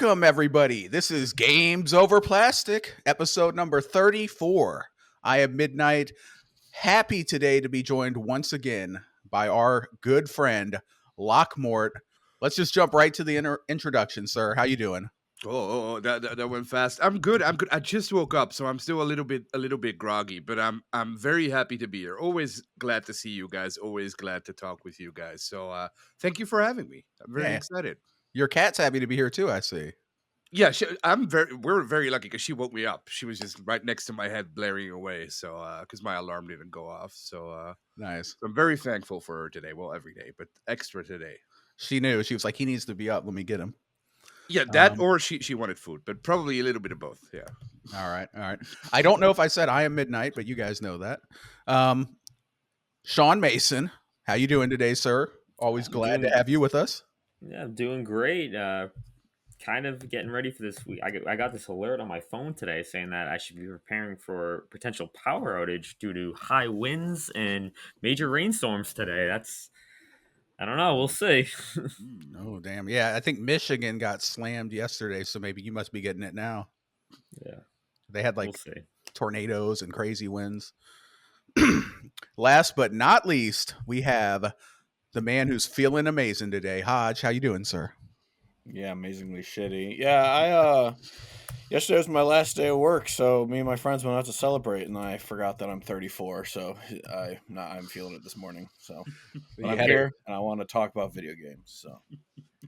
Welcome, everybody. This is Gamesoverplastic, episode number 34. I am Midnight. Happy today to be joined once again by our good friend, Lockmort. Let's just jump right to the introduction, sir. How you doing? That went fast. I'm good. I just woke up, so I'm still a little bit groggy, but I'm very happy to be here. Always glad to see you guys. Always glad to talk with you guys. So thank you for having me. I'm very excited. Your cat's happy to be here too, I see. Yeah, we're very lucky because she woke me up. She was just right next to my head, blaring away. So because my alarm didn't go off. So nice. I'm very thankful for her today. Well, every day, but extra today. She knew. She was like, he needs to be up. Let me get him. Yeah, that or she wanted food, but probably a little bit of both. Yeah. All right. I don't know if I said I am Midnight, but you guys know that. Sean Mason, how you doing today, sir? Always glad to have you with us. Yeah, I'm doing great. Kind of getting ready for this week. I got this alert on my phone today saying that I should be preparing for potential power outage due to high winds and major rainstorms today. I don't know. We'll see. Oh, damn. Yeah, I think Michigan got slammed yesterday, so maybe you must be getting it now. Yeah. They had We'll see. tornadoes and crazy winds. Last but not least, we have the man who's feeling amazing today. Hodge, how you doing, sir? Yeah, amazingly shitty. Yeah, yesterday was my last day of work, so me and my friends went out to celebrate, and I forgot that I'm 34. So I'm feeling it this morning. So I'm here, and I want to talk about video games. So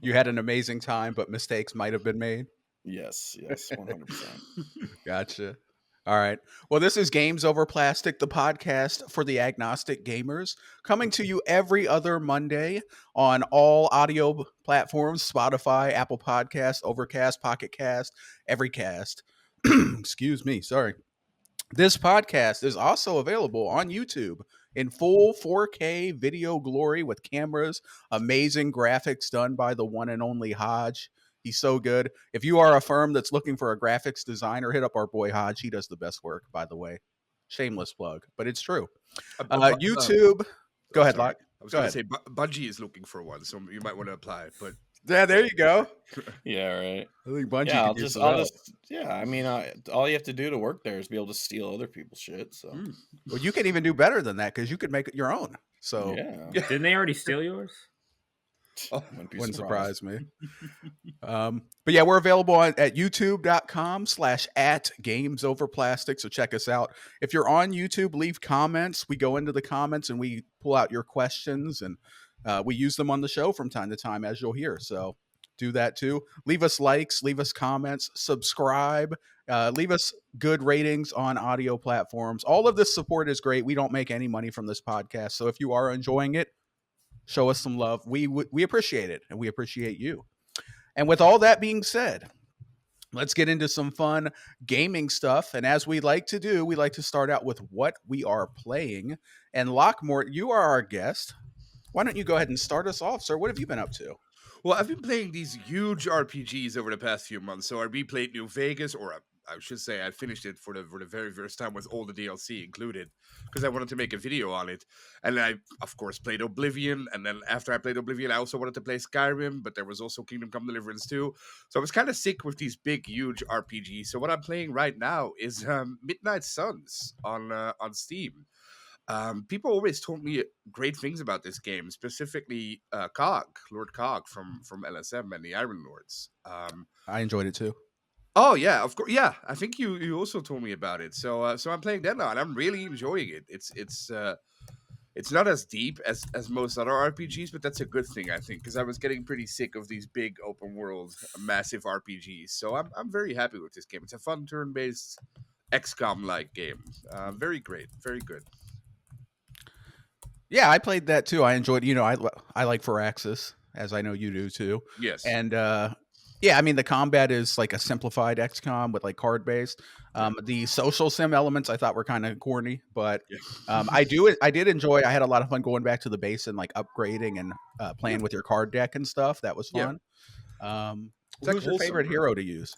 you had an amazing time, but mistakes might have been made. Yes, 100%. Gotcha. All right. Well, this is Gamesoverplastic, the podcast for the agnostic gamers, coming to you every other Monday on all audio platforms: Spotify, Apple Podcast, Overcast, Pocket Cast, Everycast. Excuse me. Sorry. This podcast is also available on YouTube in full 4K video glory with cameras, amazing graphics done by the one and only Hodge. He's so good. If you are a firm that's looking for a graphics designer, hit up our boy Hodge. He does the best work, by the way. Shameless plug, but it's true. YouTube. Go ahead, Locke. I was going to say Bungie is looking for one, so you might want to apply. But yeah, there you go. Yeah, right. I think Bungie. I mean, all you have to do to work there is be able to steal other people's shit. So, well, you can even do better than that because you could make it your own. So, yeah. Didn't they already steal yours? Oh, wouldn't surprise me. But yeah, we're available at youtube.com/@gamesoverplastic. So check us out. If you're on YouTube, leave comments. We go into the comments and we pull out your questions and we use them on the show from time to time, as you'll hear. So do that too. Leave us likes, leave us comments, subscribe, leave us good ratings on audio platforms. All of this support is great. We don't make any money from this podcast. So if you are enjoying it, show us some love. We appreciate it, and we appreciate you. And with all that being said, let's get into some fun gaming stuff. And as we like to do, we like to start out with what we are playing. And Lockmort, you are our guest. Why don't you go ahead and start us off, sir? What have you been up to? Well, I've been playing these huge RPGs over the past few months. So I replayed New Vegas, or I should say I finished it for the very first time with all the DLC included because I wanted to make a video on it. And I, of course, played Oblivion. And then after I played Oblivion, I also wanted to play Skyrim, but there was also Kingdom Come Deliverance 2. So I was kind of sick with these big, huge RPGs. So what I'm playing right now is Midnight Suns on Steam. People always told me great things about this game, specifically Lord Cog from LSM and the Iron Lords. I enjoyed it too. Oh yeah, of course. Yeah, I think you also told me about it. So I'm playing that now, and I'm really enjoying it. It's not as deep as most other RPGs, but that's a good thing, I think, because I was getting pretty sick of these big open world, massive RPGs. So I'm very happy with this game. It's a fun turn-based XCOM like game. Very great, very good. Yeah, I played that too. I enjoyed. I like Firaxis, as I know you do too. Yes, and yeah, I mean the combat is like a simplified XCOM with like card based. The social sim elements I thought were kind of corny, but I did enjoy. I had a lot of fun going back to the base and like upgrading and playing with your card deck and stuff. That was fun. Who's your favorite hero to use?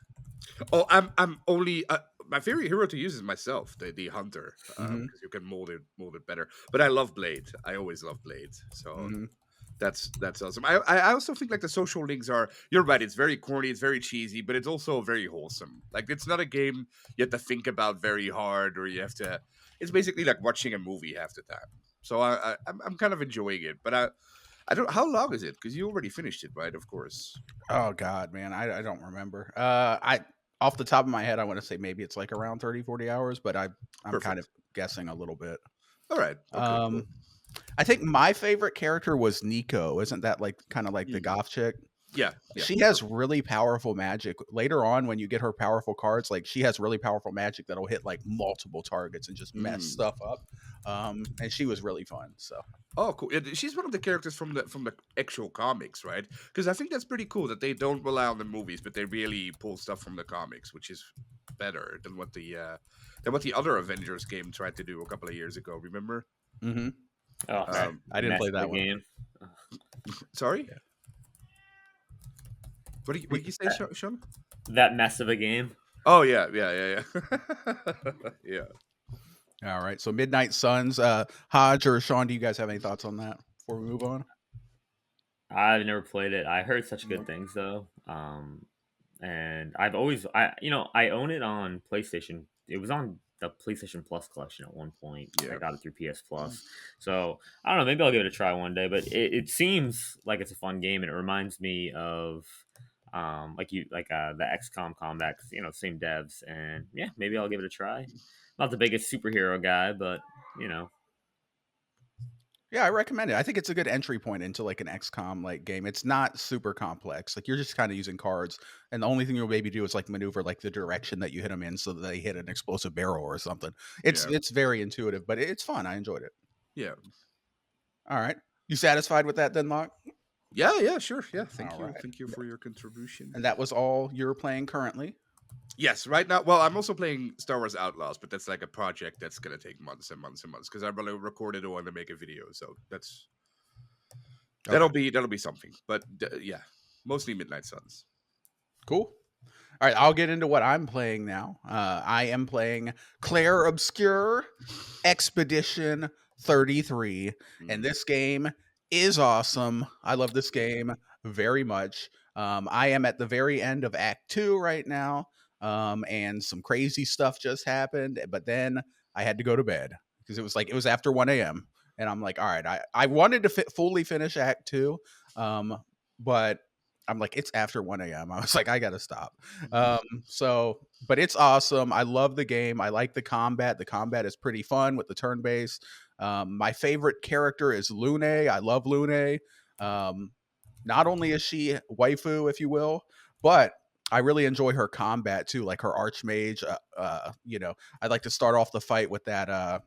Oh, I'm only my favorite hero to use is myself, the hunter, because you can mold it better. But I love Blade. I always love Blade. So That's awesome. I also think like the social links are. You're right. It's very corny. It's very cheesy, but it's also very wholesome. Like it's not a game you have to think about very hard, or you have to. It's basically like watching a movie half the time. So I'm kind of enjoying it, but I don't. How long is it? Because you already finished it, right? Of course. Oh God, man, I don't remember. I off the top of my head, I want to say maybe it's like around 30, 40 hours, but I'm kind of Perfect. guessing a little bit. All right. Okay. Cool. I think my favorite character was Nico. Isn't that like kind of like the Mm. goth chick? Yeah. Yeah. She has really powerful magic. Later on, when you get her powerful cards, like she has really powerful magic that'll hit like multiple targets and just mess Mm. stuff up. And she was really fun. So Oh, cool. She's one of the characters from the actual comics, right? Because I think that's pretty cool that they don't rely on the movies, but they really pull stuff from the comics, which is better than what the other Avengers game tried to do a couple of years ago. Remember? mm-hmm. Oh, I didn't mess play of the that one. game. Sorry. Yeah. What did you say, Sean? That mess of a game. Oh yeah, yeah. Yeah. All right. So Midnight Suns, Hodge or Sean, do you guys have any thoughts on that before we move on? I've never played it. I heard such good Nope. things though. And I've always I own it on PlayStation. It was on the PlayStation Plus collection at one point. I Yeah. got it through PS Plus. So I don't know. Maybe I'll give it a try one day. But it seems like it's a fun game, and it reminds me of the XCOM combat. 'Cause, same devs, and yeah, maybe I'll give it a try. Not the biggest superhero guy, but you know, Yeah, I recommend it. I think it's a good entry point into like an XCOM like game. It's not super complex. Like you're just kind of using cards, and the only thing you'll maybe do is like maneuver like the direction that you hit them in, so that they hit an explosive barrel or something. It's Yeah. it's very intuitive, but it's fun. I enjoyed it. Yeah. All right, you satisfied with that then, Lock? Yeah. Sure. Yeah. All right, Thank you for your contribution. and that was all you're playing currently. Yes, right now. Well, I'm also playing Star Wars Outlaws, but that's like a project that's gonna take months and months and months because I really recorded it and to make a video, so that'll be something. But yeah, mostly Midnight Suns. Cool. All right, I'll get into what I'm playing now. I am playing Claire Obscure Expedition 33, and this game is awesome. I love this game very much. I am at the very end of Act 2 right now, and some crazy stuff just happened, but then I had to go to bed because it was after 1 a.m. And I'm like, all right, I wanted to fully finish Act 2, but I'm like, it's after 1 a.m. I was like, I gotta stop. But it's awesome. I love the game. I like the combat. The combat is pretty fun with the turn based. My favorite character is Lune. I love Lune. Not only is she waifu, if you will, but I really enjoy her combat too, like her archmage. I'd like to start off the fight with that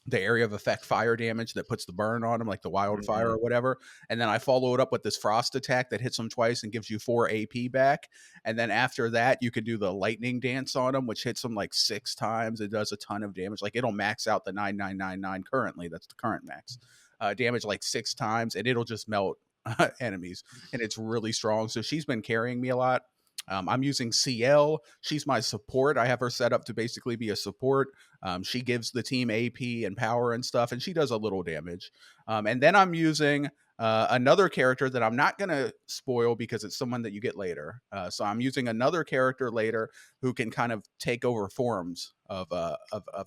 the area of effect fire damage that puts the burn on him, like the wildfire or whatever. And then I follow it up with this frost attack that hits him twice and gives you 4 AP back. And then after that, you can do the lightning dance on him, which hits him like 6 times. It does a ton of damage. Like it'll max out the 9999 currently. That's the current max damage like 6 times, and it'll just melt enemies. And it's really strong. So she's been carrying me a lot. I'm using CL. She's my support. I have her set up to basically be a support. She gives the team AP and power and stuff, and she does a little damage. And then I'm using another character that I'm not going to spoil because it's someone that you get later. So I'm using another character later who can kind of take over forms of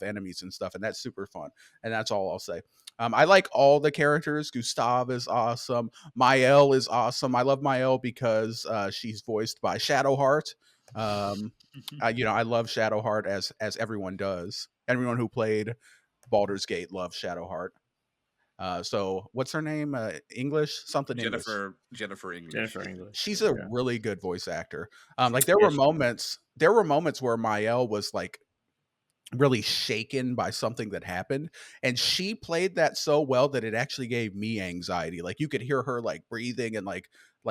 enemies and stuff, and that's super fun. And that's all I'll say. I like all the characters. Gustav is awesome. Mael is awesome. I love Mael because she's voiced by Shadowheart. I love Shadowheart as everyone does. Everyone who played Baldur's Gate loves Shadowheart. So what's her name? English? Something English. Jennifer English. Jennifer English. She's a really good voice actor. Like there Yeah, were moments where Mael was like really shaken by something that happened, and she played that so well that it actually gave me anxiety. Like you could hear her like breathing and like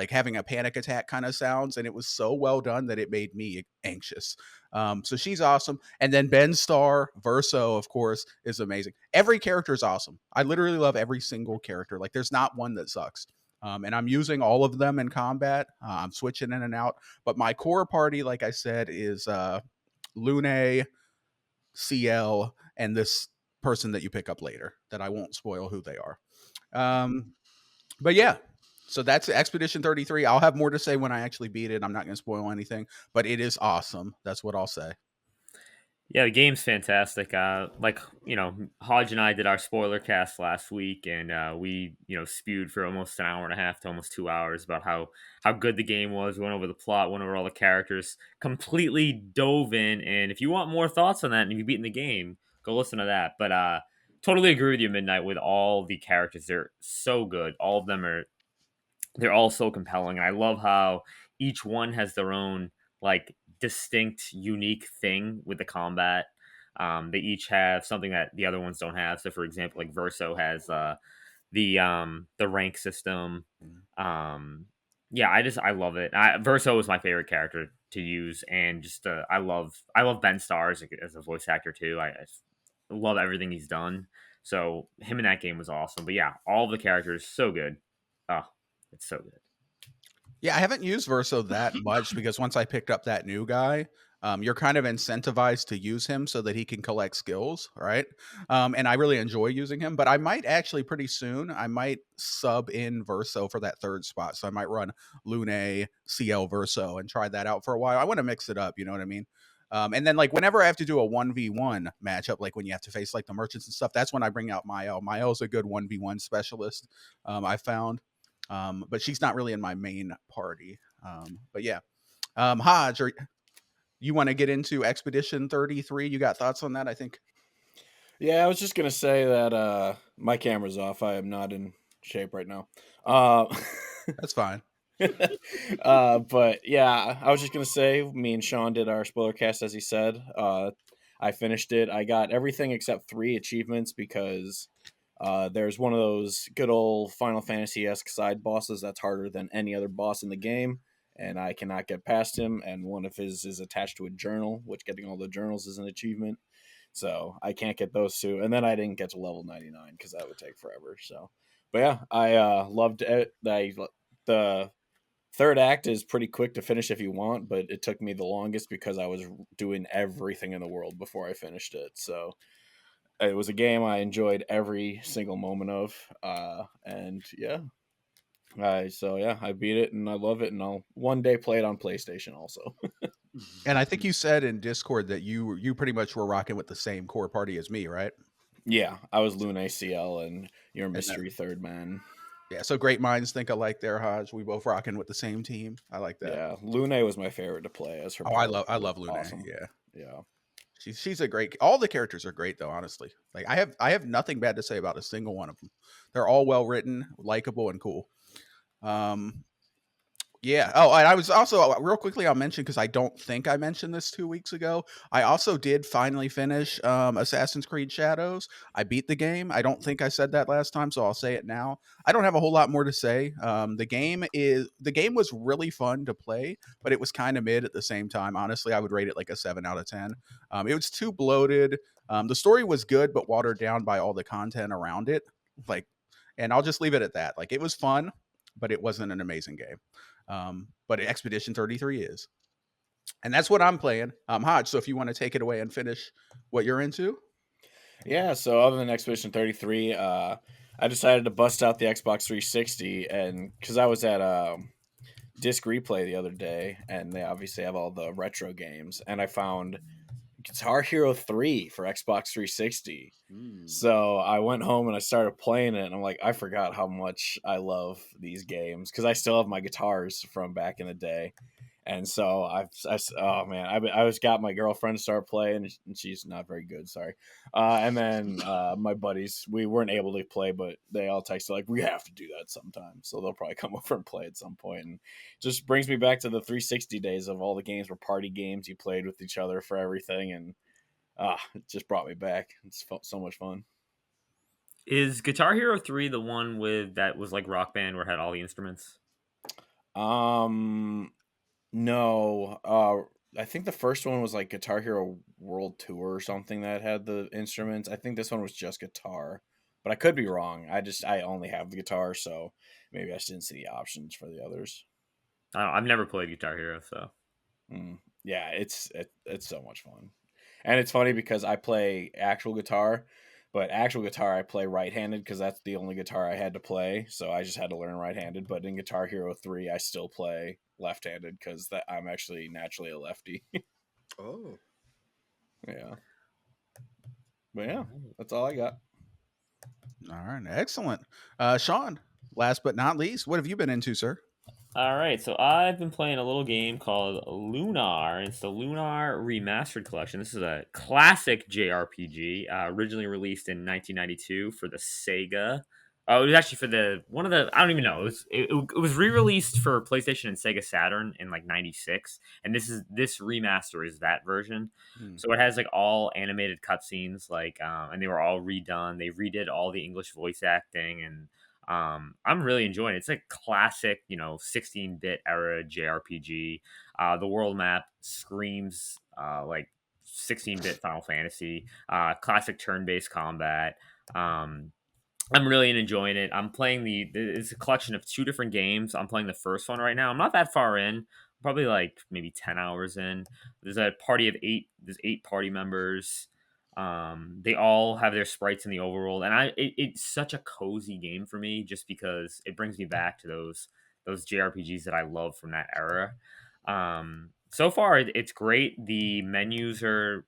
having a panic attack kind of sounds, and it was so well done that it made me anxious. So she's awesome. And then Ben Starr Verso, of course, is amazing. Every character is awesome. I literally love every single character. Like there's not one that sucks. And I'm using all of them in combat. I'm switching in and out, but my core party, like I said, is Lune, CL, and this person that you pick up later that I won't spoil who they are. But yeah, so that's Expedition 33. I'll have more to say when I actually beat it. I'm not going to spoil anything, but it is awesome. That's what I'll say. Yeah, the game's fantastic. Like Hodge and I did our spoiler cast last week, and we spewed for almost an hour and a half to almost 2 hours about how good the game was. We went over the plot, went over all the characters, completely dove in. And if you want more thoughts on that, and if you've beaten the game, go listen to that. But totally agree with you, Midnight, with all the characters. They're so good. All of them are they're all so compelling. I love how each one has their own like distinct, unique thing with the combat. They each have something that the other ones don't have. So, for example, like Verso has the rank system. Yeah, I love it. Verso is my favorite character to use, and just I love Ben Starr as a voice actor too. I love everything he's done. So him in that game was awesome. But yeah, all the characters so good. Oh, it's so good. Yeah, I haven't used Verso that much because once I picked up that new guy, you're kind of incentivized to use him so that he can collect skills, right? And I really enjoy using him, but I might actually pretty soon, I might sub in Verso for that third spot. So I might run Lune, CL Verso and try that out for a while. I want to mix it up, you know what I mean? And then like whenever I have to do a 1v1 matchup, like when you have to face like the merchants and stuff, that's when I bring out Mael. Mael's a good 1v1 specialist, I found. But she's not really in my main party. But yeah, Hodge, you want to get into Expedition 33? You got thoughts on that? I think. Yeah, I was just gonna say that my camera's off. I am not in shape right now. That's fine. But yeah, I was just gonna say, me and Sean did our spoiler cast, as he said. I finished it. I got everything except 3 achievements because there's one of those good old Final Fantasy-esque side bosses that's harder than any other boss in the game, and I cannot get past him. And one of his is attached to a journal, which getting all the journals is an achievement. So I can't get those 2. And then I didn't get to level 99 because that would take forever. So, but yeah, I loved it. The third act is pretty quick to finish if you want, but it took me the longest because I was doing everything in the world before I finished it. So it was a game I enjoyed every single moment of. And yeah. So yeah, I beat it and I love it, and I'll one day play it on PlayStation also. And I think you said in Discord that you pretty much were rocking with the same core party as me, right? Yeah, I was Lune ACL and your And that, mystery third man. yeah, so great minds think alike there, Hodge. We both rocking with the same team. I like that. Yeah, Lune was my favorite to play as her Oh, power. I love Lune. Awesome. Yeah. Yeah. She's a great. All the characters are great though. Honestly, like I have nothing bad to say about a single one of them. They're all well written, likable, and cool. Um, Yeah. Oh, and I was also real quickly. I'll mention because I don't think I mentioned this 2 weeks ago. I also did finally finish Assassin's Creed Shadows. I beat the game. I don't think I said that last time, so I'll say it now. I don't have a whole lot more to say. The game was really fun to play, but it was kind of mid at the same time. Honestly, I would rate it like a 7 out of 10. It was too bloated. The story was good, but watered down by all the content around it. Like, and I'll just leave it at that. Like, it was fun, but it wasn't an amazing game. But Expedition 33 is. And that's what I'm playing. Hodge, so if you want to take it away and finish what you're into. Yeah, so other than Expedition 33, I decided to bust out the Xbox 360, and because I was at Disc Replay the other day, and they obviously have all the retro games, and I found Guitar Hero 3 for Xbox 360. So I went home and I started playing it, and I'm like, I forgot how much I love these games because I still have my guitars from back in the day. And so oh man, I was got my girlfriend to start playing, and she's not very good, sorry. And then my buddies, we weren't able to play, but they all texted like, we have to do that sometime. So they'll probably come over and play at some point. And just brings me back to the 360 days of all the games were party games. You played with each other for everything, and it just brought me back. It's so much fun. Is Guitar Hero 3 the one with that was like Rock Band where it had all the instruments? No. I think the first one was like Guitar Hero World Tour or something that had the instruments. I think this one was just guitar, but I could be wrong. I only have the guitar, so maybe I just didn't see the options for the others. I don't know, I've never played Guitar Hero, so Yeah, it's so much fun, and it's funny because I play actual guitar, But actual guitar, I play right-handed because that's the only guitar I had to play. So I just had to learn right-handed. But in Guitar Hero 3, I still play left-handed because I'm actually naturally a lefty. Oh. Yeah. But yeah, that's all I got. All right, excellent. Sean, last but not least, what have you been into, sir? All right, so I've been playing a little game called Lunar. It's the Lunar Remastered Collection. This is a classic JRPG, originally released in 1992 for the Sega. Oh, it was actually for I don't even know. It was re-released for PlayStation and Sega Saturn in like '96, and this remaster is that version. Hmm. So it has like all animated cutscenes, like, and they were all redone. They redid all the English voice acting, and I'm really enjoying it. It's a classic, 16-bit era JRPG. The world map screams like 16-bit Final Fantasy. Classic turn-based combat. I'm really enjoying it. I'm playing it's a collection of 2 different games. I'm playing the first one right now. I'm not that far in. Probably like maybe 10 hours in. There's a party of 8. There's 8 party members. They all have their sprites in the overworld, and it's such a cozy game for me just because it brings me back to those JRPGs that I love from that era. So far it's great. The menus are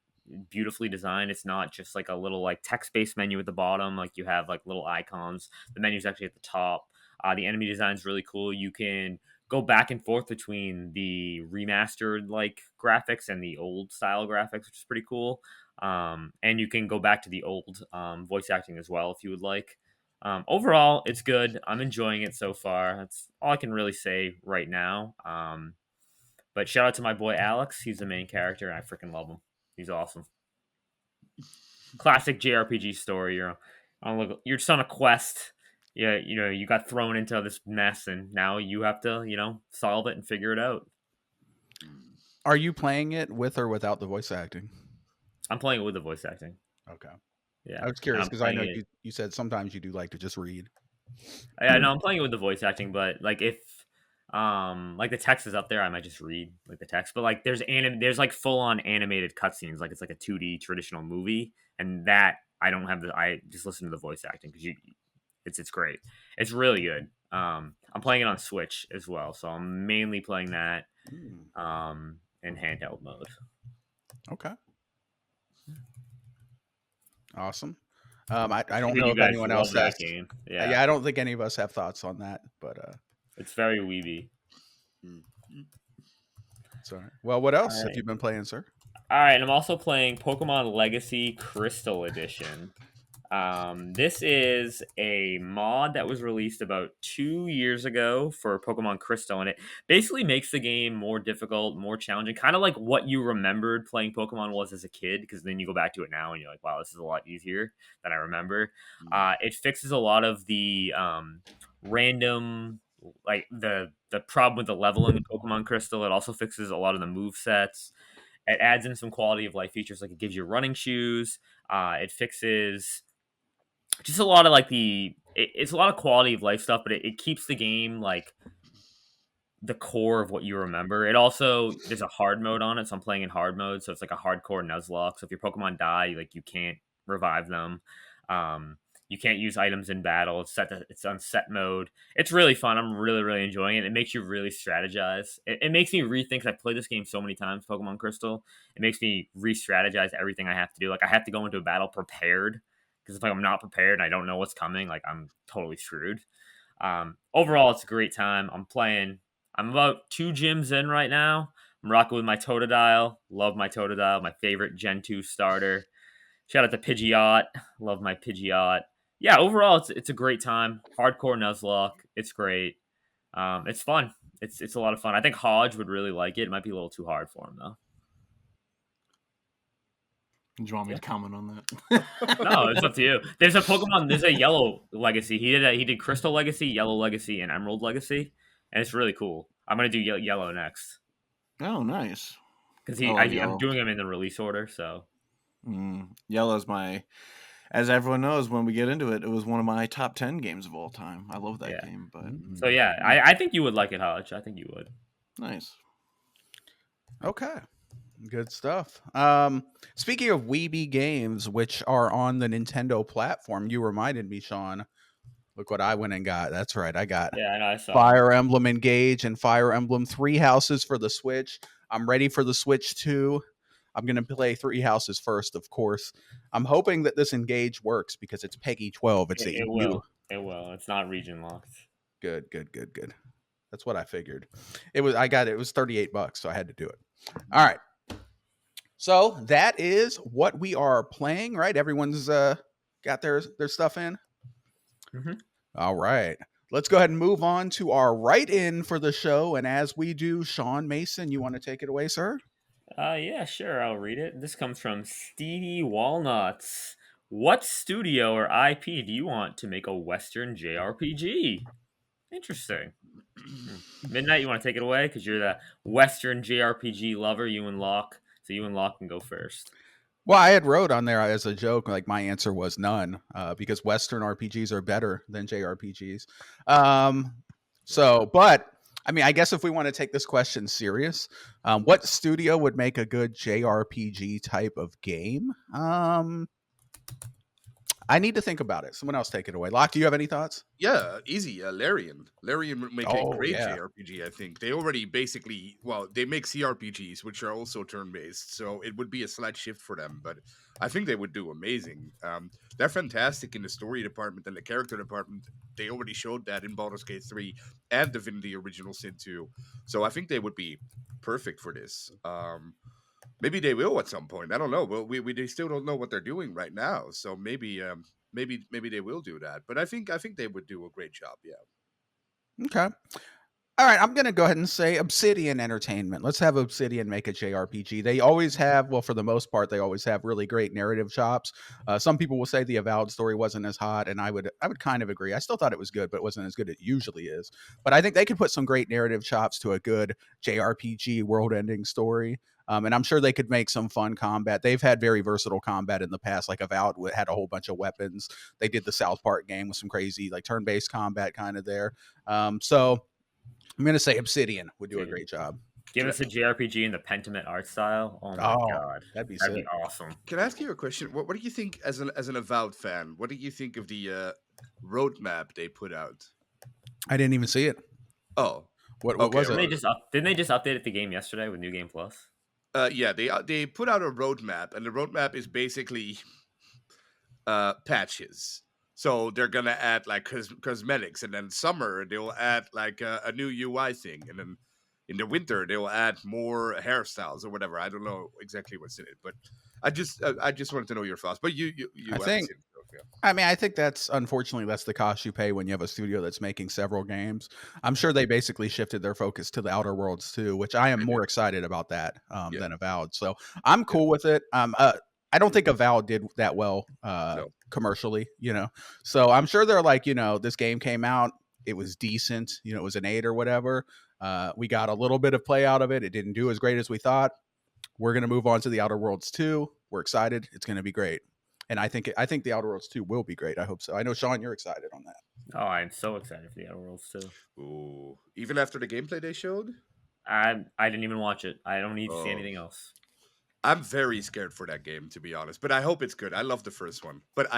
beautifully designed. It's not just like a little like text-based menu at the bottom, like you have like little icons. The menu's actually at the top. The enemy design is really cool. You can go back and forth between the remastered like graphics and the old style graphics, which is pretty cool. And you can go back to the old voice acting as well if you would like. Overall, it's good. I'm enjoying it so far. That's all I can really say right now. But shout out to my boy Alex. He's the main character, and I freaking love him. He's awesome. Classic JRPG story. You're just on a quest. Yeah, you got thrown into this mess, and now you have to, solve it and figure it out. Are you playing it with or without the voice acting? I'm playing it with the voice acting. Okay. Yeah, I was curious because I know you said sometimes you do like to just read. Yeah, no, I'm playing it with the voice acting, but like if like the text is up there, I might just read like the text. But like there's like full on animated cutscenes, like it's like a 2D traditional movie, and that I just listen to the voice acting because it's great. It's really good. I'm playing it on Switch as well, so I'm mainly playing that in handheld mode. Okay. Awesome. I don't know You if guys anyone love else that has. game. Yeah, I don't think any of us have thoughts on that, but it's very weeby. sorry. Well, what else All have right. you been playing, sir? All right, and I'm also playing Pokemon Legacy Crystal Edition. This is a mod that was released about 2 years ago for Pokemon Crystal, and it basically makes the game more difficult, more challenging, kind of like what you remembered playing Pokemon was as a kid, because then you go back to it now and you're like, wow, this is a lot easier than I remember. It fixes a lot of the random, like the problem with the leveling in Pokemon Crystal. It also fixes a lot of the move sets. It adds in some quality of life features, like it gives you running shoes. It fixes just a lot of like it's a lot of quality of life stuff, but it keeps the game like the core of what you remember. It also, there's a hard mode on it, so I'm playing in hard mode, so it's like a hardcore Nuzlocke. So if your Pokemon die, like you can't revive them. You can't use items in battle. It's on set mode. It's really fun. I'm really, really enjoying it. It makes you really strategize. It makes me rethink. I've played this game so many times, Pokemon Crystal. It makes me re-strategize everything I have to do. Like I have to go into a battle prepared, because if I'm not prepared and I don't know what's coming, like I'm totally screwed. Overall, it's a great time. I'm about 2 gyms in right now. I'm rocking with my Totodile. Love my Totodile, my favorite Gen 2 starter. Shout out to Pidgeot. Love my Pidgeot. Yeah, overall, it's a great time. Hardcore Nuzlocke. It's great. It's fun. It's a lot of fun. I think Hodge would really like it. It might be a little too hard for him, though. Do you want me to comment on that? No, it's up to you. There's a Yellow Legacy. He did Crystal Legacy, Yellow Legacy, and Emerald Legacy, and it's really cool. I'm gonna do Yellow next. Oh, nice. Because I'm doing them in the release order, so. Yellow's as everyone knows, when we get into it, it was one of my top 10 games of all time. I love that game. But so yeah, I think you would like it, Hodge. I think you would. Nice. Okay. Good stuff. Speaking of Weeby games, which are on the Nintendo platform, you reminded me, Sean. Look what I went and got. That's right. I got Yeah, I know. I saw. Fire Emblem Engage and Fire Emblem Three Houses for the Switch. I'm ready for the Switch 2. I'm going to play Three Houses first, of course. I'm hoping that this Engage works because it's Peggy 12. It's It, the it EU. will. It will. It's not region locked. Good, good, good, good. That's what I figured. It was. I got it. It was $38, so I had to do it. All right. So that is what we are playing, right? Everyone's got their stuff in. Mm-hmm. All right. Let's go ahead and move on to our write-in for the show. And as we do, Sean Mason, you want to take it away, sir? Yeah, sure. I'll read it. This comes from Stevie Walnuts. What studio or IP do you want to make a Western JRPG? Interesting. Midnight, you want to take it away because you're the Western JRPG lover. You and Locke, so you and Locke can go first. Well, I had wrote on there as a joke, like my answer was none, because Western RPGs are better than JRPGs. But I mean, I guess if we want to take this question serious, what studio would make a good JRPG type of game? I need to think about it. Someone else take it away. Locke, do you have any thoughts? Yeah, easy. Larian. Larian would make a Oh, great yeah. JRPG, I think. They already basically, well, they make CRPGs, which are also turn based. So it would be a slight shift for them, but I think they would do amazing. They're fantastic in the story department and the character department. They already showed that in Baldur's Gate 3 and Divinity Original Sin 2. So I think they would be perfect for this. Maybe they will at some point. I don't know. Well, we they still don't know what they're doing right now. So maybe they will do that. But I think they would do a great job. Yeah. Okay. All right, I'm going to go ahead and say Obsidian Entertainment. Let's have Obsidian make a JRPG. They always have, well, for the most part, they always have really great narrative chops. Some people will say the Avowed story wasn't as hot, and I would kind of agree. I still thought it was good, but it wasn't as good as it usually is. But I think they could put some great narrative chops to a good JRPG world-ending story. And I'm sure they could make some fun combat. They've had very versatile combat in the past. Like Avowed had a whole bunch of weapons. They did the South Park game with some crazy like turn-based combat kind of there. So I'm going to say Obsidian would do a great job. Give us a JRPG in the Pentiment art style. Oh my god, that'd be awesome. Can I ask you a question? What do you think as an Avowed fan? What do you think of the roadmap they put out? I didn't even see it. Oh, what was it? Didn't they just update the game yesterday with New Game Plus? Yeah, they put out a roadmap, and the roadmap is basically patches. So they're gonna add like cosmetics, and then summer they'll add like a new UI thing, and then in the winter they'll add more hairstyles or whatever. I don't know exactly what's in it, but I just wanted to know your thoughts. But you I think. I mean, I think that's unfortunately that's the cost you pay when you have a studio that's making several games. I'm sure they basically shifted their focus to the Outer Worlds too, which I am more excited about that than Avowed. So I'm cool with it. I don't think Avowed did that well commercially, So I'm sure they're like, this game came out, it was decent, it was an 8 or whatever. We got a little bit of play out of it. It didn't do as great as we thought. We're gonna move on to the Outer Worlds 2. We're excited. It's gonna be great. And I think the Outer Worlds 2 will be great. I hope so. I know, Sean, you're excited on that. Oh, I'm so excited for the Outer Worlds 2. Ooh, even after the gameplay they showed? I didn't even watch it. I don't need to see anything else. I'm very scared for that game, to be honest. But I hope it's good. I love the first one. But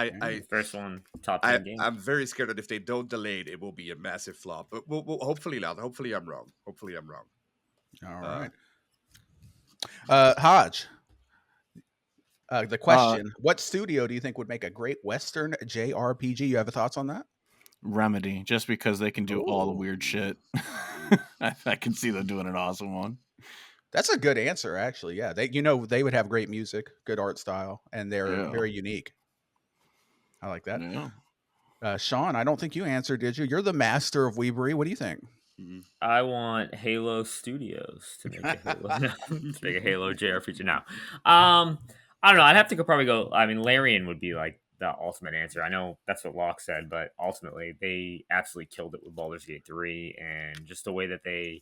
first one, top 10 game. I'm very scared that if they don't delay it, it will be a massive flop. But we'll hopefully not. Hopefully I'm wrong. All right. Hodge. The question, what studio do you think would make a great Western JRPG? You have thoughts on that? Remedy, just because they can do all the weird shit. I can see them doing an awesome one. That's a good answer, actually. Yeah, they would have great music, good art style, and they're very unique. I like that. Yeah. Sean, I don't think you answered, did you? You're the master of weebery. What do you think? I want Halo Studios to make a Halo JRPG now. I don't know. I'd have to probably go. I mean, Larian would be like the ultimate answer. I know that's what Locke said, but ultimately they absolutely killed it with Baldur's Gate 3, and just the way that they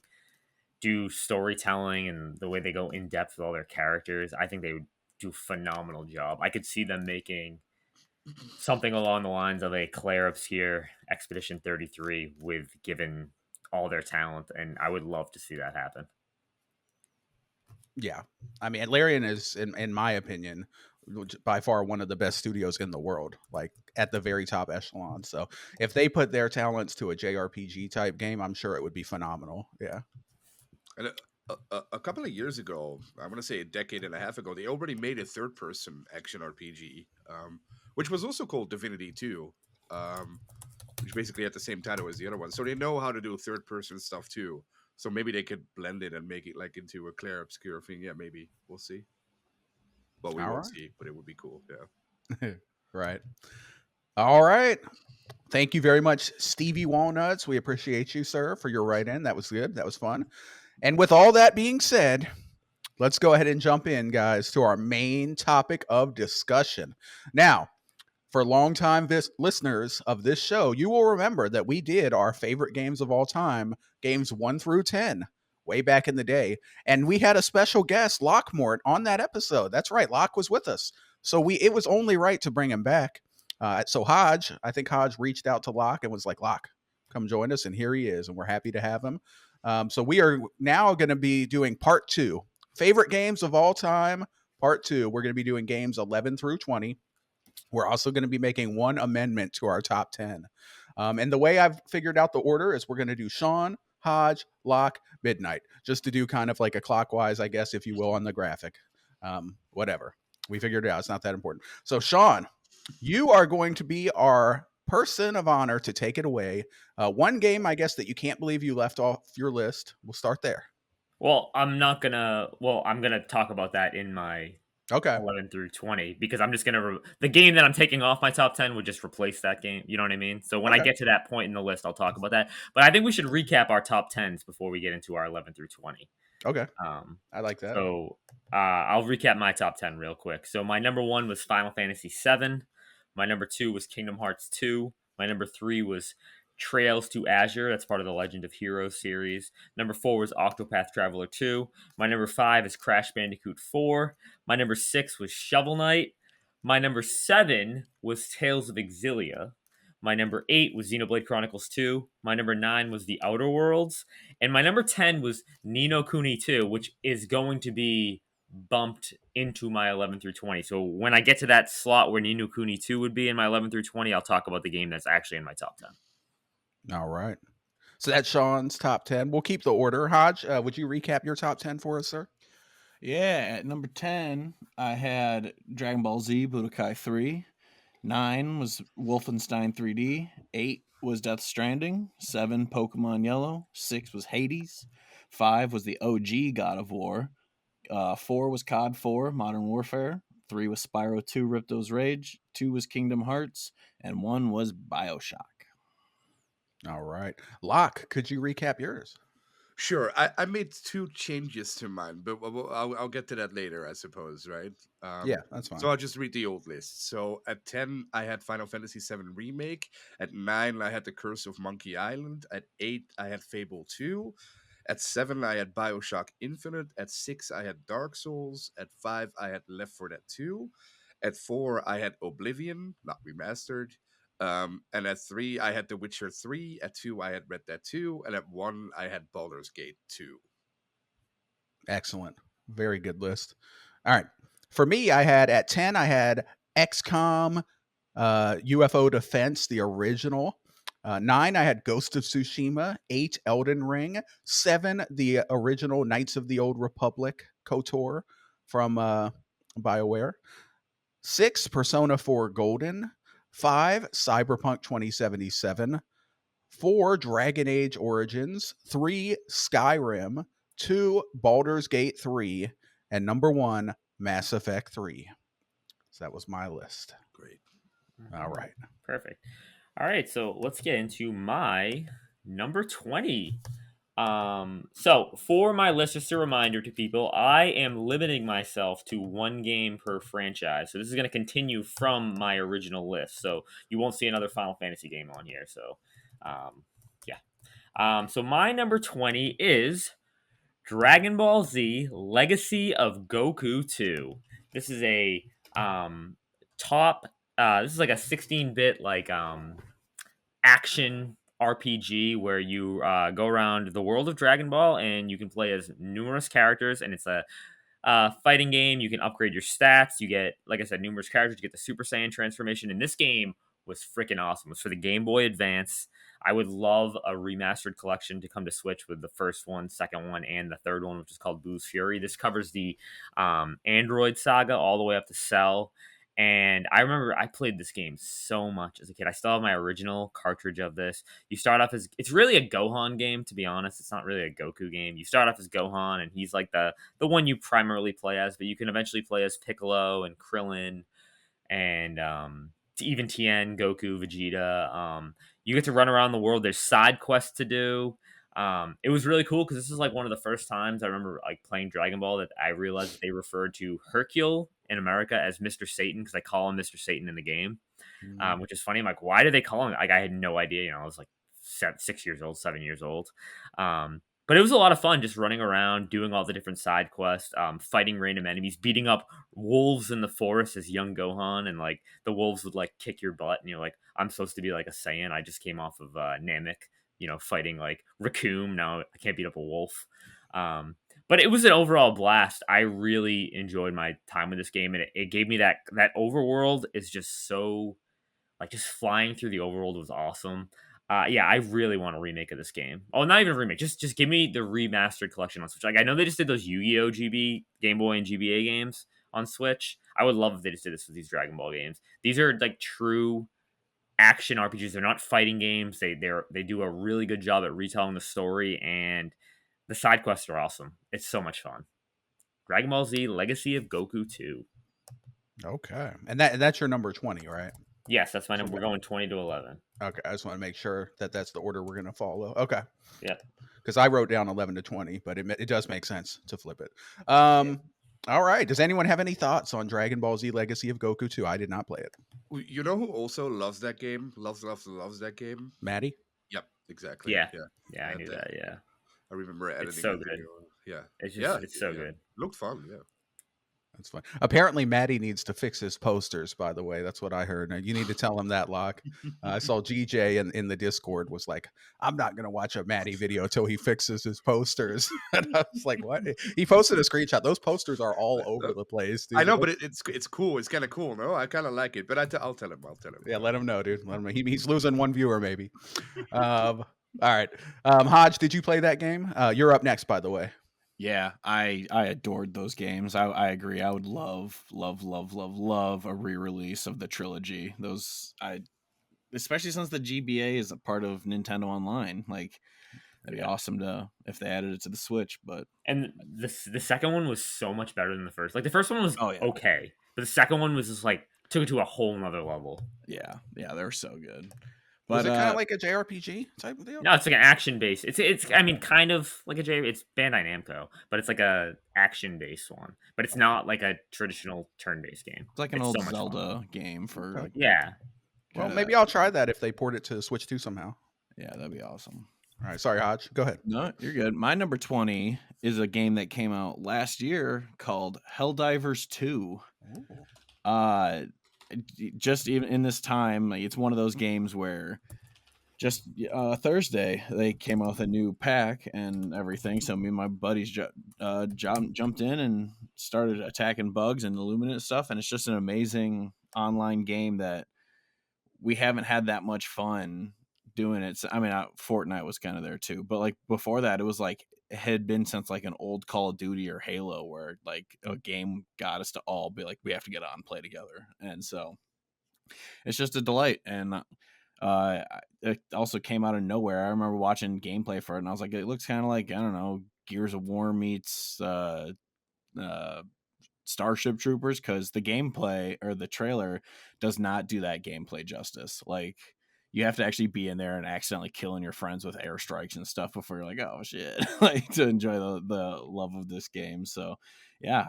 do storytelling and the way they go in depth with all their characters. I think they would do a phenomenal job. I could see them making something along the lines of a Claire Obscure Expedition 33 given all their talent, and I would love to see that happen. Yeah, I mean, Larian is, in my opinion, by far one of the best studios in the world, like at the very top echelon. So if they put their talents to a JRPG type game, I'm sure it would be phenomenal. Yeah. And a couple of years ago, I want to say a decade and a half ago, they already made a third-person action RPG, which was also called Divinity 2, which basically had the same title as the other one. So they know how to do third-person stuff too. So maybe they could blend it and make it like into a clear, obscure thing. Yeah, maybe we'll see. Well, we All won't right. see, but it would be cool. Yeah. Right. All right. Thank you very much, Stevie Walnuts. We appreciate you, sir, for your write in. That was good. That was fun. And with all that being said, let's go ahead and jump in, guys, to our main topic of discussion. Now, for longtime listeners of this show, you will remember that we did our favorite games of all time, games 1 through 10, way back in the day. And we had a special guest, Lockmort, on that episode. That's right, Lock was with us. So it was only right to bring him back. So Hodge, I think Hodge reached out to Lock and was like, Lock, come join us. And here he is. And we're happy to have him. So we are now going to be doing part 2. Favorite games of all time, part 2. We're going to be doing games 11 through 20. We're also going to be making one amendment to our top 10. And the way I've figured out the order is we're going to do Sean, Hodge, Lock, Midnight, just to do kind of like a clockwise, I guess, if you will, on the graphic. Whatever. We figured it out. It's not that important. So, Sean, you are going to be our person of honor to take it away. One game, I guess, that you can't believe you left off your list. We'll start there. Well, I'm not gonna. Well, I'm gonna talk about that in my Okay. 11 through 20 because I'm just gonna the game that I'm taking off my top 10 would just replace that game. You know what I mean? So when I Okay. get to that point in the list, I'll talk about that. But I think we should recap our top 10s before we get into our 11 through 20. Okay. Um, I like that. so I'll recap my top 10 real quick. So my number 1 was Final Fantasy VII. My number 2 was Kingdom Hearts 2. My number 3 was Trails to Azure. That's part of the Legend of Heroes series. Number 4 was Octopath Traveler 2. My number 5 is Crash Bandicoot 4. My number 6 was Shovel Knight. My number 7 was Tales of Exilia. My number 8 was Xenoblade Chronicles 2. My number 9 was The Outer Worlds. And my number 10 was Ni no Kuni 2, which is going to be bumped into my 11 through 20. So when I get to that slot where Ni no Kuni 2 would be in my 11 through 20, I'll talk about the game that's actually in my top 10. All right. So that's Sean's top 10. We'll keep the order. Hodge, would you recap your top 10 for us, sir? Yeah, at number 10, I had Dragon Ball Z Budokai 3. 9 was Wolfenstein 3D. 8 was Death Stranding. 7, Pokemon Yellow. 6 was Hades. 5 was the OG God of War. 4 was COD 4, Modern Warfare. 3 was Spyro 2, Ripto's Rage. 2 was Kingdom Hearts. And 1 was Bioshock. All right. Locke, could you recap yours? Sure. I made 2 changes to mine, but I'll get to that later, I suppose, right? Yeah, that's fine. So I'll just read the old list. So at 10, I had Final Fantasy VII Remake. At 9, I had The Curse of Monkey Island. At 8, I had Fable 2. At 7, I had Bioshock Infinite. At 6, I had Dark Souls. At 5, I had Left 4 Dead 2. At 4, I had Oblivion, not remastered. And at 3, I had The Witcher 3. At 2, I had Red Dead 2. And at 1, I had Baldur's Gate 2. Excellent. Very good list. All right. For me, I had at 10, I had XCOM, UFO Defense, the original. 9, I had Ghost of Tsushima. 8, Elden Ring. 7, the original Knights of the Old Republic KOTOR from BioWare. 6, Persona 4 Golden. 5, Cyberpunk 2077. 4, Dragon Age Origins. 3, Skyrim. 2, Baldur's Gate 3. And number 1, Mass Effect 3. So that was my list. Great. All right. Perfect. All right, so let's get into my number 20. So for my list, just a reminder to people, I am limiting myself to 1 game per franchise. So this is going to continue from my original list. So you won't see another Final Fantasy game on here. So, so my number 20 is Dragon Ball Z Legacy of Goku 2. This is a this is like a 16-bit action RPG where you go around the world of Dragon Ball and you can play as numerous characters, and it's a fighting game. You can upgrade your stats. You get, like I said, numerous characters. You get the Super Saiyan transformation. And this game was freaking awesome. It was for the Game Boy Advance. I would love a remastered collection to come to Switch with the first one, second one, and the third one, which is called Blues Fury. This covers the Android saga all the way up to Cell. And I remember I played this game so much as a kid. I still have my original cartridge of this. You start off as, it's really a Gohan game, to be honest. It's not really a Goku game. You start off as Gohan, and he's like the one you primarily play as, but you can eventually play as Piccolo and Krillin and even Tien, Goku, Vegeta. You get to run around the world. There's side quests to do. It was really cool because this is like one of the first times I remember like playing Dragon Ball that I realized that they referred to Hercule in America as Mr. Satan, because I call him Mr. Satan in the game, which is funny. I'm like, why do they call him? Like, I had no idea. You know, I was like 6 years old, 7 years old. But it was a lot of fun just running around, doing all the different side quests, fighting random enemies, beating up wolves in the forest as young Gohan, and like the wolves would like kick your butt, and you're like, I'm supposed to be like a Saiyan. I just came off of Namek, you know, fighting like Raccoon. Now I can't beat up a wolf. But it was an overall blast. I really enjoyed my time with this game, and it gave me that overworld is just so, like, just flying through the overworld was awesome. Yeah, I really want a remake of this game. Oh, not even a remake. Just give me the remastered collection on Switch. Like, I know they just did those Yu-Gi-Oh! GB, Game Boy, and GBA games on Switch. I would love if they just did this with these Dragon Ball games. These are like true action RPGs. They're not fighting games. They do a really good job at retelling the story, and the side quests are awesome. It's so much fun. Dragon Ball Z Legacy of Goku 2. Okay. And that's your number 20, right? Yes, that's my number. We're going 20 to 11. Okay. I just want to make sure that that's the order we're going to follow. Okay. Yeah. Because I wrote down 11 to 20, but it does make sense to flip it. All right. Does anyone have any thoughts on Dragon Ball Z Legacy of Goku 2? I did not play it. You know who also loves that game? Loves that game? Maddie? Yep, exactly. Yeah. Yeah. Yeah, I knew that. Yeah. I remember editing It's so the good. video. Yeah. It's just, it's so good. Looked fun, yeah. That's fine. Apparently, Maddie needs to fix his posters, by the way. That's what I heard. Now, you need to tell him that, Locke. I saw GJ in the Discord was like, I'm not going to watch a Maddie video till he fixes his posters. And I was like, what? He posted a screenshot. Those posters are all over the place, dude. I know, but it's cool. It's kind of cool, no? I kind of like it, but I'll tell him. Yeah, let him know, dude. Let him know. He's losing one viewer, maybe. All right. Hodge, did you play that game? You're up next, by the way. Yeah, I adored those games. I agree. I would love a re-release of the trilogy. Especially since the GBA is a part of Nintendo Online. Like, it'd be awesome if they added it to the Switch. And the second one was so much better than the first. Like, the first one was okay, but the second one was just like took it to a whole nother level. Yeah, they're so good. But, was it kind of like a JRPG type of deal? No, it's like an action based. It's I mean, kind of like a JRPG. It's Bandai Namco, but it's like a action based one. But it's not like a traditional turn based game. It's like an old Zelda game for like, yeah. Well, maybe I'll try that if they port it to Switch 2 somehow. Yeah, that'd be awesome. All right, sorry, Hodge. Go ahead. No, you're good. My number 20 is a game that came out last year called Helldivers 2. Just even in this time, like, it's one of those games where just Thursday they came out with a new pack and everything. So me and my buddies jumped in and started attacking bugs and Illuminate stuff, and it's just an amazing online game that we haven't had that much fun doing it. So, I mean, Fortnite was kind of there too, but like before that, it was like it had been since like an old Call of Duty or Halo, where like a game got us to all be like, we have to get on and play together. And so it's just a delight. And it also came out of nowhere. I remember watching gameplay for it, and I was like, it looks kind of like, I don't know, Gears of War meets Starship Troopers, because the gameplay or the trailer does not do that gameplay justice. Like, you have to actually be in there and accidentally killing your friends with airstrikes and stuff before you're like, oh shit, like, to enjoy the love of this game. So yeah,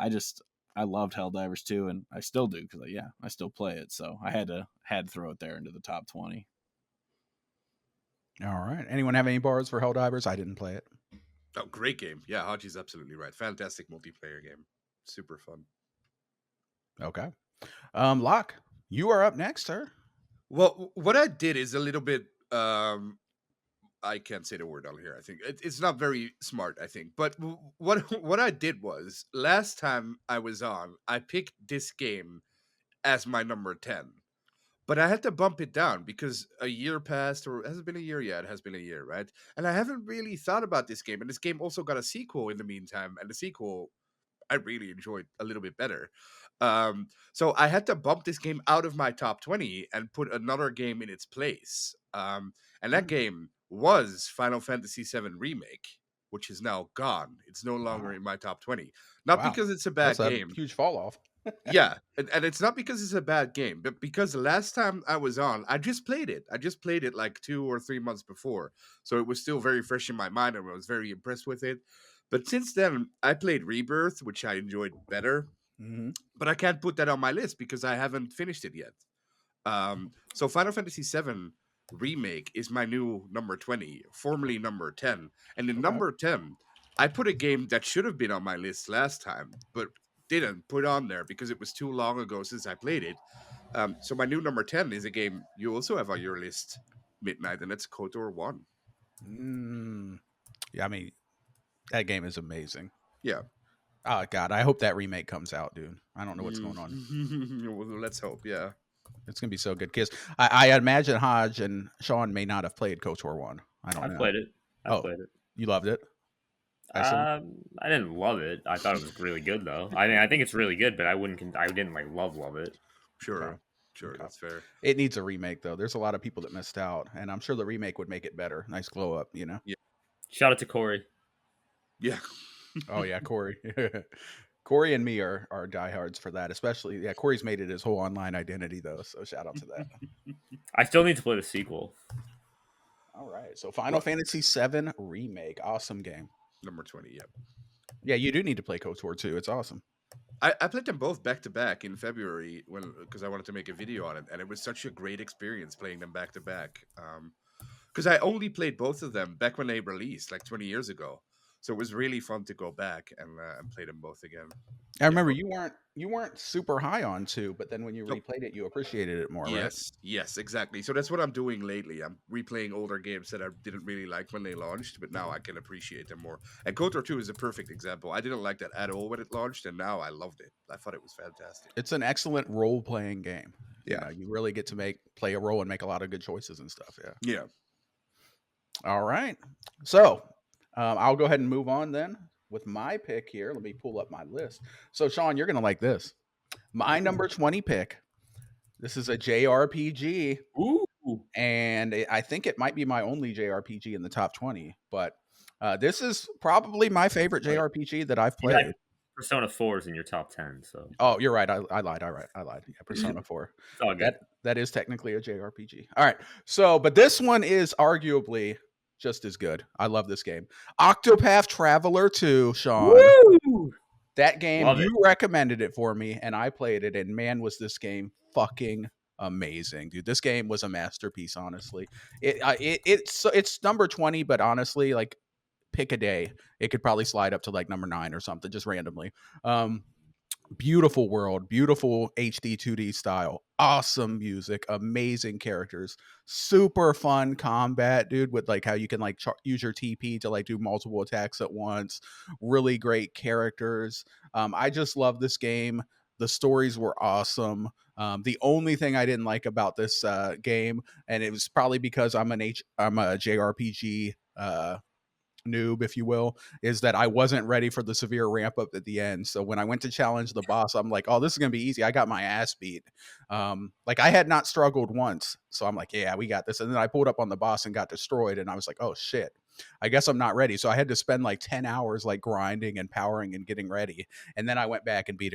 I loved Helldivers 2, and I still do, because I still play it. So I had to throw it there into the top 20. All right. Anyone have any bars for Helldivers? I didn't play it. Oh, great game. Yeah, Hodgie's absolutely right. Fantastic multiplayer game. Super fun. Okay. Locke, you are up next, sir. Well, what I did is a little bit I can't say the word on here. I think it's not very smart. I think, but what I did was last time I was on, I picked this game as my number 10, but I had to bump it down because a year passed, or has it been a year? Yeah, it has been a year, right? And I haven't really thought about this game, and this game also got a sequel in the meantime, and the sequel I really enjoyed a little bit better. So I had to bump this game out of my top 20 and put another game in its place. And that game was Final Fantasy VII Remake, which is now gone. It's no longer Wow. in my top 20. Not Wow. because it's a That's bad a game. huge fall off. Yeah, and it's not because it's a bad game, but because the last time I was on, I just played it. I just played it like 2 or 3 months before, so it was still very fresh in my mind, and I was very impressed with it. But since then, I played Rebirth, which I enjoyed better, Mm-hmm. but I can't put that on my list because I haven't finished it yet. So Final Fantasy VII Remake is my new number 20, formerly number 10, and in Okay. number 10, I put a game that should have been on my list last time, but didn't put on there because it was too long ago since I played it. So my new number 10 is a game you also have on your list, Midnight, and that's KOTOR 1. Yeah, I mean, that game is amazing. Yeah. Oh God, I hope that remake comes out, dude. I don't know what's going on. Well, let's hope, yeah. It's gonna be so good because I imagine Hodge and Sean may not have played KOTOR 1. I don't I know. played it. I Oh. played it. You loved it? I assume? I didn't love it. I thought it was really good though. I mean, I think it's really good, but I wouldn't. I didn't like love it. Sure. Okay. Sure, Okay. that's fair. It needs a remake though. There's a lot of people that missed out, and I'm sure the remake would make it better. Nice glow up, you know. Shout out to Corey. Yeah. Oh yeah, Corey. Corey and me are diehards for that, especially. Yeah, Corey's made it his whole online identity though, so shout out to that. I still need to play the sequel. All right, so Final Fantasy VII Remake, awesome game. Number 20, yep. Yeah, you do need to play KOTOR too. It's awesome. I played them both back to back in February because I wanted to make a video on it, and it was such a great experience playing them back to back. Because I only played both of them back when they released, like 20 years ago. So it was really fun to go back and play them both again. I remember you weren't super high on 2, but then when you Nope. replayed it, you appreciated it more, right? Yes, exactly. So that's what I'm doing lately. I'm replaying older games that I didn't really like when they launched, but now I can appreciate them more. And KOTOR 2 is a perfect example. I didn't like that at all when it launched, and now I loved it. I thought it was fantastic. It's an excellent role-playing game. Yeah. You really get to play a role and make a lot of good choices and stuff. Yeah. Yeah. All right. So I'll go ahead and move on then with my pick here. Let me pull up my list. So, Sean, you're going to like this. My number 20 pick. This is a JRPG. Ooh. And I think it might be my only JRPG in the top 20. But this is probably my favorite JRPG that I've played. Yeah, Persona 4 is in your top 10. So. Oh, you're right. I lied. All right. I lied. Yeah, Persona 4. It's all good. That is technically a JRPG. All right. So, but this one is arguably just as good. I love this game. Octopath Traveler 2, Sean. Woo! That game, Love you recommended it for me, and I played it, and man, was this game fucking amazing, dude. This game was a masterpiece, honestly. It's number 20, but honestly, like, pick a day. It could probably slide up to like number 9 or something, just randomly. Beautiful world, beautiful HD 2D style, awesome music, amazing characters, super fun combat, dude, with like how you can like use your TP to like do multiple attacks at once. Really great characters. I just love this game. The stories were awesome. The only thing I didn't like about this game, and it was probably because I'm a JRPG noob, if you will, is that I wasn't ready for the severe ramp up at the end. So when I went to challenge the boss, I'm like, oh, this is gonna be easy. I got my ass beat. Like I had not struggled once, so I'm like, yeah, we got this. And then I pulled up on the boss and got destroyed, and I was like, oh shit, I guess I'm not ready. So I had to spend like 10 hours like grinding and powering and getting ready, and then I went back and beat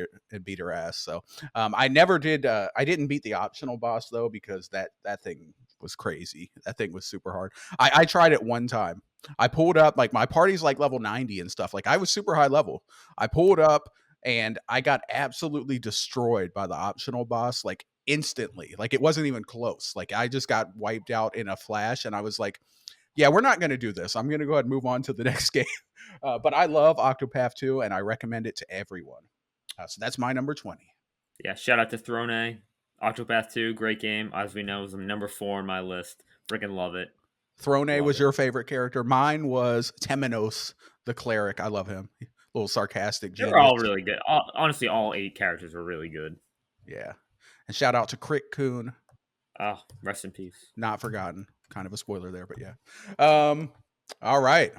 her ass. So I never did. I didn't beat the optional boss though, because that thing was crazy. That thing was super hard. I tried it one time. I pulled up, like my party's like level 90 and stuff. Like I was super high level. I pulled up and I got absolutely destroyed by the optional boss, like instantly. Like it wasn't even close. Like I just got wiped out in a flash, and I was like, yeah, we're not going to do this. I'm going to go ahead and move on to the next game. But I love Octopath 2, and I recommend it to everyone. So that's my number 20. Yeah, shout out to Throne. Octopath 2, great game. As we know, is number 4 on my list. Freaking love it. Throne Love was it. your favorite character. Mine was Temenos, the cleric. I love him. Little sarcastic They were genius. all really good. Honestly, all 8 characters were really good. Yeah. And shout out to Crick Coon. Oh, rest in peace. Not forgotten. Kind of a spoiler there, but yeah. All right.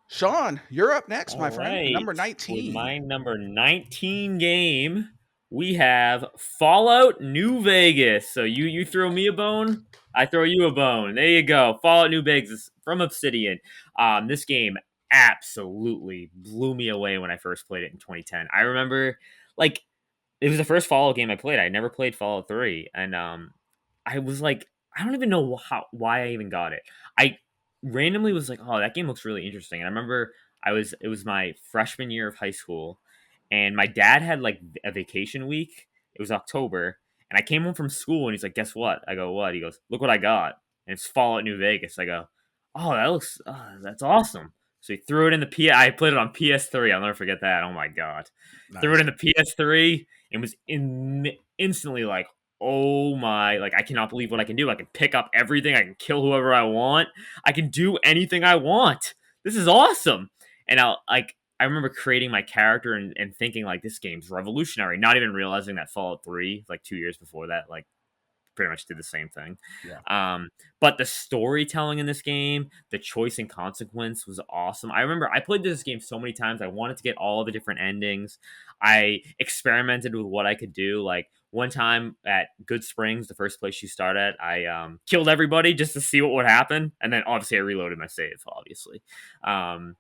Sean, you're up next, my All friend. right. Number With 19. my number 19 game, we have Fallout New Vegas. So you throw me a bone, I throw you a bone. There you go. Fallout New Vegas from Obsidian. This game absolutely blew me away when I first played it in 2010. I remember, like, it was the first Fallout game I played. I never played Fallout 3, and I was like, I don't even know why I even got it. I randomly was like, oh, that game looks really interesting. And I remember it was my freshman year of high school, and my dad had like a vacation week. It was October, and I came home from school, and he's like, guess what? I go, what? He goes, look what I got, and it's Fallout New Vegas. I go, oh, that's awesome. So he threw it in the I played it on PS3. I'll never forget that. Oh my god. Threw it Nice. in the PS3 and was instantly like, oh my, like, I cannot believe what I can do. I can pick up everything. I can kill whoever I want. I can do anything I want. This is awesome. And I remember creating my character and thinking like, this game's revolutionary, not even realizing that Fallout 3, like 2 years before that, like, pretty much did the same thing. Yeah. But the storytelling in this game, the choice and consequence was awesome. I remember I played this game so many times. I wanted to get all the different endings. I experimented with what I could do. Like one time at Good Springs, the first place you start at, I killed everybody just to see what would happen. And then obviously I reloaded my save, obviously. But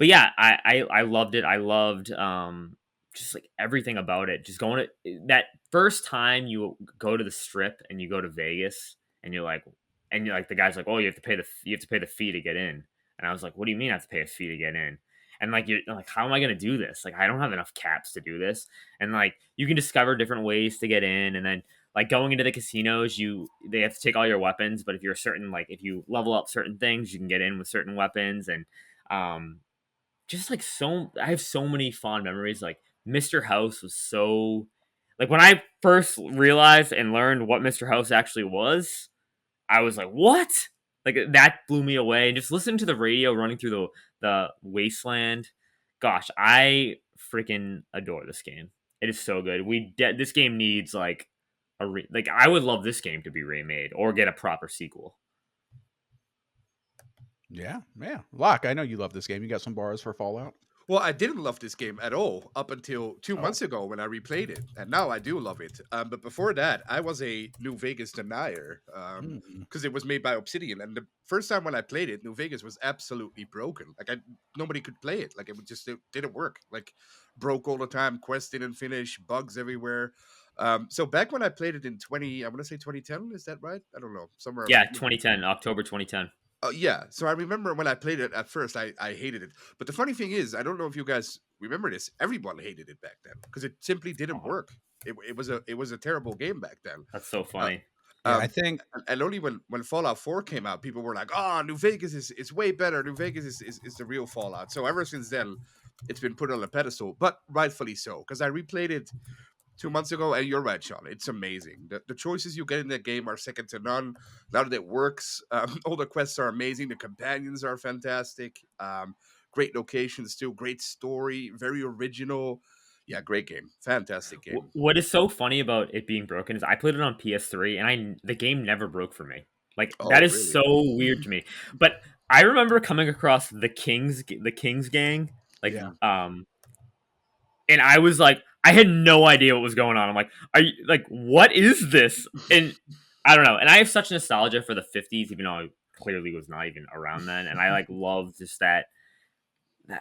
yeah, I loved it. I loved just like everything about it. Just going to that first time you go to the strip and you go to Vegas and you're like the guy's like, oh, you have to pay the fee to get in. And I was like, what do you mean I have to pay a fee to get in? And like you're like, how am I gonna do this? Like I don't have enough caps to do this. And like you can discover different ways to get in, and then like going into the casinos, they have to take all your weapons, but if you're certain, like if you level up certain things, you can get in with certain weapons. And just like I have so many fond memories. Like Mr. House was so, like when I first realized and learned what Mr. House actually was, I was like, what? Like that blew me away. And just listening to the radio running through the wasteland, gosh, I freaking adore this game. It is so good. This game needs like like I would love this game to be remade or get a proper sequel. Yeah. Locke, I know you love this game. You got some bars for Fallout? Well, I didn't love this game at all up until 2 months ago when I replayed it, and now I do love it. But before that, I was a New Vegas denier because it was made by Obsidian. And the first time when I played it, New Vegas was absolutely broken. Like nobody could play it. Like it didn't work. Like broke all the time. Quest didn't finish. Bugs everywhere. So back when I played it in I want to say 2010. Is that right? I don't know. Somewhere. Yeah, 2010, October 2010. Yeah, so I remember when I played it at first, I hated it. But the funny thing is, I don't know if you guys remember this. Everyone hated it back then because it simply didn't work. It was a terrible game back then. That's so funny. Yeah, I think, and only when Fallout 4 came out, people were like, "Oh, New Vegas is way better. New Vegas is the real Fallout." So ever since then, it's been put on a pedestal, but rightfully so because I replayed it 2 months ago, and you're right, Sean. It's amazing. The choices you get in that game are second to none. Now that it works, all the quests are amazing. The companions are fantastic. Great locations too. Great story. Very original. Yeah, great game. Fantastic game. What is so funny about it being broken is I played it on PS3 and the game never broke for me. Like that is really? so weird to me. But I remember coming across the Kings gang, like Yeah. and I was like, I had no idea what was going on. I'm like, are you like, what is this? And I don't know. And I have such nostalgia for the 50s, even though I clearly was not even around then. And I like love just that.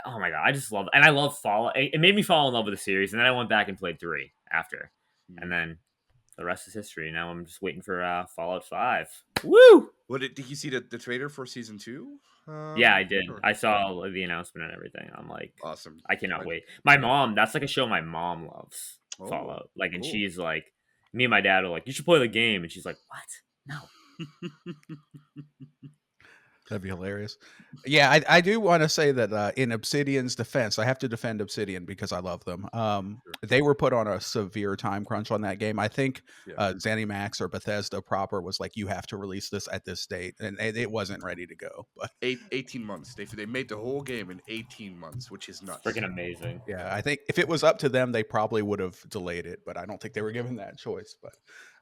Oh my god, I just love, and I love Fallout. It made me fall in love with the series, and then I went back and played 3 after, and then the rest is history. Now I'm just waiting for Fallout 5. Woo! What did you see the trailer for season 2? Yeah, I did. I saw the announcement and everything. I'm like, awesome. I cannot wait. My mom, that's like a show my mom loves, Fallout. Like, and cool. she's like, me and my dad are like, you should play the game, and she's like, what? No. That'd be hilarious. Yeah, I do want to say that in Obsidian's defense, I have to defend Obsidian because I love them. Sure. They were put on a severe time crunch on that game. I think Yeah. ZeniMax or Bethesda proper was like, you have to release this at this date, and it wasn't ready to go. But 18 months. They made the whole game in 18 months, which is It's nuts. freaking amazing. yeah, I think if it was up to them, they probably would have delayed it, but I don't think they were given that choice.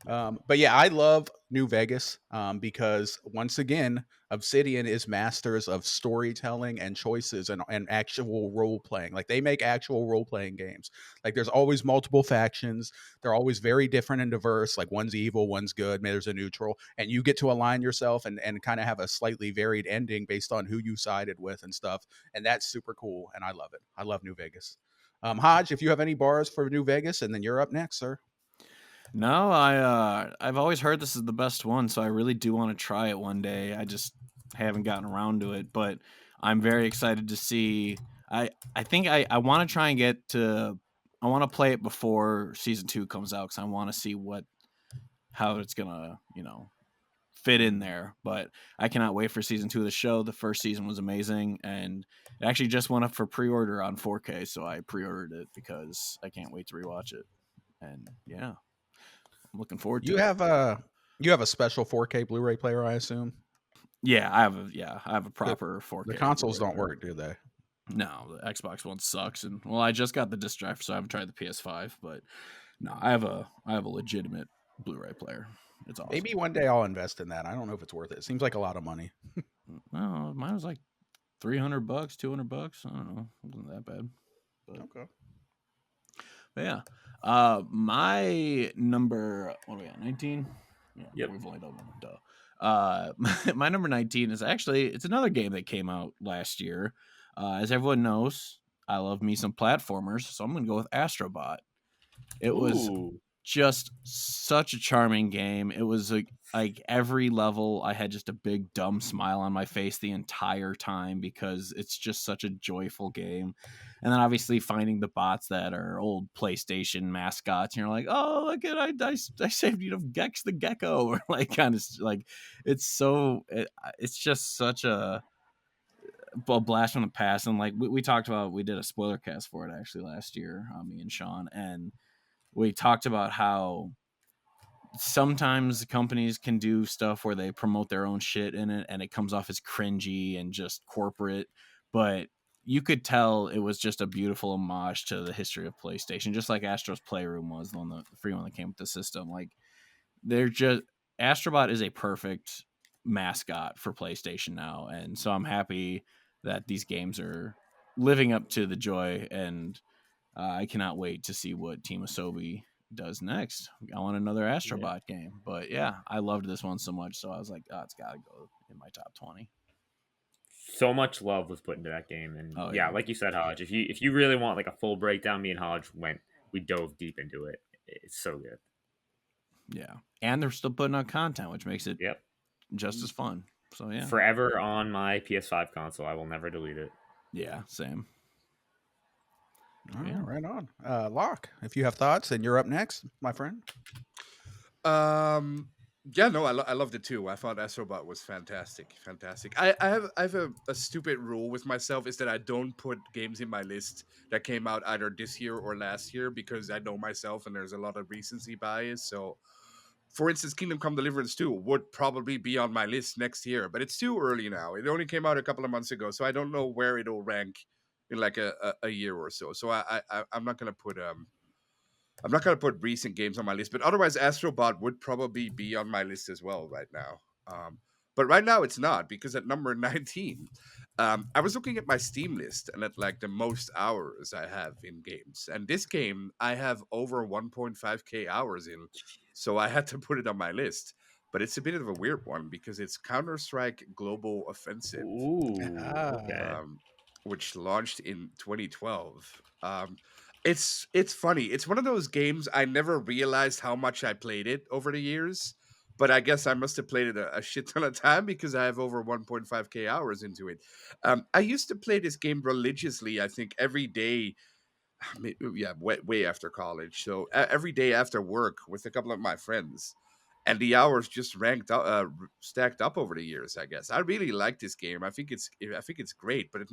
But yeah, I love New Vegas because once again, Obsidian is masters of storytelling and choices and actual role playing. Like they make actual role playing games. Like there's always multiple factions. They're always very different and diverse. Like one's evil, one's good. Maybe there's a neutral, and you get to align yourself and kind of have a slightly varied ending based on who you sided with and stuff. And that's super cool. And I love it. I love New Vegas. Hodge, if you have any bars for New Vegas, and then you're up next, sir. No, I've always heard this is the best one, so I really do want to try it one day. I just haven't gotten around to it, but I'm very excited to see. I think I want to try and get to. I want to play it before season 2 comes out because I want to see how it's gonna fit in there. But I cannot wait for season 2 of the show. The first season was amazing, and it actually just went up for pre-order on 4K, so I pre-ordered it because I can't wait to rewatch it. And yeah, I'm looking forward to You it. have a special 4K Blu-ray player, I assume. Yeah, I have a proper 4K. The consoles Blu-ray don't player. work, do they? No, the Xbox One sucks, and well, I just got the disc drive, so I haven't tried the PS5. But no, I have a legitimate Blu-ray player. It's awesome. Maybe one day I'll invest in that. I don't know if it's worth it. It seems like a lot of money. No, mine was like $300, $200. I don't know, it wasn't that bad. But, Okay. but yeah, my number. What are we at? 19. Yeah, Yep. we've only done one. Duh. My number 19 is actually it's another game that came out last year. As everyone knows, I love me some platformers, so I'm gonna go with Astrobot. It was Ooh. just such a charming game. It was like every level I had just a big dumb smile on my face the entire time because it's just such a joyful game. And then obviously finding the bots that are old PlayStation mascots, and you're like, oh, look at I saved Gex the Gecko, or like kind of like it's just such a blast from the past. And like we talked about, we did a spoiler cast for it actually last year, me and Sean, and we talked about how sometimes companies can do stuff where they promote their own shit in it and it comes off as cringy and just corporate, but you could tell it was just a beautiful homage to the history of PlayStation, just like Astro's Playroom was the free one that came with the system. Like Astrobot is a perfect mascot for PlayStation now, and so I'm happy that these games are living up to the joy, and I cannot wait to see what Team Asobi does next. I want another Astrobot game. But yeah, I loved this one so much, so I was like, oh, it's got to go in my top 20. So much love was put into that game, and yeah, like you said, Hodge, if you really want like a full breakdown, me and Hodge we dove deep into it. It's so good. Yeah, and they're still putting out content, which makes it Yep. just as fun. So yeah, Forever on my PS5 console. I will never delete it. yeah, same. All right, right on. Locke, if you have thoughts, then you're up next, my friend. Yeah, no, I loved it too. I thought Astrobot was fantastic. I have a stupid rule with myself, is that I don't put games in my list that came out either this year or last year, because I know myself and there's a lot of recency bias. So, for instance, Kingdom Come Deliverance 2 would probably be on my list next year, but it's too early now. It only came out a couple of months ago, so I don't know where it'll rank in like a year or so. So I'm not gonna put recent games on my list, but otherwise Astrobot would probably be on my list as well right now. But right now it's not, because at number 19, I was looking at my Steam list and at like the most hours I have in games. And this game I have over 1.5k hours in, so I had to put it on my list. But it's a bit of a weird one because it's Counter-Strike Global Offensive. Ooh, okay. Which launched in 2012. It's funny. It's one of those games I never realized how much I played it over the years, but I guess I must have played it a shit ton of time because I have over 1.5k hours into it. I used to play this game religiously, I think every day. Yeah, way after college. So every day after work with a couple of my friends. and the hours just ranked up, stacked up over the years. I guess I really like this game. I think it's great, but it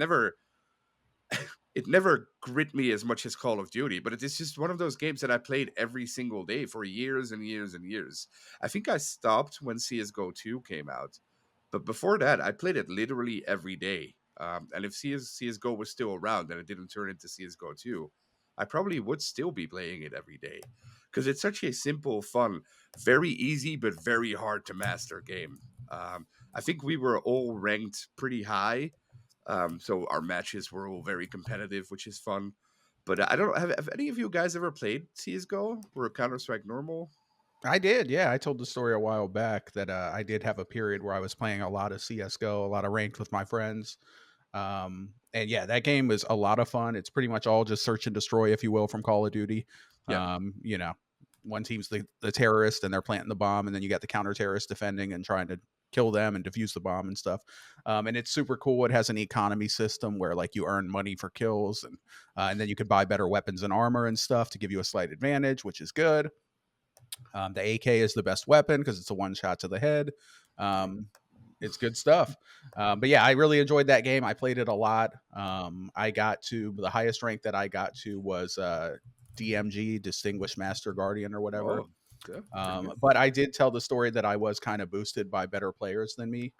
never grit me as much as Call of Duty. But it's just one of those games that I played every single day for years and years and years. I think I stopped when CS:GO 2 came out, but before that, I played it literally every day. And if CS:GO was still around and it didn't turn into CS:GO 2, I probably would still be playing it every day because it's such a simple, fun, very easy but very hard to master game. I think we were all ranked pretty high, so our matches were all very competitive, which is fun. But I don't have any of you guys ever played CS:GO or Counter Strike Normal? I did, yeah. I told the story a while back that I did have a period where I was playing a lot of CS:GO, a lot of ranked with my friends. And yeah, that game was a lot of fun. It's pretty much all just search and destroy, if you will, from Call of Duty. Yeah. You know, one team's the terrorist and they're planting the bomb, and then you got the counter terrorist defending and trying to kill them and defuse the bomb and stuff. And it's super cool. It has an economy system where like you earn money for kills, and then you could buy better weapons and armor and stuff to give you a slight advantage, which is good. The AK is the best weapon because it's a one shot to the head. It's good stuff. But yeah, I really enjoyed that game. I played it a lot. I got to the highest rank that I got to was DMG, Distinguished Master Guardian, or whatever. Oh, yeah, But I did tell the story that I was kind of boosted by better players than me.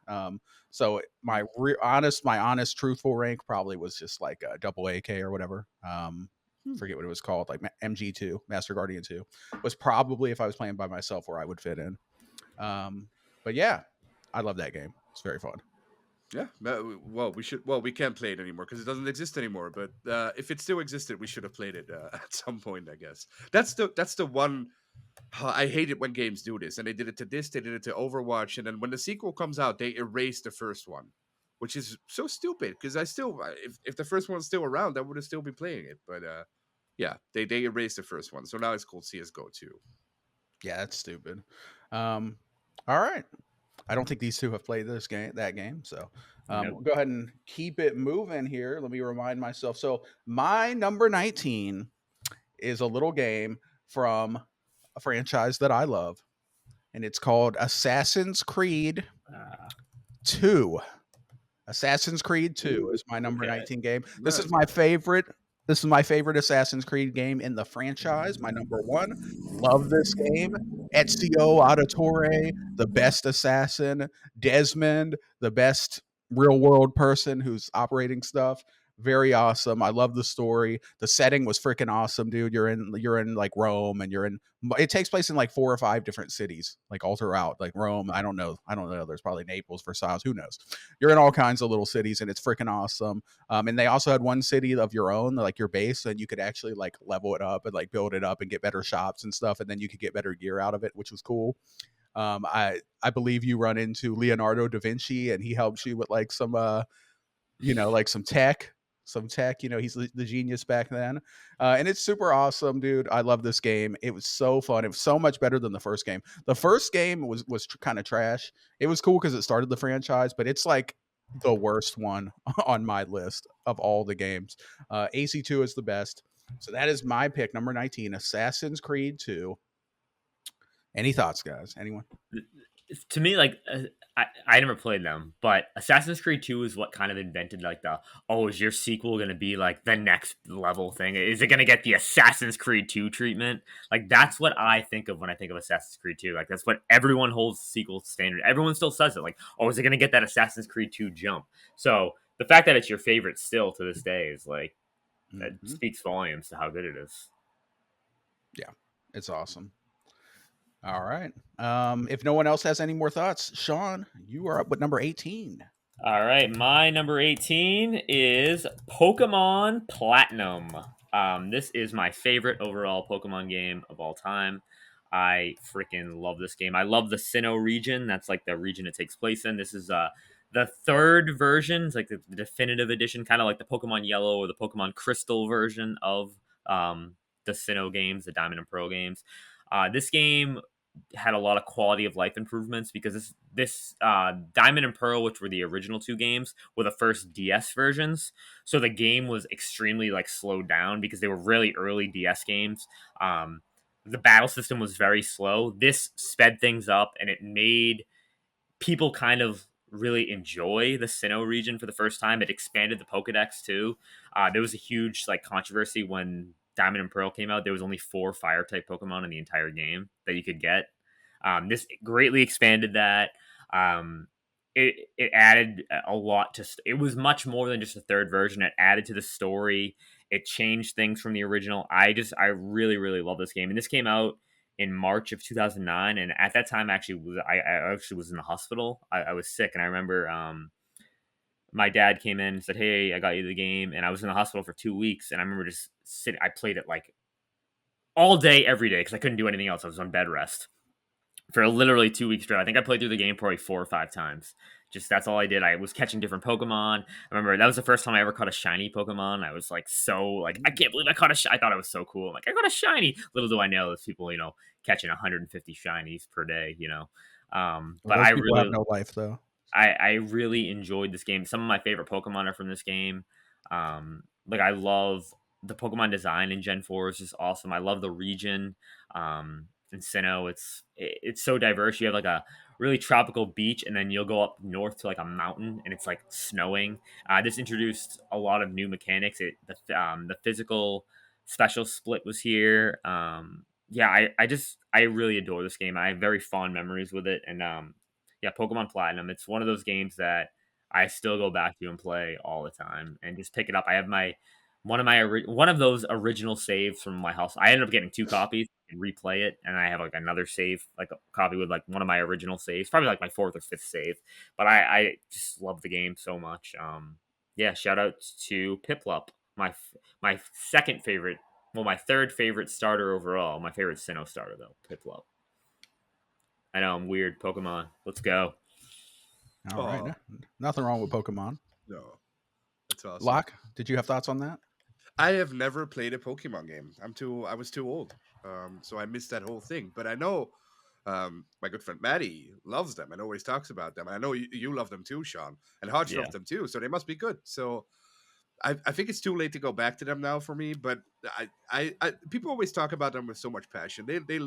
So my honest, truthful rank probably was just like a double AK or whatever. Forget what it was called, like MG2, Master Guardian 2, was probably, if I was playing by myself, where I would fit in. But yeah, I love that game. It's very fun. Yeah. Well, we should. Well, we can't play it anymore because it doesn't exist anymore. But if it still existed, we should have played it at some point. I guess that's the one. I hate it when games do this, and they did it to this. They did it to Overwatch, and then when the sequel comes out, they erase the first one, which is so stupid. Because if the first one's still around, I would have still be playing it. But yeah, they erased the first one, so now it's called CS:GO 2. Yeah, that's stupid. All right. I don't think these two have played that game. So Nope. we'll go ahead and keep it moving here. Let me remind myself. So my number 19 is a little game from a franchise that I love, and it's called Assassin's Creed 2. Assassin's Creed 2 is my number 19 game. This is my favorite. This is my favorite Assassin's Creed game in the franchise. My number one. Love this game. Ezio Auditore, the best assassin. Desmond, the best real world person who's operating stuff. Very awesome. I love the story. The setting was freaking awesome, dude. You're in like Rome, and it takes place in like 4 or 5 different cities, like all throughout, like Rome. I don't know. There's probably Naples, Versailles, who knows? You're in all kinds of little cities, and it's freaking awesome. And they also had one city of your own, like your base, and you could actually like level it up and like build it up and get better shops and stuff, and then you could get better gear out of it, which was cool. I believe you run into Leonardo da Vinci, and he helps you with like some like some tech. He's the genius back then. And it's super awesome, dude. I love this game. It was so fun. It was so much better than the first game. The first game was kind of trash. It was cool because it started the franchise, but it's like the worst one on my list of all the games. AC2 is the best. So that is my pick, number 19, Assassin's Creed 2. Any thoughts, guys? Anyone? To me, like I never played them, but Assassin's Creed 2 is what kind of invented like is your sequel going to be like the next level thing? Is it going to get the Assassin's Creed 2 treatment? Like that's what I think of when I think of Assassin's Creed 2. Like that's what everyone holds sequel standard. Everyone still says it. Like, is it going to get that Assassin's Creed 2 jump? So the fact that it's your favorite still to this day is like that speaks volumes to how good it is. Yeah, it's awesome. All right. If no one else has any more thoughts, Sean, you are up with number 18. All right. My number 18 is Pokemon Platinum. This is my favorite overall Pokemon game of all time. I freaking love this game. I love the Sinnoh region. That's like the region it takes place in. This is the third version. It's like the definitive edition, kind of like the Pokemon Yellow or the Pokemon Crystal version of the Sinnoh games, the Diamond and Pearl games. This game had a lot of quality of life improvements because this Diamond and Pearl, which were the original 2 games, were the first DS versions. So the game was extremely like slowed down because they were really early DS games. the battle system was very slow. This sped things up, and it made people kind of really enjoy the Sinnoh region for the first time. It expanded the Pokedex too. There was a huge like controversy when Diamond and Pearl came out. There was only 4 Fire type Pokemon in the entire game that you could get. This greatly expanded that. It added a lot to. It was much more than just a third version. It added to the story. It changed things from the original. I really love this game, and this came out in March of 2009, and at that time, I actually was in the hospital. I was sick, and I remember my dad came in and said, "Hey, I got you the game," and I was in the hospital for 2 weeks, and I remember just sitting. I played it like all day, every day, because I couldn't do anything else. I was on bed rest for literally 2 weeks straight. I think I played through the game probably 4 or 5 times. Just that's all I did. I was catching different Pokemon. I remember that was the first time I ever caught a shiny Pokemon. I was like so like I can't believe I caught I thought it was so cool. I'm like I got a shiny. Little do I know there's people catching 150 shinies per day. But Those I people have really no life though. I really enjoyed this game. Some of my favorite Pokemon are from this game. Like I love the Pokemon design in Gen 4 is just awesome. I love the region. In Sinnoh, it's so diverse. You have like a really tropical beach, and then you'll go up north to like a mountain, and it's like snowing. This introduced a lot of new mechanics. The physical special split was here. Yeah, I really adore this game. I have very fond memories with it, and yeah, Pokemon Platinum. It's one of those games that I still go back to and play all the time, and just pick it up. I have one of those original saves from my house. I ended up getting 2 copies and replay it, and I have like another save, like a copy with like one of my original saves, probably like my 4th or 5th save. But I just love the game so much. Yeah, shout out to Piplup, my second favorite, well, my third favorite starter overall. My favorite Sinnoh starter though, Piplup. I know I'm weird. Pokemon, let's go. All right, nothing wrong with Pokemon. No, that's awesome. Locke, did you have thoughts on that? I have never played a Pokemon game. I was too old, so I missed that whole thing. But I know my good friend Maddie loves them. I know he talks about them. I know you love them too, Sean, and Hodge Yeah. loves them too. So they must be good. So I think it's too late to go back to them now for me. But I people always talk about them with so much passion.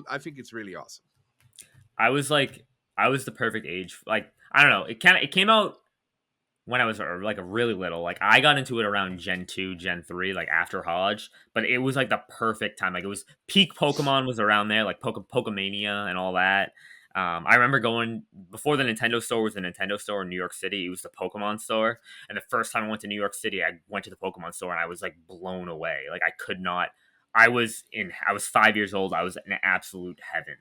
I think it's really awesome. I was the perfect age. Like I don't know. It came out when I was like a really little. Like I got into it around Gen 2, Gen 3, like after Hodge. But it was like the perfect time. Like it was peak Pokemon was around there, like Pokemania and all that. I remember going before the Nintendo store was the Nintendo store in New York City. It was the Pokemon store, and the first time I went to New York City, I went to the Pokemon store and I was like blown away. Like I could not. I was 5 years old. I was in absolute heaven.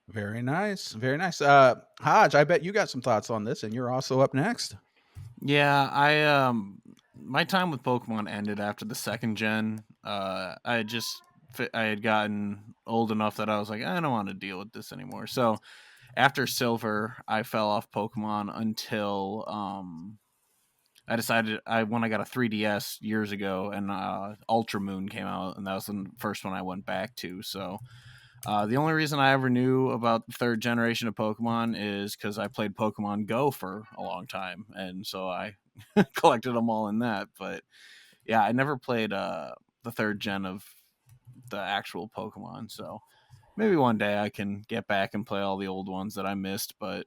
Very nice. Very nice. Hodge, I bet you got some thoughts on this, and you're also up next. Yeah, I my time with Pokemon ended after the second gen. I had gotten old enough that I was like, I don't want to deal with this anymore. So after Silver, I fell off Pokemon until I decided when I got a 3DS years ago, and Ultra Moon came out, and that was the first one I went back to. So the only reason I ever knew about the third generation of Pokemon is because I played Pokemon Go for a long time, and so I collected them all in that. But yeah, I never played the third gen of the actual Pokemon. So maybe one day I can get back and play all the old ones that I missed. But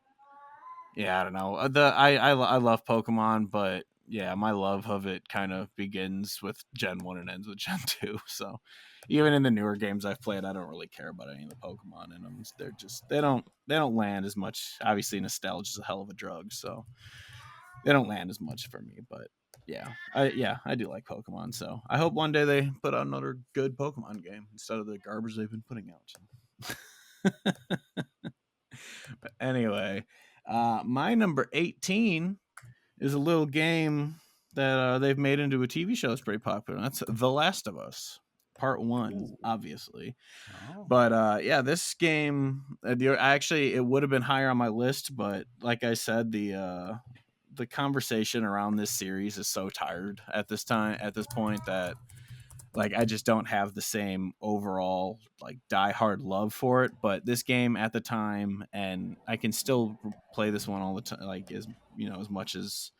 yeah, I don't know. I love Pokemon, but yeah, my love of it kind of begins with Gen 1 and ends with Gen 2. So even in the newer games I've played, I don't really care about any of the Pokemon in them. They're just they don't land as much. Obviously, nostalgia is a hell of a drug, so they don't land as much for me. But yeah, I do like Pokemon. So I hope one day they put out another good Pokemon game instead of the garbage they've been putting out. But anyway, my number 18 is a little game that they've made into a TV show that's pretty popular. That's The Last of Us Part 1, obviously. Oh. But yeah, this game, actually, it would have been higher on my list, but like I said, the conversation around this series is so tired at this point that like I just don't have the same overall like diehard love for it. But this game at the time, and I can still play this one all the time, like as much as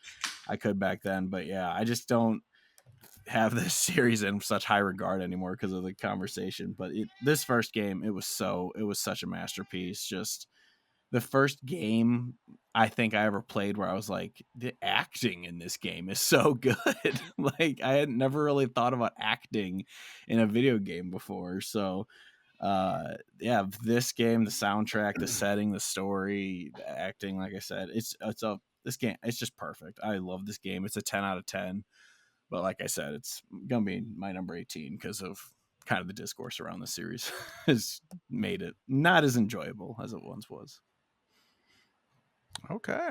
I could back then. But yeah, I just don't. have this series in such high regard anymore because of the conversation. But this first game, it was such a masterpiece. Just the first game I think I ever played where I was like, the acting in this game is so good. Like I had never really thought about acting in a video game before. So yeah, this game, the soundtrack, the setting, the story, the acting, like I said, this game, it's just perfect. I love this game. It's a 10 out of 10. But like I said, it's gonna be my number 18 because of kind of the discourse around the series has made it not as enjoyable as it once was. Okay.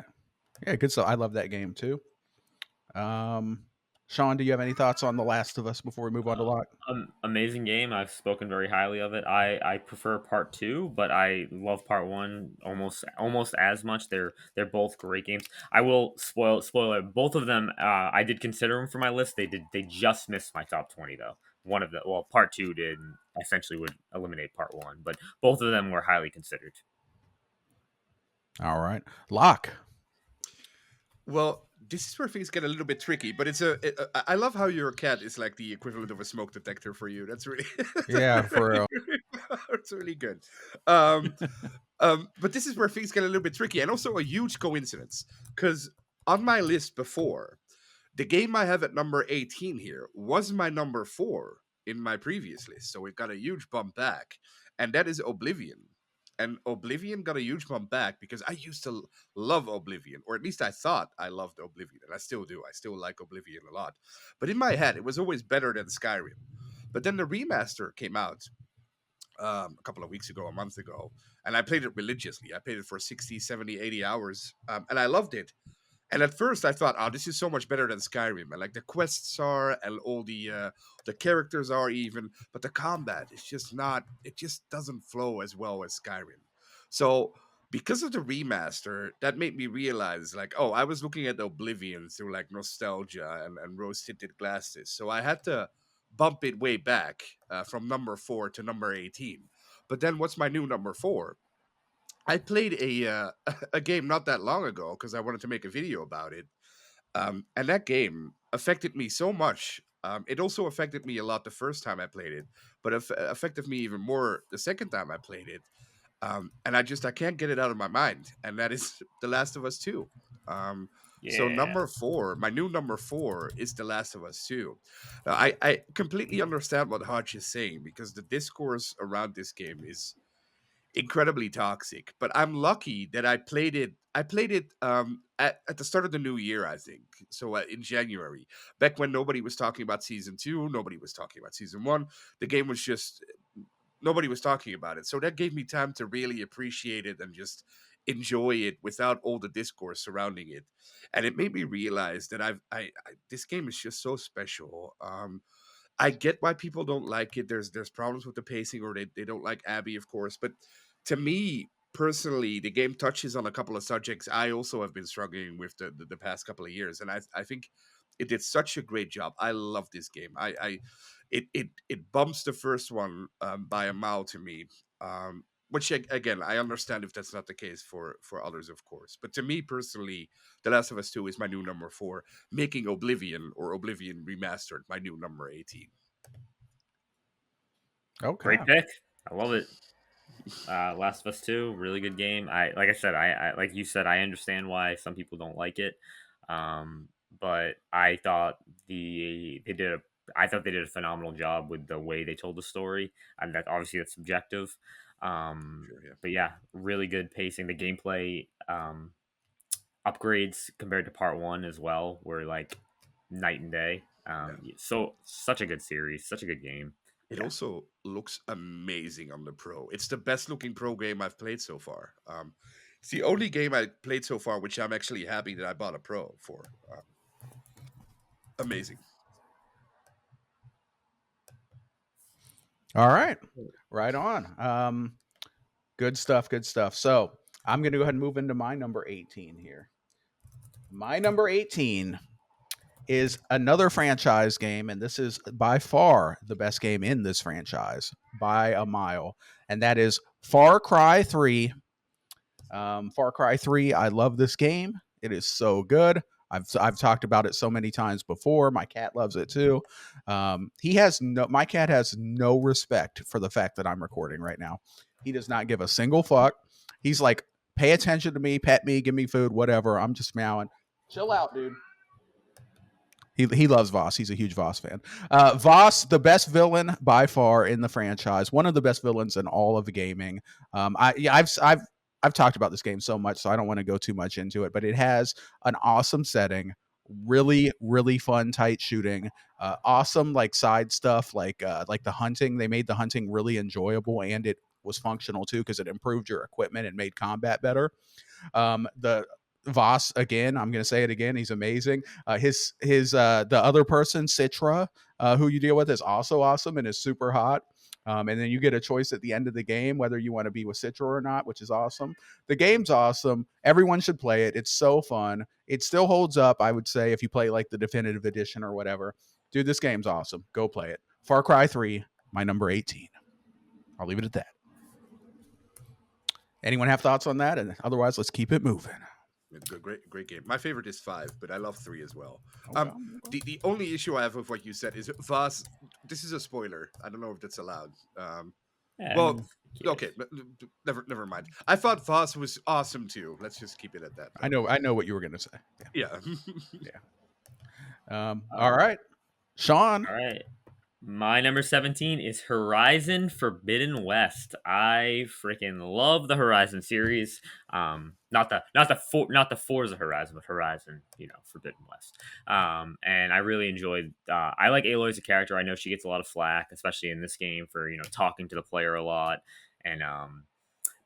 Yeah, good stuff. I love that game too. Sean, do you have any thoughts on The Last of Us before we move on to Locke? Amazing game. I've spoken very highly of it. I prefer part two, but I love part one almost as much. They're both great games. I will spoiler both of them. I did consider them for my list. They just missed my top 20 though. One of the part two did and essentially would eliminate part one, but both of them were highly considered. All right. Locke. Well, this is where things get a little bit tricky, but I love how your cat is like the equivalent of a smoke detector for you. That's really Yeah, for real. it's really good. But this is where things get a little bit tricky, and also a huge coincidence because on my list before, the game I have at number 18 here was my number 4 in my previous list, so it got a huge bump back, and that is Oblivion. And Oblivion got a huge bump back because I used to love Oblivion, or at least I thought I loved Oblivion, and I still do. I still like Oblivion a lot. But in my head, it was always better than Skyrim. But then the remaster came out a couple of weeks ago, a month ago, and I played it religiously. I played it for 60, 70, 80 hours, and I loved it. And at first I thought, oh, this is so much better than Skyrim. And like the quests are and all the characters are even, but the combat is just not, it just doesn't flow as well as Skyrim. So because of the remaster, that made me realize like, oh, I was looking at Oblivion through like nostalgia and rose-tinted glasses. So I had to bump it way back from number 4 to number 18. But then what's my new number 4? I played a game not that long ago because I wanted to make a video about it, and that game affected me so much. It also affected me a lot the first time I played it, but affected me even more the second time I played it. And I can't get it out of my mind, and that is The Last of Us 2. So Yeah. number 4, my new number 4 is The Last of Us 2. Now, I completely understand what Hodge is saying because the discourse around this game is incredibly toxic, but I'm lucky that I played it at the start of the new year, I think, so in January, back when nobody was talking about season 2, nobody was talking about season 1. The game was just, nobody was talking about it, so that gave me time to really appreciate it and just enjoy it without all the discourse surrounding it. And it made me realize that this game is just so special. I get why people don't like it. There's problems with the pacing, or they don't like Abby, of course. But to me personally, the game touches on a couple of subjects I also have been struggling with the past couple of years, and I think it did such a great job. I love this game. It bumps the first one by a mile to me. Which again, I understand if that's not the case for others, of course. But to me personally, The Last of Us 2 is my new number 4, making Oblivion or Oblivion Remastered my new number 18. Okay. Great pick. I love it. Last of Us 2, really good game. Like I said, I like you said, I understand why some people don't like it. But I thought they did a phenomenal job with the way they told the story. And that obviously that's subjective. Sure, yeah. But yeah, really good pacing. The gameplay upgrades compared to part one as well were like night and day. So such a good series, such a good game. It also looks amazing on the Pro. It's the best looking Pro game I've played so far. It's the only game I played so far, which I'm actually happy that I bought a Pro for. Amazing. All right. Right on. Good stuff. Good stuff. So I'm going to go ahead and move into my number 18 here. My number 18 is another franchise game, and this is by far the best game in this franchise by a mile, and that is Far Cry 3. Far Cry 3, I love this game. It is so good. I've talked about it so many times before. My cat loves it too. My cat has no respect for the fact that I'm recording right now. He does not give a single fuck. He's like, pay attention to me, pet me, give me food, whatever. I'm just meowing. Chill out, dude. He loves Voss. He's a huge Voss fan. Voss, the best villain by far in the franchise. One of the best villains in all of the gaming. I've talked about this game so much, so I don't want to go too much into it. But it has an awesome setting, really really fun tight shooting, awesome like side stuff like the hunting. They made the hunting really enjoyable, and it was functional too because it improved your equipment and made combat better. The Voss, again, I'm going to say it again. He's amazing. The other person, Citra, who you deal with, is also awesome and is super hot. And then you get a choice at the end of the game whether you want to be with Citra or not, which is awesome. The game's awesome. Everyone should play it. It's so fun. It still holds up, I would say, if you play like the definitive edition or whatever. Dude, this game's awesome. Go play it. Far Cry 3, my number 18. I'll leave it at that. Anyone have thoughts on that? And otherwise, let's keep it moving. Great game. My favorite is 5, but I love 3 as well. Okay. The only issue I have with what you said is Voss. This is a spoiler. I don't know if that's allowed. Yeah, Well, okay, never mind. I thought Voss was awesome too. Let's just keep it at that. I know what you were going to say. Yeah. All right, Sean. All right. My number 17 is Horizon Forbidden West. I freaking love the Horizon series. Not the Forza Horizon, but Horizon, Forbidden West. And I really enjoyed. I like Aloy as a character. I know she gets a lot of flack, especially in this game, for talking to the player a lot. And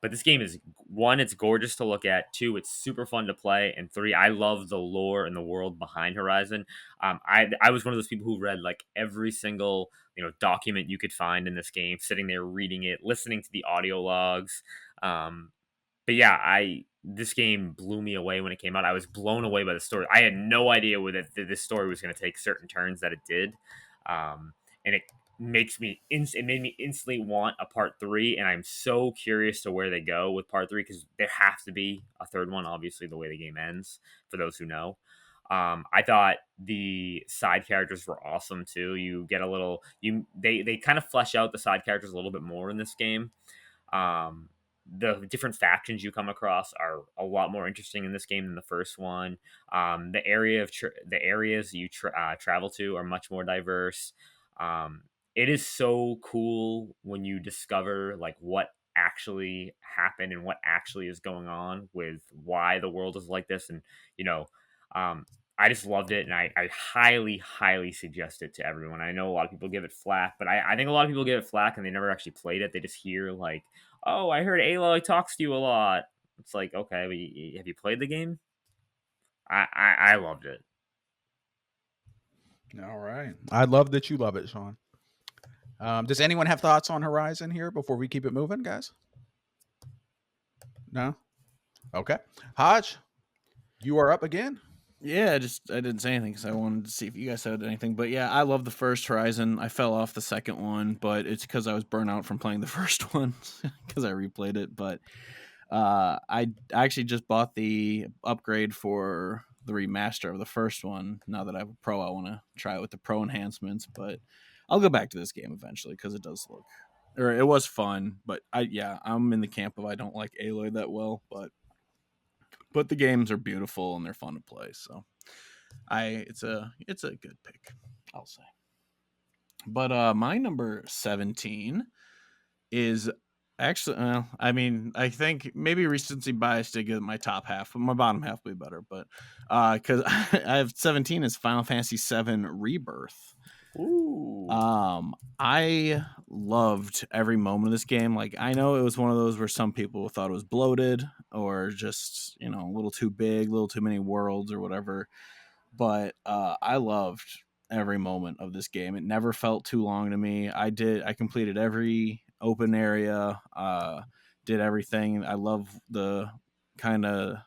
but this game is, 1, it's gorgeous to look at. 2, it's super fun to play. And 3, I love the lore and the world behind Horizon. I was one of those people who read like every single document you could find in this game, sitting there reading it, listening to the audio logs. But yeah, this game blew me away when it came out. I was blown away by the story. I had no idea that this story was going to take certain turns that it did, and it made me instantly want a part 3, and I'm so curious to where they go with part 3 because there has to be a third one, obviously the way the game ends, for those who know. I thought the side characters were awesome too. You get a little they kind of flesh out the side characters a little bit more in this game. The different factions you come across are a lot more interesting in this game than the first one. The areas you travel to are much more diverse. It is so cool when you discover like what actually happened and what actually is going on with why the world is like this. And, I just loved it. And I highly, highly suggest it to everyone. I know a lot of people give it flack, but I think a lot of people give it flack and they never actually played it. They just hear like, oh, I heard Aloy talks to you a lot. It's like, okay, but have you played the game? I loved it. All right. I love that you love it, Sean. Does anyone have thoughts on Horizon here before we keep it moving, guys? No? Okay. Hodge, you are up again. Yeah, I didn't say anything because I wanted to see if you guys said anything. But yeah, I love the first Horizon. I fell off the second one, but it's because I was burnt out from playing the first one because I replayed it. But I actually just bought the upgrade for the remaster of the first one. Now that I have a Pro, I want to try it with the Pro enhancements. But I'll go back to this game eventually because it was fun. But I'm in the camp of I don't like Aloy that well, but the games are beautiful and they're fun to play. So it's a good pick, I'll say. But my number 17 is actually, I think maybe recency bias did get my top half, but my bottom half will be better. But because I have 17 is Final Fantasy VII Rebirth. Ooh. I loved every moment of this game. Like, I know it was one of those where some people thought it was bloated or just, a little too big, a little too many worlds or whatever. But I loved every moment of this game. It never felt too long to me. I completed every open area, did everything. I love the kind of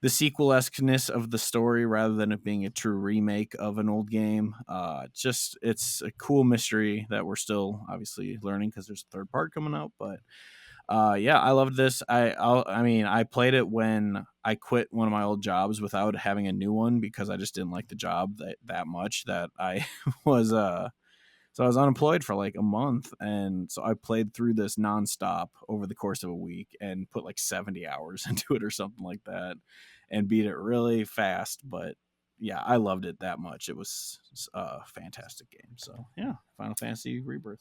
the sequel-esqueness of the story rather than it being a true remake of an old game. It's a cool mystery that we're still obviously learning because there's a third part coming out. But Yeah, I loved this. I mean, I played it when I quit one of my old jobs without having a new one because I just didn't like the job that much that I was so I was unemployed for like a month, and so I played through this nonstop over the course of a week and put like 70 hours into it or something like that, and beat it really fast. But yeah, I loved it that much. It was a fantastic game. So yeah, Final Fantasy Rebirth.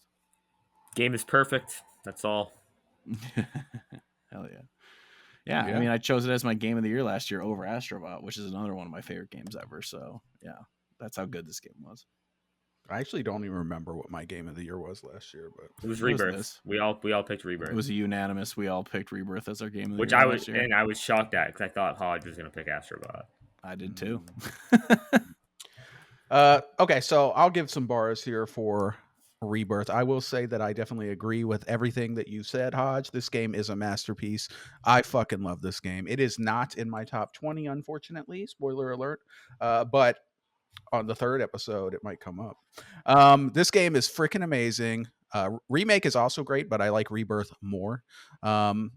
Game is perfect. That's all. Hell yeah. Yeah, I mean, I chose it as my game of the year last year over Astrobot, which is another one of my favorite games ever. So yeah, that's how good this game was. I actually don't even remember what my game of the year was last year, but It was What was Rebirth. this? We all picked Rebirth. It was a unanimous. We all picked Rebirth as our game of the which year I last was year. and I was shocked at because I thought Hodge was going to pick Astrobot. I did too. Okay, so I'll give some bars here for Rebirth. I will say that I definitely agree with everything that you said, Hodge. This game is a masterpiece. I fucking love this game. It is not in my top 20, unfortunately. Spoiler alert. But on the third episode, it might come up. This game is freaking amazing. Remake is also great, but I like Rebirth more.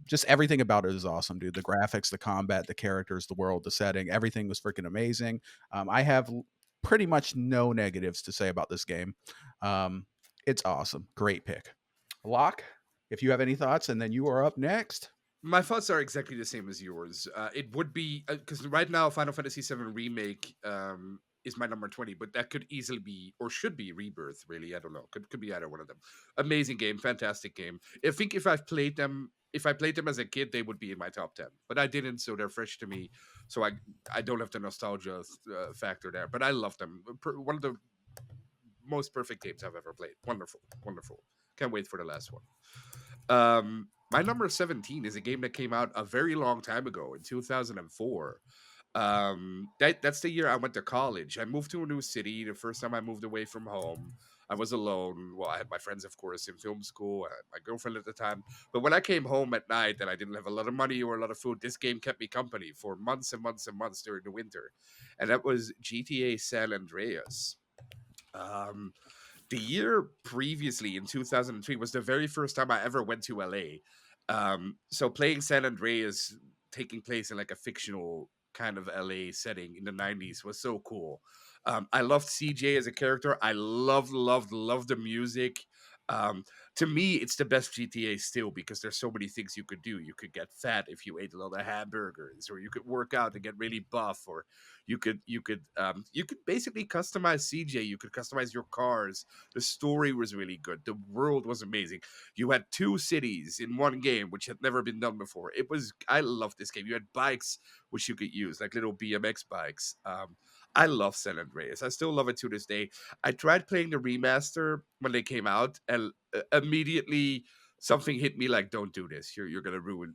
Just everything about it is awesome, dude. The graphics, the combat, the characters, the world, the setting, everything was freaking amazing. I have pretty much no negatives to say about this game. It's awesome. Great pick. Locke, if you have any thoughts, and then you are up next. My thoughts are exactly the same as yours. It would be because right now Final Fantasy VII Remake is my number 20, but that could easily be or should be Rebirth. Really, I don't know. Could be either one of them. Amazing game, fantastic game. I think if I played them as a kid, they would be in my top 10. But I didn't, so they're fresh to me. So I don't have the nostalgia factor there. But I love them. One of the most perfect games I've ever played. Wonderful, wonderful. Can't wait for the last one. My number 17 is a game that came out a very long time ago in 2004. That's the year I went to college. I moved to a new city. The first time I moved away from home, I was alone. Well, I had my friends, of course, in film school. I had my girlfriend at the time. But when I came home at night and I didn't have a lot of money or a lot of food, this game kept me company for months and months and months during the winter. And that was GTA San Andreas. The year previously in 2003 was the very first time I ever went to LA. So playing San Andreas, taking place in like a fictional kind of LA setting in the 90s was so cool. I loved CJ as a character. I loved the music. To me, it's the best GTA still because there's so many things you could do. You could get fat if you ate a lot of hamburgers, or you could work out and get really buff, or you could basically customize CJ. You could customize your cars. The story was really good. The world was amazing. You had 2 cities in one game, which had never been done before. I loved this game. You had bikes which you could use, like little BMX bikes. I love San Andreas. I still love it to this day. I tried playing the remaster when they came out, and immediately something hit me like, "Don't do this. You're gonna ruin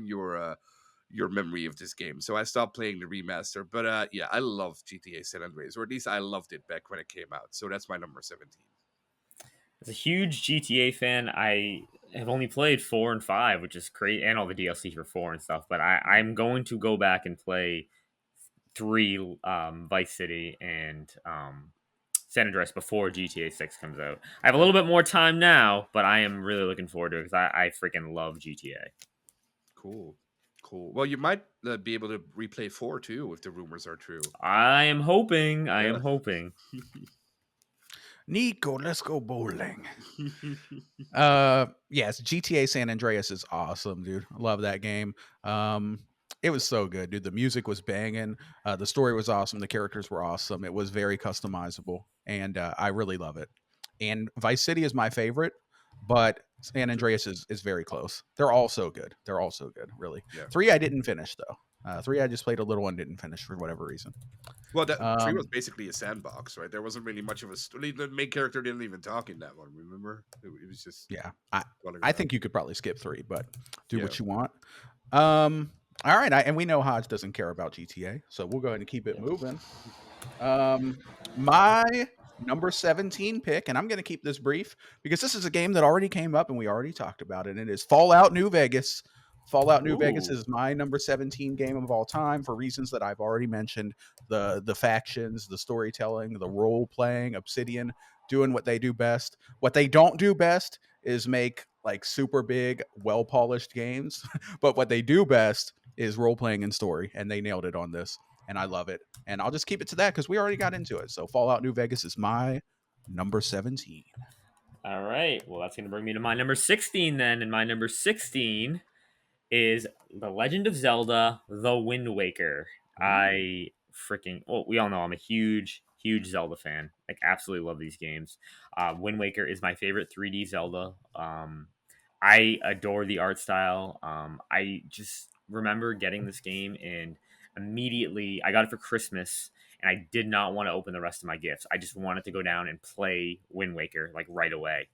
your memory of this game." So I stopped playing the remaster. But yeah, I love GTA San Andreas, or at least I loved it back when it came out. So that's my number 17. As a huge GTA fan, I have only played 4 and 5, which is great, and all the DLC for 4 and stuff. But I'm going to go back and play 3, Vice City and San Andreas before GTA 6 comes out. I have a little bit more time now, but I am really looking forward to it because I freaking love GTA. Cool. Well, you might be able to replay 4 too if the rumors are true. I am hoping. I am hoping. Nico, let's go bowling. Yes, GTA San Andreas is awesome, dude. I love that game. It was so good, dude. The music was banging. The story was awesome. The characters were awesome. It was very customizable, and I really love it. And Vice City is my favorite, but San Andreas is very close. They're all so good. Really. Yeah. 3 I didn't finish though. 3 I just played a little and didn't finish for whatever reason. Well, that 3 was basically a sandbox, right? There wasn't really much of a story. The main character didn't even talk in that one. Remember? It was just I think you could probably skip 3, but do what you want. All right, and we know Hodge doesn't care about GTA, so we'll go ahead and keep it moving. My number 17 pick, and I'm going to keep this brief because this is a game that already came up and we already talked about it, and it is Fallout New Vegas. Fallout New Vegas is my number 17 game of all time for reasons that I've already mentioned. The factions, the storytelling, the role playing, Obsidian doing what they do best. What they don't do best is make like super big, well polished games. But what they do best is role playing and story, and they nailed it on this, and I love it. And I'll just keep it to that because we already got into it. So Fallout New Vegas is my number 17. All right. Well, that's going to bring me to my number 16 then. And my number 16 is The Legend of Zelda: The Wind Waker. I freaking well, we all know I'm a huge Zelda fan. Like, absolutely love these games. Wind Waker is my favorite 3D Zelda. I adore the art style. I just remember getting this game and immediately I got it for Christmas. And I did not want to open the rest of my gifts. I just wanted to go down and play Wind Waker like right away.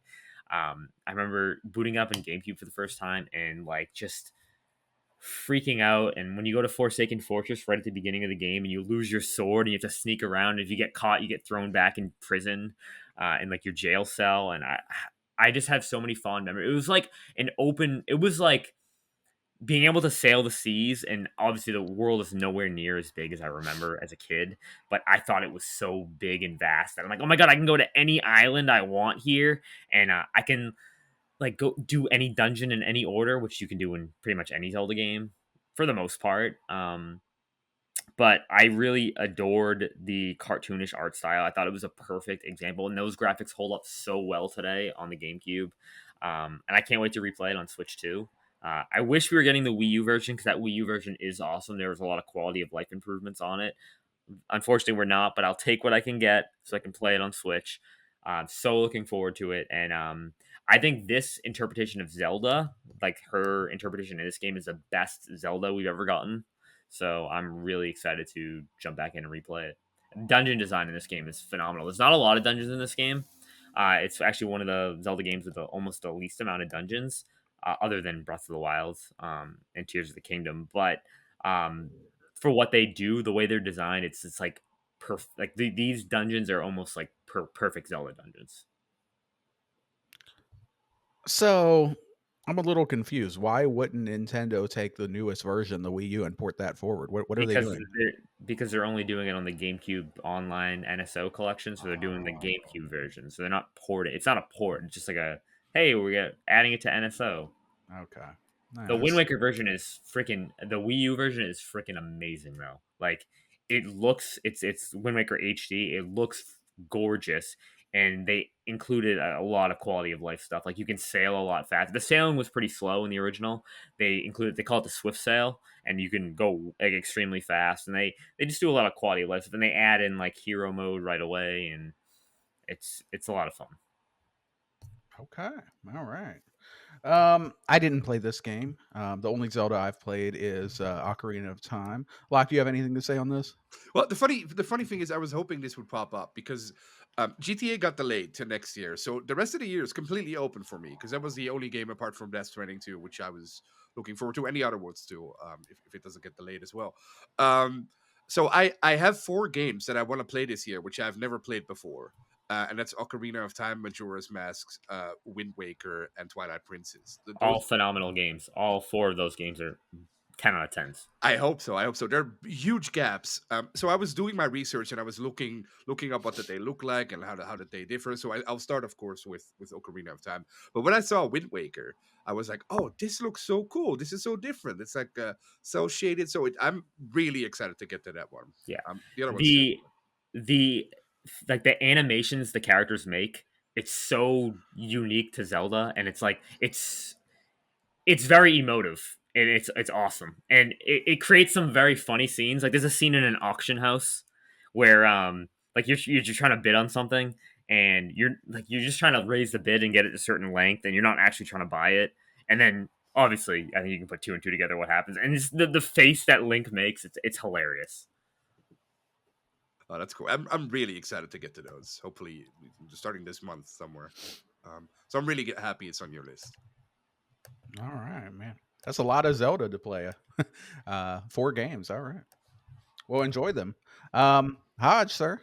I remember booting up in GameCube for the first time and like just freaking out. And when you go to Forsaken Fortress right at the beginning of the game and you lose your sword and you have to sneak around, if you get caught, you get thrown back in prison, in like your jail cell. And I just have so many fond memories. It was like it was like being able to sail the seas, and obviously the world is nowhere near as big as I remember as a kid, but I thought it was so big and vast that I'm like, oh my god, I can go to any island I want here, and I can like go do any dungeon in any order, which you can do in pretty much any Zelda game for the most part. But I really adored the cartoonish art style. I thought it was a perfect example, and those graphics hold up so well today on the GameCube. And I can't wait to replay it on Switch too. I wish we were getting the Wii U version because that Wii U version is awesome. There was a lot of quality of life improvements on it. Unfortunately, we're not, but I'll take what I can get so I can play it on Switch. So looking forward to it. And I think this interpretation of Zelda, like her interpretation in this game, is the best Zelda we've ever gotten. So I'm really excited to jump back in and replay it. Dungeon design in this game is phenomenal. There's not a lot of dungeons in this game. It's actually one of the Zelda games with almost the least amount of dungeons, other than Breath of the Wild and Tears of the Kingdom. But for what they do, the way they're designed, it's like perfect. Like these dungeons are almost like perfect Zelda dungeons. So I'm a little confused. Why wouldn't Nintendo take the newest version, the Wii U, and port that forward? What are they doing? Because they're only doing it on the GameCube Online NSO collection, so they're doing the GameCube version. So they're not porting. It's not a port. It's just like hey, we're adding it to NSO. Okay. The Wind Waker version is freaking. The Wii U version is freaking amazing though. Like it's Wind Waker HD. It looks gorgeous, and they included a lot of quality of life stuff. Like you can sail a lot faster. The sailing was pretty slow in the original. They call it the Swift Sail, and you can go like extremely fast. And they just do a lot of quality of life stuff. And they add in like hero mode right away, and it's a lot of fun. Okay. All right. I didn't play this game. The only Zelda I've played is Ocarina of Time. Locke, do you have anything to say on this? Well, the funny thing is, I was hoping this would pop up because GTA got delayed to next year, so the rest of the year is completely open for me because that was the only game apart from Death Stranding 2, which I was looking forward to. Any other ones too, if it doesn't get delayed as well. So I have 4 games that I want to play this year, which I've never played before. And that's Ocarina of Time, Majora's Mask, Wind Waker, and Twilight Princess. All phenomenal games. All 4 of those games are 10 out of 10s. I hope so. There are huge gaps. So I was doing my research and I was looking up what did they look like and how did they differ. So I'll start, of course, with Ocarina of Time. But when I saw Wind Waker, I was like, oh, this looks so cool. This is so different. It's like cel shaded. So I'm really excited to get to that one. Yeah. The other the like the animations the characters make, it's so unique to Zelda, and it's like it's very emotive, and it's awesome, and it creates some very funny scenes. Like there's a scene in an auction house where like you're just trying to bid on something, and you're just trying to raise the bid and get it a certain length, and you're not actually trying to buy it, and then obviously I think you can put 2 and 2 together what happens, and it's the face that Link makes, it's hilarious. Oh, that's cool. I'm really excited to get to those. Hopefully, starting this month somewhere. So I'm really happy it's on your list. All right, man. That's a lot of Zelda to play. 4 games. All right. Well, enjoy them. Hodge, sir,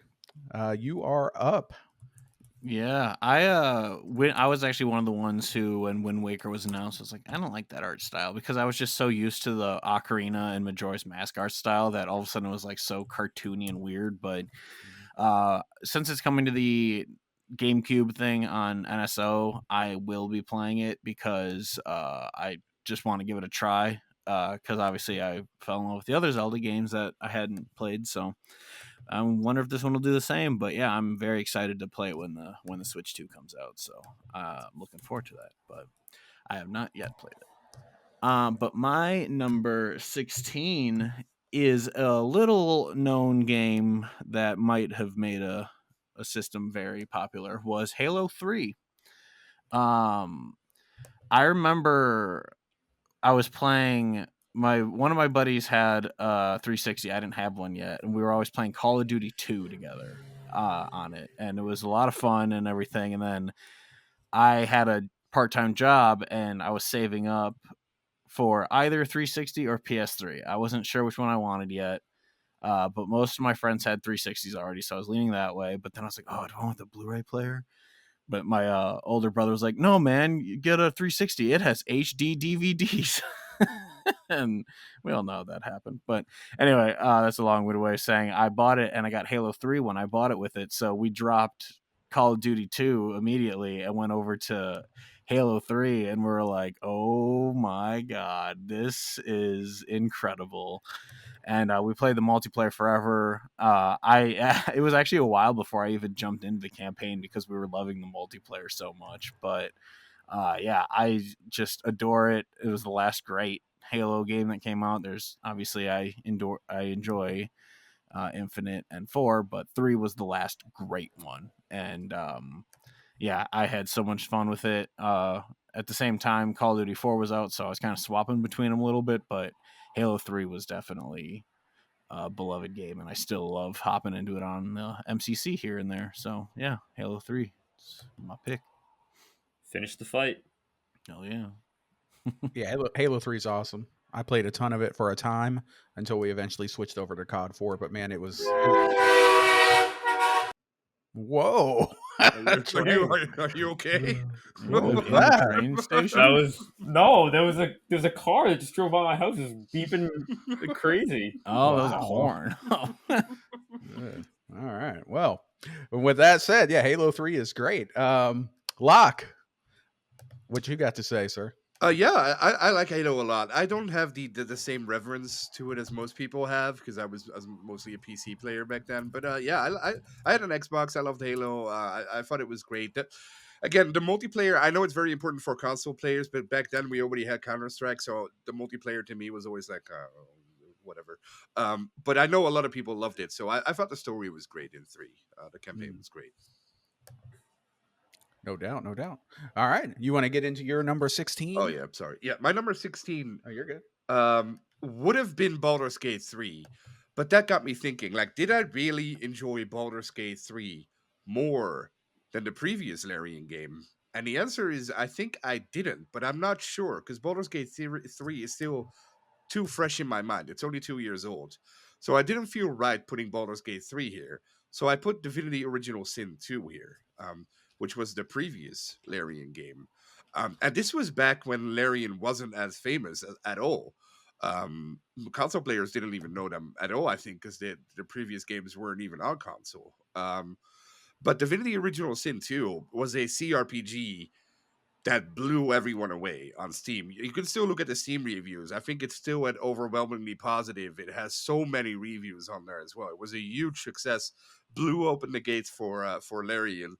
you are up. Yeah, I was actually one of the ones who, when Wind Waker was announced, I was like, I don't like that art style because I was just so used to the Ocarina and Majora's Mask art style that all of a sudden it was like so cartoony and weird. But since it's coming to the GameCube thing on NSO, I will be playing it because I just want to give it a try. Because obviously I fell in love with the other Zelda games that I hadn't played, so I wonder if this one will do the same. But yeah, I'm very excited to play it when the Switch 2 comes out. So I'm looking forward to that. But I have not yet played it. But my number 16 is a little known game that might have made a system very popular, was Halo 3. I remember I was playing, one of my buddies had a 360. I didn't have one yet, and we were always playing Call of Duty 2 together on it, and it was a lot of fun and everything. And then I had a part-time job, and I was saving up for either 360 or PS3. I wasn't sure which one I wanted yet, but most of my friends had 360s already, so I was leaning that way. But then I was like, oh, do I want the Blu-ray player? But my older brother was like, no, man, you get a 360. It has HD DVDs. And we all know that happened. But anyway, that's a long-winded way of saying I bought it, and I got Halo 3 when I bought it with it. So we dropped Call of Duty 2 immediately and went over to Halo 3, and we were like, oh my God, this is incredible. And we played the multiplayer forever. It was actually a while before I even jumped into the campaign because we were loving the multiplayer so much. But yeah, I just adore it. It was the last great Halo game that came out. There's obviously I enjoy Infinite and 4, but 3 was the last great one. And yeah, I had so much fun with it. At the same time, Call of Duty 4 was out, so I was kind of swapping between them a little bit, but Halo 3 was definitely a beloved game, and I still love hopping into it on the MCC here and there. So yeah, Halo 3 is my pick. Finish the fight. Oh yeah. Yeah, Halo 3 is awesome. I played a ton of it for a time until we eventually switched over to COD 4, but man, it was whoa. Are you okay? What was In that? the train station? There was a car that just drove by my house, just beeping like crazy. Oh, that was a Wow. horn. Good. All right. Well, with that said, yeah, Halo 3 is great. Locke, what you got to say, sir? Yeah, I like Halo a lot. I don't have the same reverence to it as most people have because I was mostly a PC player back then. But yeah, I had an Xbox. I loved Halo. I thought it was great. Again, the multiplayer, I know it's very important for console players, but back then we already had Counter-Strike, so the multiplayer to me was always like whatever. But I know a lot of people loved it, so I thought the story was great in 3. The campaign was great. No doubt, no doubt. All right, you want to get into your number 16? Oh yeah, I'm sorry. Yeah, my number 16. Oh, you're good. Would have been Baldur's Gate 3, but that got me thinking, like, did I really enjoy Baldur's Gate 3 more than the previous Larian game? And the answer is, I think I didn't, but I'm not sure, because Baldur's Gate 3 is still too fresh in my mind. It's only 2 years old. So I didn't feel right putting Baldur's Gate 3 here. So I put Divinity Original Sin 2 here, which was the previous Larian game. And this was back when Larian wasn't as famous at all. Console players didn't even know them at all, I think, because the previous games weren't even on console. But Divinity Original Sin 2 was a CRPG that blew everyone away on Steam. You can still look at the Steam reviews. I think it's still at overwhelmingly positive. It has so many reviews on there as well. It was a huge success, blew open the gates for Larian,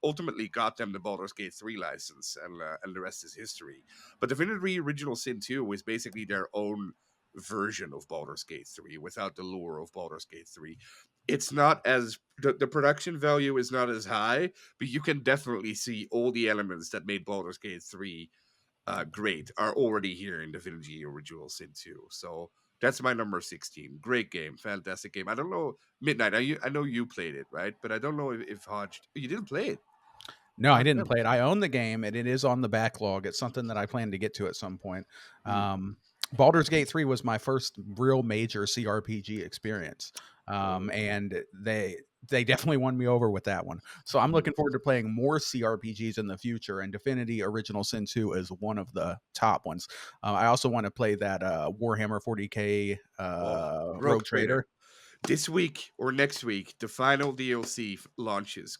ultimately got them the Baldur's Gate 3 license, and the rest is history. But Divinity Original Sin 2 was basically their own version of Baldur's Gate 3 without the lure of Baldur's Gate 3. It's not as the production value is not as high, but you can definitely see all the elements that made Baldur's Gate 3 great are already here in Divinity Original Sin 2. So that's my number 16. Great game, fantastic game. I don't know, Midnight. I know you played it, right? But I don't know if Hodge, you didn't play it. No, I didn't play it. I own the game, and it is on the backlog. It's something that I plan to get to at some point. Baldur's Gate 3 was my first real major CRPG experience. And they definitely won me over with that one. So I'm looking forward to playing more CRPGs in the future, and Divinity Original Sin 2 is one of the top ones. I also want to play that Warhammer 40K Rogue Trader. this week or next week, the final DLC launches.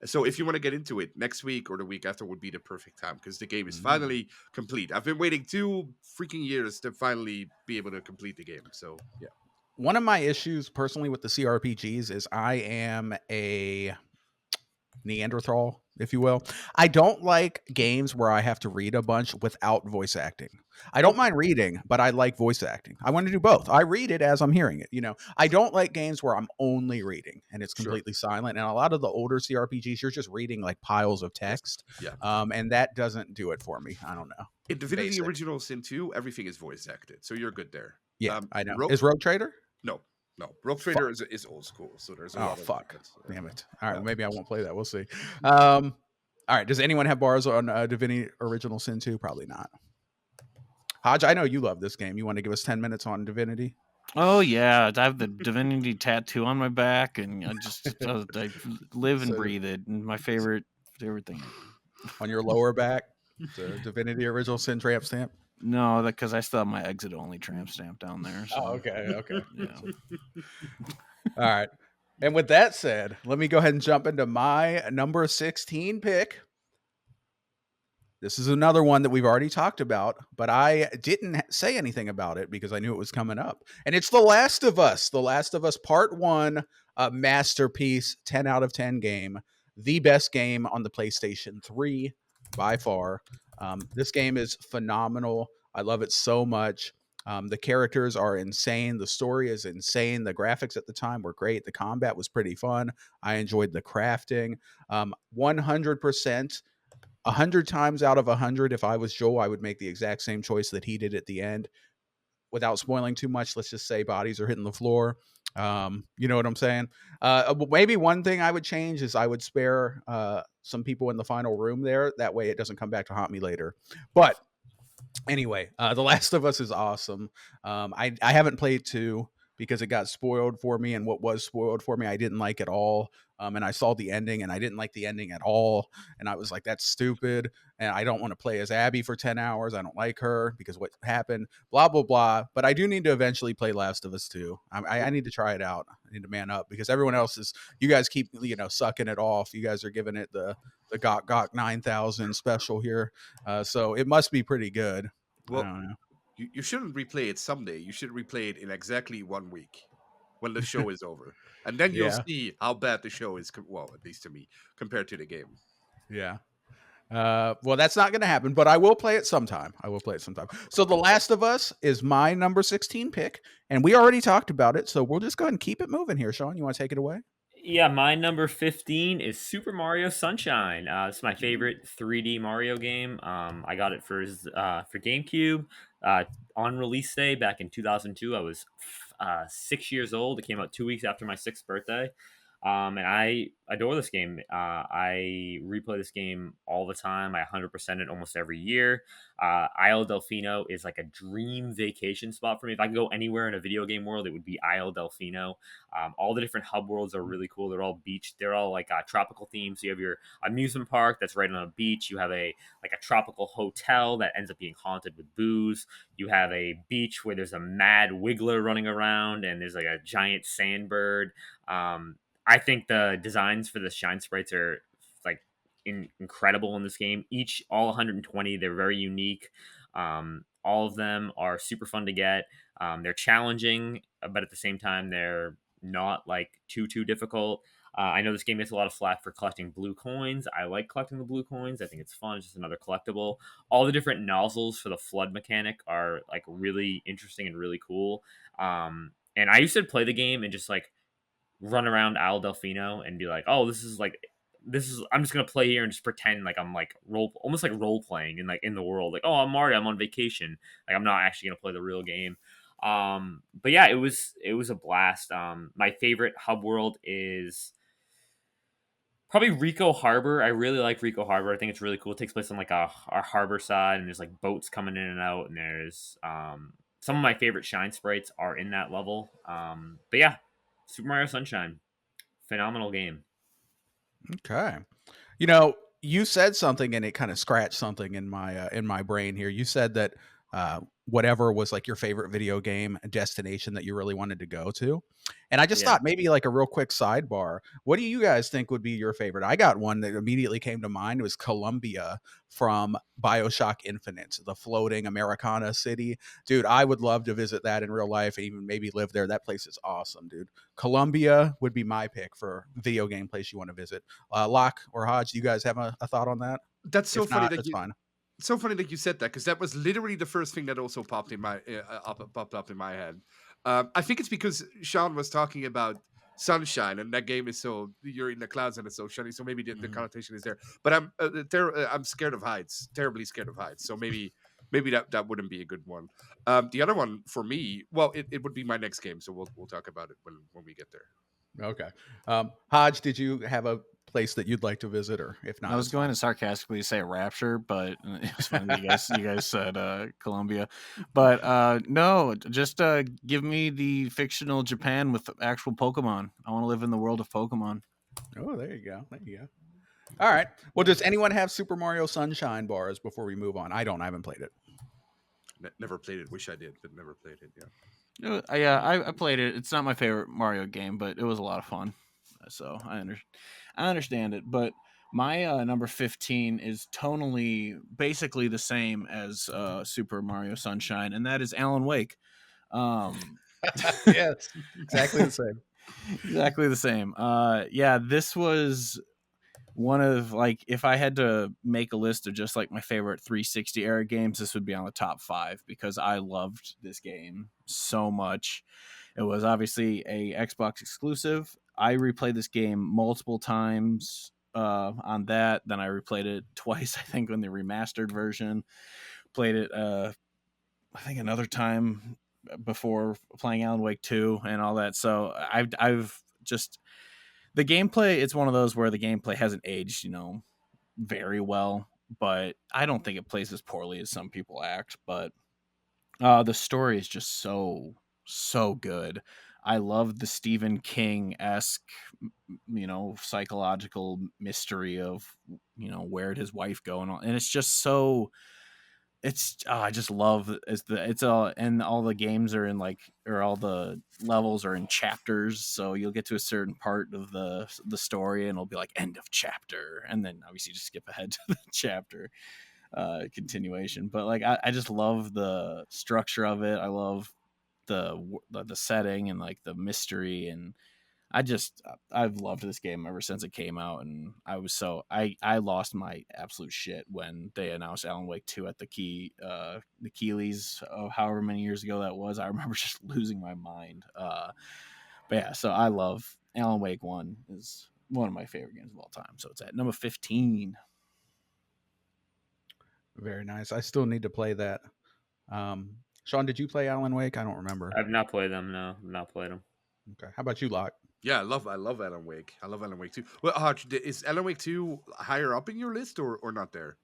So if you want to get into it, next week or the week after would be the perfect time because the game is finally complete. I've been waiting 2 freaking years to finally be able to complete the game. So yeah. One of my issues personally with the CRPGs is I am a Neanderthal, if you will. I don't like games where I have to read a bunch without voice acting. I don't mind reading, but I like voice acting. I want to do both. I read it as I'm hearing it. I don't like games where I'm only reading and it's completely silent. And a lot of the older CRPGs, you're just reading like piles of text. Yeah. And that doesn't do it for me. I don't know. In Divinity Original Sin 2, everything is voice acted, so you're good there. Yeah, I know. Is Rogue Trader? No. Rogue Trader is old school, so there's a lot of difference. Damn it. All right, maybe I won't play that. We'll see. All right, does anyone have bars on Divinity Original Sin 2? Probably not. Hodge, I know you love this game. You want to give us 10 minutes on Divinity? Oh, yeah. I have the Divinity tattoo on my back, and I live and breathe it. And my favorite thing. On your lower back, the Divinity Original Sin tramp stamp? No, because I still have my exit only tramp stamp down there. So. Oh, okay. Yeah. All right. And with that said, let me go ahead and jump into my number 16 pick. This is another one that we've already talked about, but I didn't say anything about it because I knew it was coming up. And it's The Last of Us. The Last of Us Part 1, a masterpiece, 10 out of 10 game. The best game on the PlayStation 3 by far. This game is phenomenal. I love it so much. The characters are insane. The story is insane. The graphics at the time were great. The combat was pretty fun. I enjoyed the crafting. 100%, 100 times out of 100, if I was Joel, I would make the exact same choice that he did at the end. Without spoiling too much, let's just say bodies are hitting the floor. You know what I'm saying? Maybe one thing I would change is I would spare some people in the final room there. That way it doesn't come back to haunt me later. But anyway, The Last of Us is awesome. I haven't played 2 because it got spoiled for me, and what was spoiled for me I didn't like at all. And I saw the ending and I didn't like the ending at all. And I was like, that's stupid. And I don't want to play as Abby for 10 hours. I don't like her because what happened, blah, blah, blah. But I do need to eventually play Last of Us 2. I need to try it out. I need to man up because everyone else you guys keep, sucking it off. You guys are giving it the Gok 9000 special here. So it must be pretty good. Well, I don't know. You shouldn't replay it someday. You should replay it in exactly 1 week when the show is over. And then you'll see how bad the show is, well, at least to me, compared to the game. Yeah. Well, that's not going to happen, but I will play it sometime. So The Last of Us is my number 16 pick, and we already talked about it, so we'll just go ahead and keep it moving here. Sean, you want to take it away? Yeah, my number 15 is Super Mario Sunshine. It's my favorite 3D Mario game. I got it for GameCube on release day back in 2002. I was 6 years old. It came out 2 weeks after my 6th birthday. And I adore this game. I replay this game all the time. I 100% it almost every year. Isle Delfino is like a dream vacation spot for me. If I could go anywhere in a video game world, it would be Isle Delfino. All the different hub worlds are really cool. They're all beach. They're all like tropical themes. So you have your amusement park that's right on a beach. You have a tropical hotel that ends up being haunted with booze. You have a beach where there's a mad wiggler running around, and there's like a giant sandbird. I think the designs for the shine sprites are like incredible in this game. All 120, they're very unique. All of them are super fun to get. They're challenging, but at the same time, they're not like too difficult. I know this game gets a lot of flack for collecting blue coins. I like collecting the blue coins. I think it's fun. It's just another collectible. All the different nozzles for the flood mechanic are like really interesting and really cool. And I used to play the game and just like run around Isle Delfino and be like, oh, this is I'm just gonna play here and just pretend like I'm like almost like role playing in the world. Like, oh, I'm Mario, I'm on vacation. Like, I'm not actually gonna play the real game. But yeah, it was a blast. My favorite hub world is probably Rico Harbor. I really like Rico Harbor. I think it's really cool. It takes place on like a harbor side, and there's like boats coming in and out, and there's some of my favorite shine sprites are in that level. But yeah, Super Mario Sunshine, phenomenal game. Okay. You said something and it kind of scratched something in my brain here. You said that whatever was like your favorite video game destination that you really wanted to go to. And I just Yeah. thought maybe like a real quick sidebar. What do you guys think would be your favorite? I got one that immediately came to mind. It was Columbia from BioShock Infinite, the floating Americana city. Dude, I would love to visit that in real life and even maybe live there. That place is awesome, dude. Columbia would be my pick for video game place you want to visit. Locke or Hodge, do you guys have a thought on that? That's so If funny not, that that's you fine. so funny that you said that, because that was literally the first thing that also popped up in my head. I think it's because Sean was talking about sunshine, and that game is so you're in the clouds and it's so shiny. So maybe the connotation is there. But I'm scared of heights, terribly scared of heights. So maybe that wouldn't be a good one. The other one for me, well, it would be my next game. So we'll talk about it when we get there. Okay. Hodge, did you have a place that you'd like to visit, or if not, I was it's going fine. to sarcastically say Rapture, but it was funny that you guys said Columbia. But no, just give me the fictional Japan with actual Pokemon. I want to live in the world of Pokemon. Oh, there you go. There you go. All right. Well, does anyone have Super Mario Sunshine bars before we move on? I don't. I haven't played it. Never played it. Wish I did, but never played it. Yeah. Yeah, I played it. It's not my favorite Mario game, but it was a lot of fun. So I understand it. But my number 15 is tonally basically the same as Super Mario Sunshine, and that is Alan Wake. Yes, exactly the same. Exactly the same. Yeah, this was one of, like, if I had to make a list of just like my favorite 360 era games, this would be on the top 5 because I loved this game so much. It was obviously a Xbox exclusive. I replayed this game multiple times on that. Then I replayed it twice, I think, on the remastered version. Played it, I think, another time before playing Alan Wake 2 and all that. So I've just, the gameplay, it's one of those where the gameplay hasn't aged, very well, but I don't think it plays as poorly as some people act. But the story is just so good. I love the Stephen King-esque, psychological mystery of, where'd his wife go, and it's just so, I just love it's all, and all the games are in like, or all the levels are in chapters, so you'll get to a certain part of the story and it'll be like end of chapter, and then obviously just skip ahead to the chapter continuation. But like I just love the structure of it. I love the setting and like the mystery, and I've loved this game ever since it came out, and I lost my absolute shit when they announced Alan Wake 2 at the Keeleys, however many years ago that was. I remember just losing my mind. But yeah, so I love Alan Wake 1 is one of my favorite games of all time. So it's at number 15. Very nice. I still need to play that. Sean, did you play Alan Wake? I don't remember. I've not played them. No, I've not played them. Okay. How about you, Locke? Yeah, I love Alan Wake. I love Alan Wake too. Well, Hodge, is Alan Wake 2 higher up in your list or not there?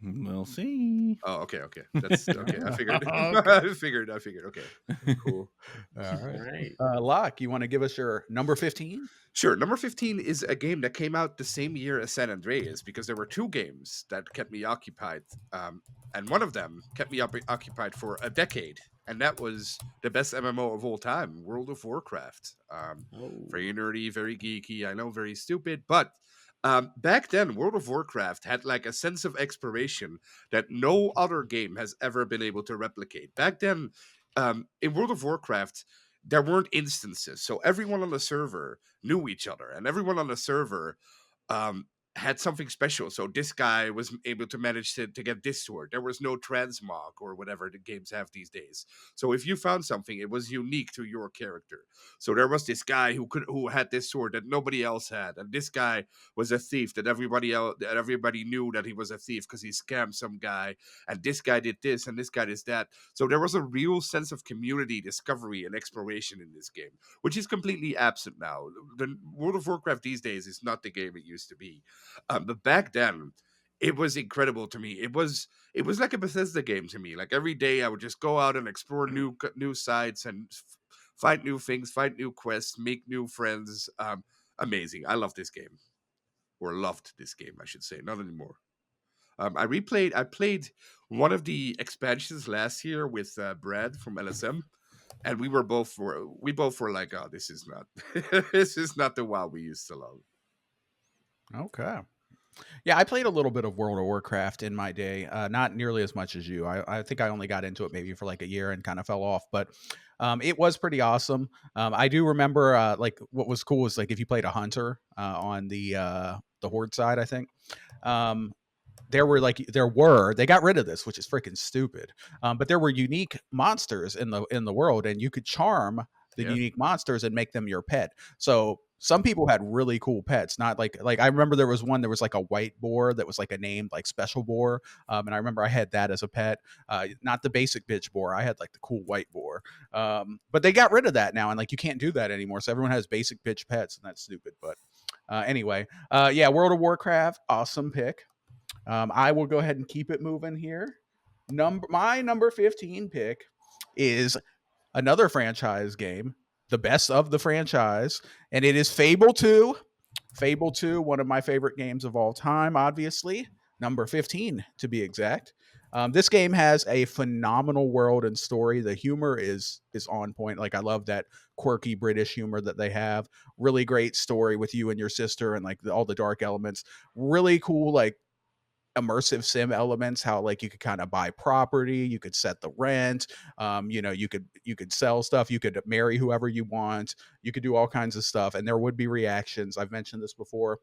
We'll see. Oh, okay. That's okay. I figured. Okay. I figured. Okay, cool. All right. All right. Locke, you want to give us your number 15? Sure. Number 15 is a game that came out the same year as San Andreas, because there were 2 games that kept me occupied. And one of them kept me occupied for a decade. And that was the best MMO of all time, World of Warcraft. Very nerdy, very geeky. I know, very stupid. But back then, World of Warcraft had like a sense of exploration that no other game has ever been able to replicate. Back then, in World of Warcraft, there weren't instances. So everyone on the server knew each other, and everyone on the server had something special. So this guy was able to manage to get this sword. There was no transmog or whatever the games have these days. So if you found something, it was unique to your character. So there was this guy who had this sword that nobody else had, and this guy was a thief that everybody knew that he was a thief because he scammed some guy, and this guy did this and this guy did that. So there was a real sense of community discovery and exploration in this game, which is completely absent now. The World of Warcraft these days is not the game it used to be. But back then, it was incredible to me. It was like a Bethesda game to me. Like every day, I would just go out and explore new sites and find new things, find new quests, make new friends. Amazing. I love this game, or loved this game, I should say. Not anymore. I played one of the expansions last year with Brad from LSM, and we both were like, oh, this is not this is not the WoW we used to love. Okay. Yeah, I played a little bit of World of Warcraft in my day, not nearly as much as you. I think I only got into it maybe for like a year and kind of fell off, but it was pretty awesome. I do remember like what was cool was like if you played a hunter on the horde side, I think. Um, they got rid of this, which is freaking stupid. But there were unique monsters in the world, and you could charm the Yeah. unique monsters and make them your pet. So some people had really cool pets. Not like I remember there was one. There was like a white boar that was like a named like special boar, and I remember I had that as a pet. Not the basic bitch boar. I had like the cool white boar. But they got rid of that now, and like you can't do that anymore. So everyone has basic bitch pets, and that's stupid. But anyway, yeah, World of Warcraft, awesome pick. I will go ahead and keep it moving here. My number 15 pick is another franchise game, the best of the franchise, and it is Fable 2. Fable 2, one of my favorite games of all time, obviously. Number 15, to be exact. This game has a phenomenal world and story. The humor is on point. Like I love that quirky British humor that they have. Really great story with you and your sister, and like all the dark elements. Really cool, like immersive sim elements, how like you could kind of buy property, you could set the rent, you could sell stuff, you could marry whoever you want, you could do all kinds of stuff, and there would be reactions. I've mentioned this before.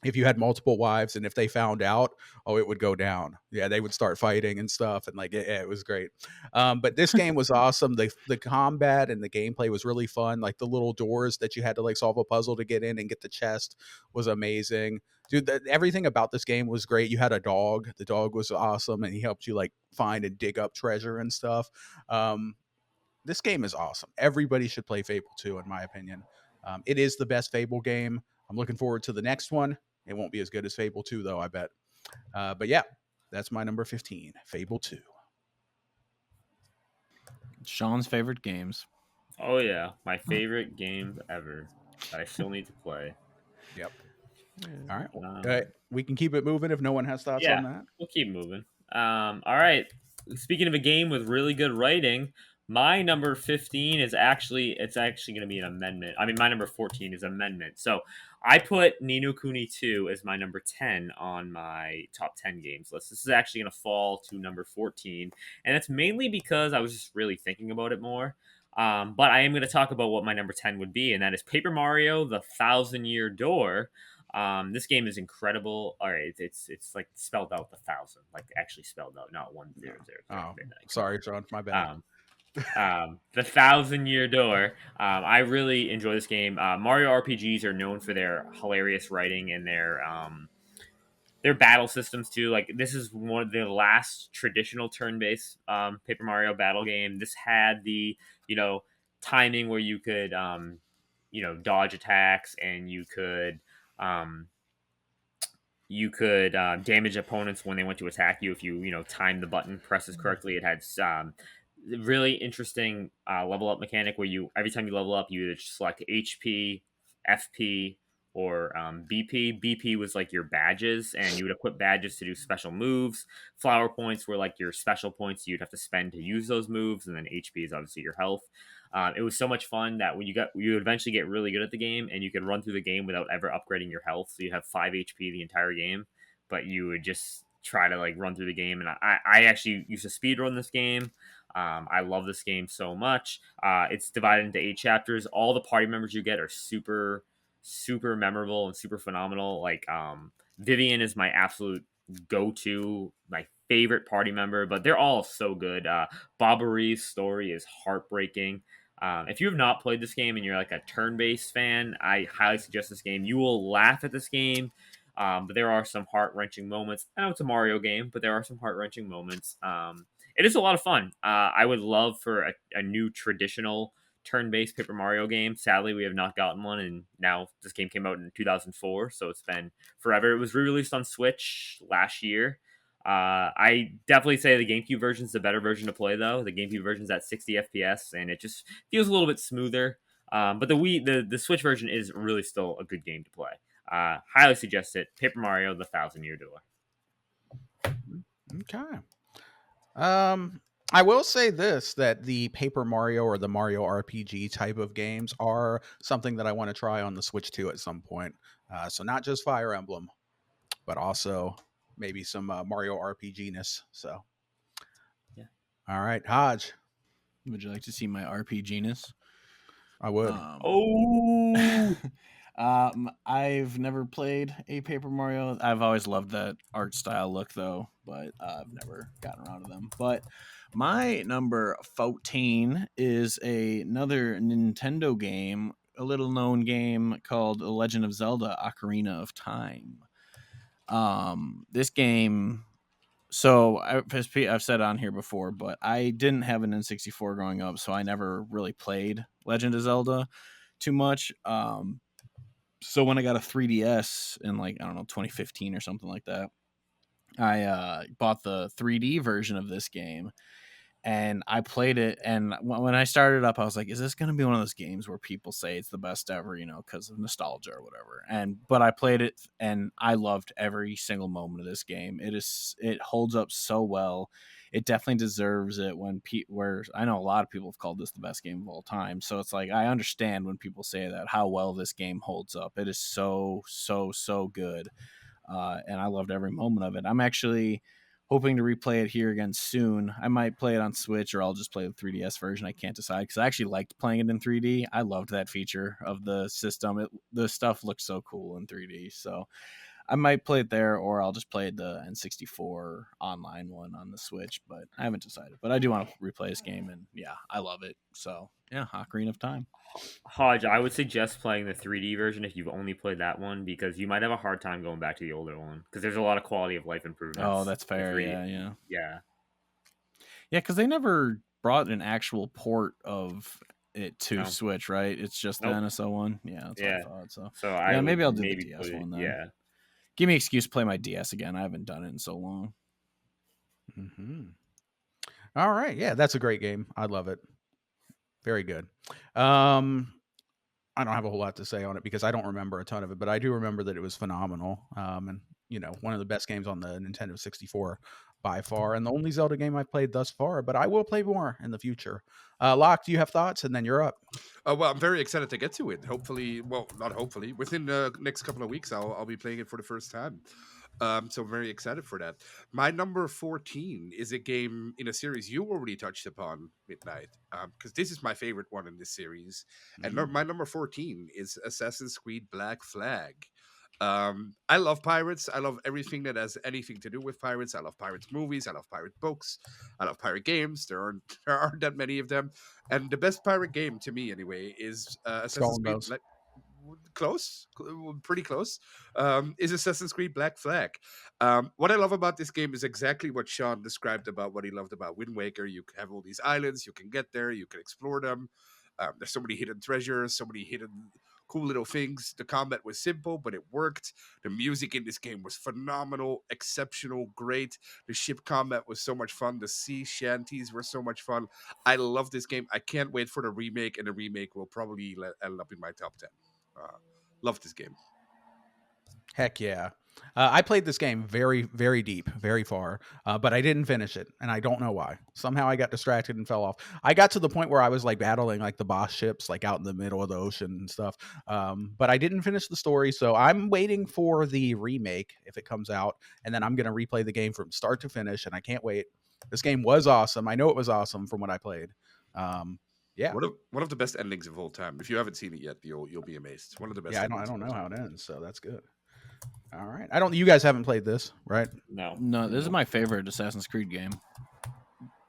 If you had multiple wives and if they found out, oh, it would go down. Yeah, they would start fighting and stuff, and like it was great. But this game was awesome. The combat and the gameplay was really fun. Like the little doors that you had to like solve a puzzle to get in and get the chest was amazing. Dude, everything about this game was great. You had a dog. The dog was awesome, and he helped you like find and dig up treasure and stuff. This game is awesome. Everybody should play Fable 2, in my opinion. It is the best Fable game. I'm looking forward to the next one. It won't be as good as Fable 2, though, I bet. But yeah, that's my number 15, Fable 2. Sean's favorite games. Oh yeah, my favorite game ever that I still need to play. Yep. All right. We can keep it moving if no one has thoughts on that. We'll keep moving. All right. Speaking of a game with really good writing, my number 15 is actually going to be an amendment. I mean, my number 14 is amendment. So I put Ni no Kuni 2 as my number 10 on my top 10 games list. This is actually going to fall to number 14, and it's mainly because I was just really thinking about it more. But I am going to talk about what my number 10 would be, and that is Paper Mario: The Thousand-Year Door. This game is incredible. All right, it's like spelled out 1,000, like actually spelled out, not 1,000. Oh, sorry, John, my bad. The Thousand-Year Door. I really enjoy this game. Mario RPGs are known for their hilarious writing and their battle systems too. Like this is one of the last traditional turn-based Paper Mario battle game. This had the timing where you could dodge attacks, and you could damage opponents when they went to attack you if you time the button presses correctly. It had really interesting level up mechanic where every time you level up, you either select HP, FP, or BP. BP was like your badges, and you would equip badges to do special moves. Flower points were like your special points you'd have to spend to use those moves, and then HP is obviously your health. It was so much fun that when you eventually get really good at the game, and you could run through the game without ever upgrading your health. So you have 5 HP the entire game, but you would just try to like run through the game. And I actually used to speed run this game. I love this game so much. It's divided into 8 chapters. All the party members you get are super, super memorable and super phenomenal. Like Vivian is my absolute go-to, my favorite party member, but they're all so good. Bobbery's story is heartbreaking. If you have not played this game and you're like a turn-based fan, I highly suggest this game. You will laugh at this game, but there are some heart-wrenching moments. I know it's a Mario game, but there are some heart-wrenching moments. It is a lot of fun. I would love for a new traditional turn-based Paper Mario game. Sadly, we have not gotten one, and now this game came out in 2004, so it's been forever. It was re-released on Switch last year. I definitely say the GameCube version is the better version to play, though. The GameCube version is at 60 FPS, and it just feels a little bit smoother. But the Switch version is really still a good game to play. Highly suggest it. Paper Mario: The Thousand-Year Door. Okay. I will say this, that the Paper Mario or the Mario RPG type of games are something that I want to try on the Switch too at some point. So not just Fire Emblem, but also maybe some Mario RPG-ness. So, Yeah. all right, Hodge, Would you like to see my RPG-ness? I would. Oh, I've never played a Paper Mario. I've always loved that art style look, though, but I've never gotten around to them. But my number 14 is another Nintendo game, a little known game called The Legend of Zelda: Ocarina of Time. This game. So I've said on here before, but I didn't have an N64 growing up, so I never really played Legend of Zelda too much. So when I got a 3DS in, like, I don't know, 2015 or something like that, I bought the 3D version of this game, and I played it. And when I started up, I was like, "Is this going to be one of those games where people say it's the best ever, because of nostalgia or whatever?" But I played it, and I loved every single moment of this game. It holds up so well. It definitely deserves it. Where I know a lot of people have called this the best game of all time, so it's like I understand when people say that, how well this game holds up. It is so so good, and I loved every moment of it. I'm actually hoping to replay it here again soon. I might play it on Switch, or I'll just play the 3DS version. I can't decide, because I actually liked playing it in 3D. I loved that feature of the system. The stuff looked so cool in 3D. So I might play it there, or I'll just play the N64 online one on the Switch, but I haven't decided. But I do want to replay this game, and yeah, I love it. So yeah, Ocarina of Time. Hodge, I would suggest playing the 3D version if you've only played that one, because you might have a hard time going back to the older one, because there's a lot of quality of life improvements. Oh, that's in fair. 3D. Yeah. Yeah. Because they never brought an actual port of it to No. Switch, right? It's just the Nope. NSO one. Yeah, that's what I Yeah. thought. So So I yeah, would maybe I'll do the maybe DS put it, one then. yeah. Give me an excuse to play my DS again. I haven't done it in so long. Mm-hmm. All right. Yeah, that's a great game. I love it. Very good. I don't have a whole lot to say on it because I don't remember a ton of it, but I do remember that it was phenomenal. And one of the best games on the Nintendo 64 by far, and the only Zelda game I've played thus far. But I will play more in the future. Locke, do you have thoughts? And then you're up. Well, I'm very excited to get to it. Hopefully, well, not hopefully, within the next couple of weeks, I'll be playing it for the first time. So I'm very excited for that. My number 14 is a game in a series you already touched upon, Midnight, because this is my favorite one in this series. And my number 14 is Assassin's Creed Black Flag. I love pirates. I love everything that has anything to do with pirates. I love pirates movies. I love pirate books. I love pirate games. There aren't that many of them. And the best pirate game to me, anyway, is Skull Assassin's and Creed Bones. Black. Pretty close. Is Assassin's Creed Black Flag. What I love about this game is exactly what Sean described about what he loved about Wind Waker. You have all these islands. You can get there. You can explore them. There's so many hidden treasures, so many hidden cool little things. The combat was simple, but it worked. The music in this game was phenomenal, exceptional, great. The ship combat was so much fun. The sea shanties were so much fun. I love this game. I can't wait for the remake, and the remake will probably end up in my top 10. Love this game. Heck yeah. I played this game very, very deep, very far, but I didn't finish it, and I don't know why. Somehow I got distracted and fell off. I got to the point where I was like battling like the boss ships, like out in the middle of the ocean and stuff. But I didn't finish the story, so I'm waiting for the remake if it comes out, and then I'm gonna replay the game from start to finish, and I can't wait. This game was awesome. I know it was awesome from what I played. Yeah. One of the best endings of all time. If you haven't seen it yet, you'll be amazed. One of the best. Yeah, I endings don't of know all how it time. ends, so that's good. All right. You guys haven't played this, right? No, this is my favorite Assassin's Creed game.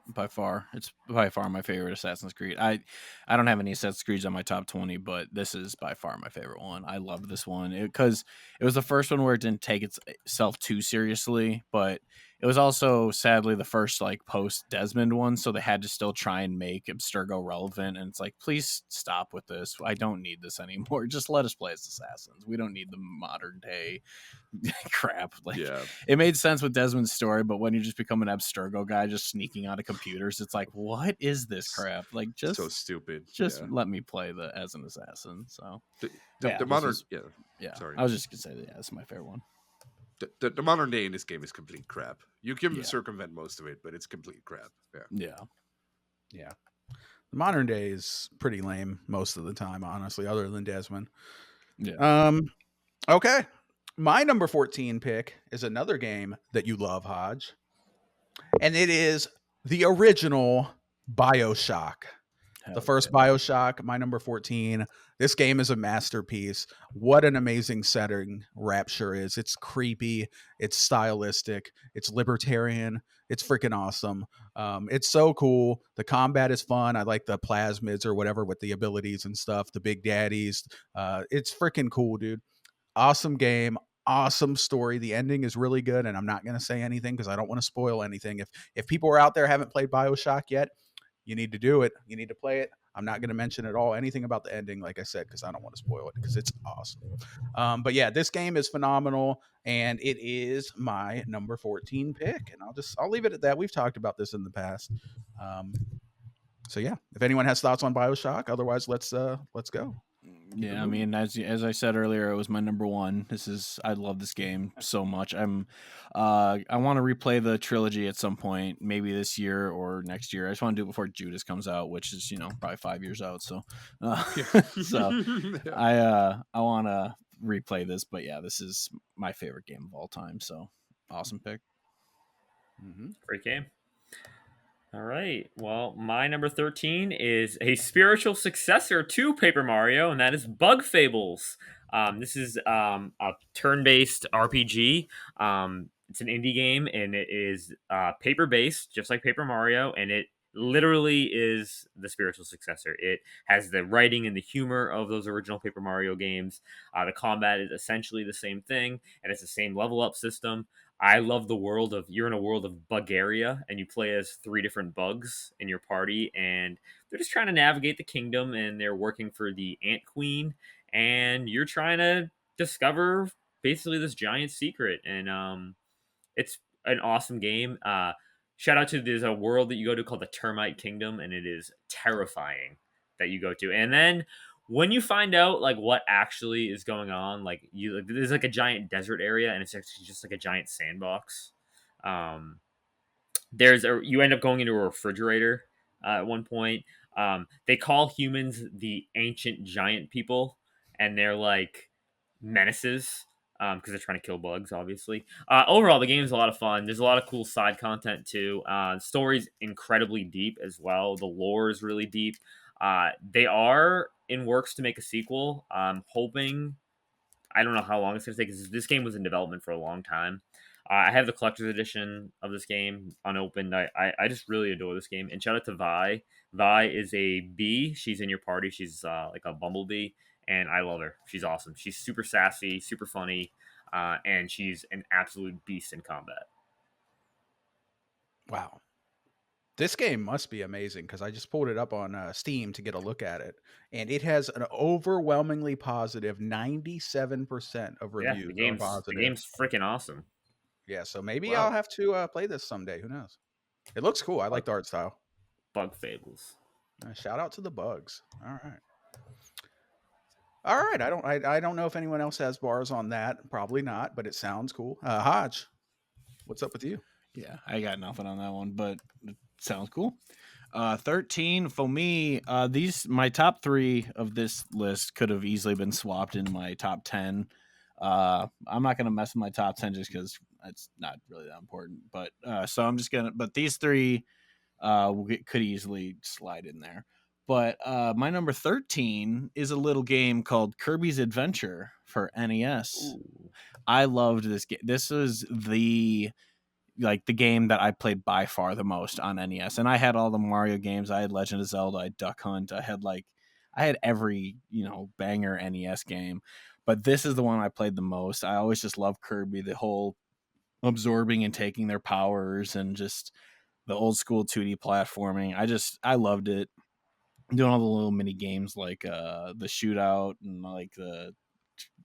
By far, it's by far my favorite Assassin's Creed. I don't have any Assassin's Creeds on my top 20, but this is by far my favorite one. I love this one because it was the first one where it didn't take itself too seriously, but it was also sadly the first like post Desmond one, so they had to still try and make Abstergo relevant. And it's like, please stop with this. I don't need this anymore. Just let us play as assassins. We don't need the modern day crap. Like, Yeah. it made sense with Desmond's story, but when you just become an Abstergo guy just sneaking onto computers, it's like, what is this crap? Like, just so stupid. Just let me play as an assassin. So The yeah, modern. was, yeah. Sorry. I was just gonna say that. Yeah, this is my favorite one. The modern day in this game is complete crap. You can Yeah. circumvent most of it, but it's complete crap. Yeah. Yeah. Yeah. The modern day is pretty lame most of the time, honestly, other than Desmond. Yeah. Okay. My number 14 pick is another game that you love, Hodge. And it is the original BioShock. Hell The first yeah. BioShock, my number 14. This game is a masterpiece. What an amazing setting Rapture is. It's creepy, it's stylistic, it's libertarian, it's freaking awesome. It's so cool. The combat is fun. I like the plasmids or whatever with the abilities and stuff, the big daddies. It's freaking cool, dude. Awesome game. Awesome story. The ending is really good, and I'm not going to say anything because I don't want to spoil anything. If people are out there haven't played BioShock yet, you need to do it. You need to play it. I'm not going to mention at all anything about the ending, like I said, because I don't want to spoil it because it's awesome. But yeah, this game is phenomenal, and it is my number 14 pick. And I'll leave it at that. We've talked about this in the past. So yeah, if anyone has thoughts on BioShock, otherwise let's go. Yeah, I mean, as I said earlier, it was my number one. I love this game so much. I want to replay the trilogy at some point, maybe this year or next year. I just want to do it before Judas comes out, which is probably 5 years out. So, so I want to replay this. But yeah, this is my favorite game of all time. So awesome pick. Great game. All right. Well, my number 13 is a spiritual successor to Paper Mario, and that is Bug Fables. This is a turn-based RPG. It's an indie game, and it is paper-based, just like Paper Mario, and it literally is the spiritual successor. It has the writing and the humor of those original Paper Mario games. The combat is essentially the same thing, and it's the same level-up system. I love the world of you're in a world of Bugaria and you play as 3 different bugs in your party and they're just trying to navigate the kingdom and they're working for the Ant Queen and you're trying to discover basically this giant secret and it's an awesome game. Shout out to there's a world that you go to called the Termite Kingdom and it is terrifying that you go to. And then when you find out like what actually is going on, there's like a giant desert area and it's actually just like a giant sandbox. You end up going into a refrigerator at one point. They call humans the ancient giant people, and they're like menaces because they're trying to kill bugs, obviously. Overall, the game is a lot of fun. There's a lot of cool side content too. The story's incredibly deep as well. The lore is really deep. They are in works to make a sequel. I'm hoping. I don't know how long it's going to take. This game was in development for a long time. I have the collector's edition of this game unopened. I just really adore this game. And shout out to Vi. Vi is a bee. She's in your party. She's like a bumblebee. And I love her. She's awesome. She's super sassy, super funny. And she's an absolute beast in combat. Wow. This game must be amazing because I just pulled it up on Steam to get a look at it, and it has an overwhelmingly positive 97% of reviews are positive. The game's freaking awesome. Yeah, so maybe I'll have to play this someday. Who knows? It looks cool. I like the art style. Bug Fables. Shout out to the bugs. All right. I don't know if anyone else has bars on that. Probably not, but it sounds cool. Hodge, what's up with you? Yeah, I got nothing on that one, but it sounds cool. 13 for me. My top 3 of this list could have easily been swapped in my top 10. I'm not gonna mess with my top 10 just because it's not really that important. But so I'm just gonna. But these 3 could easily slide in there. But my number 13 is a little game called Kirby's Adventure for NES. Ooh. I loved this game. This was the game that I played by far the most on NES. And I had all the Mario games. I had Legend of Zelda, I had Duck Hunt. I had every, banger NES game. But this is the one I played the most. I always just loved Kirby, the whole absorbing and taking their powers and just the old school 2D platforming. I loved it. Doing all the little mini games like the shootout and like the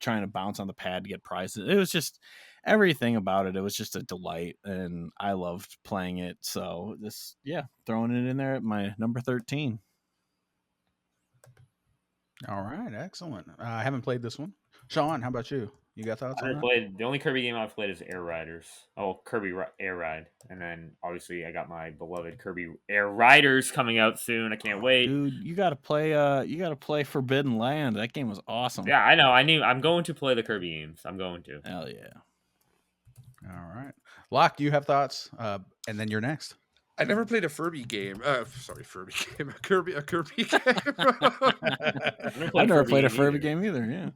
trying to bounce on the pad to get prizes. It was just everything about it. It was just a delight and I loved playing it. So throwing it in there at my number 13. All right. Excellent. I haven't played this one. Sean, how about you? You got thoughts I on never that? played. The only Kirby game I've played is Air Riders. Oh, Air Ride, and then obviously I got my beloved Kirby Air Riders coming out soon. I can't wait. Dude, you gotta play. You gotta play Forbidden Land. That game was awesome. Yeah, I know. I'm going to play the Kirby games. I'm going to. Hell yeah. All right, Locke, you have thoughts, and then you're next. I never played a Furby game. Sorry, Furby game. A Kirby game. I've never played a Furby game either.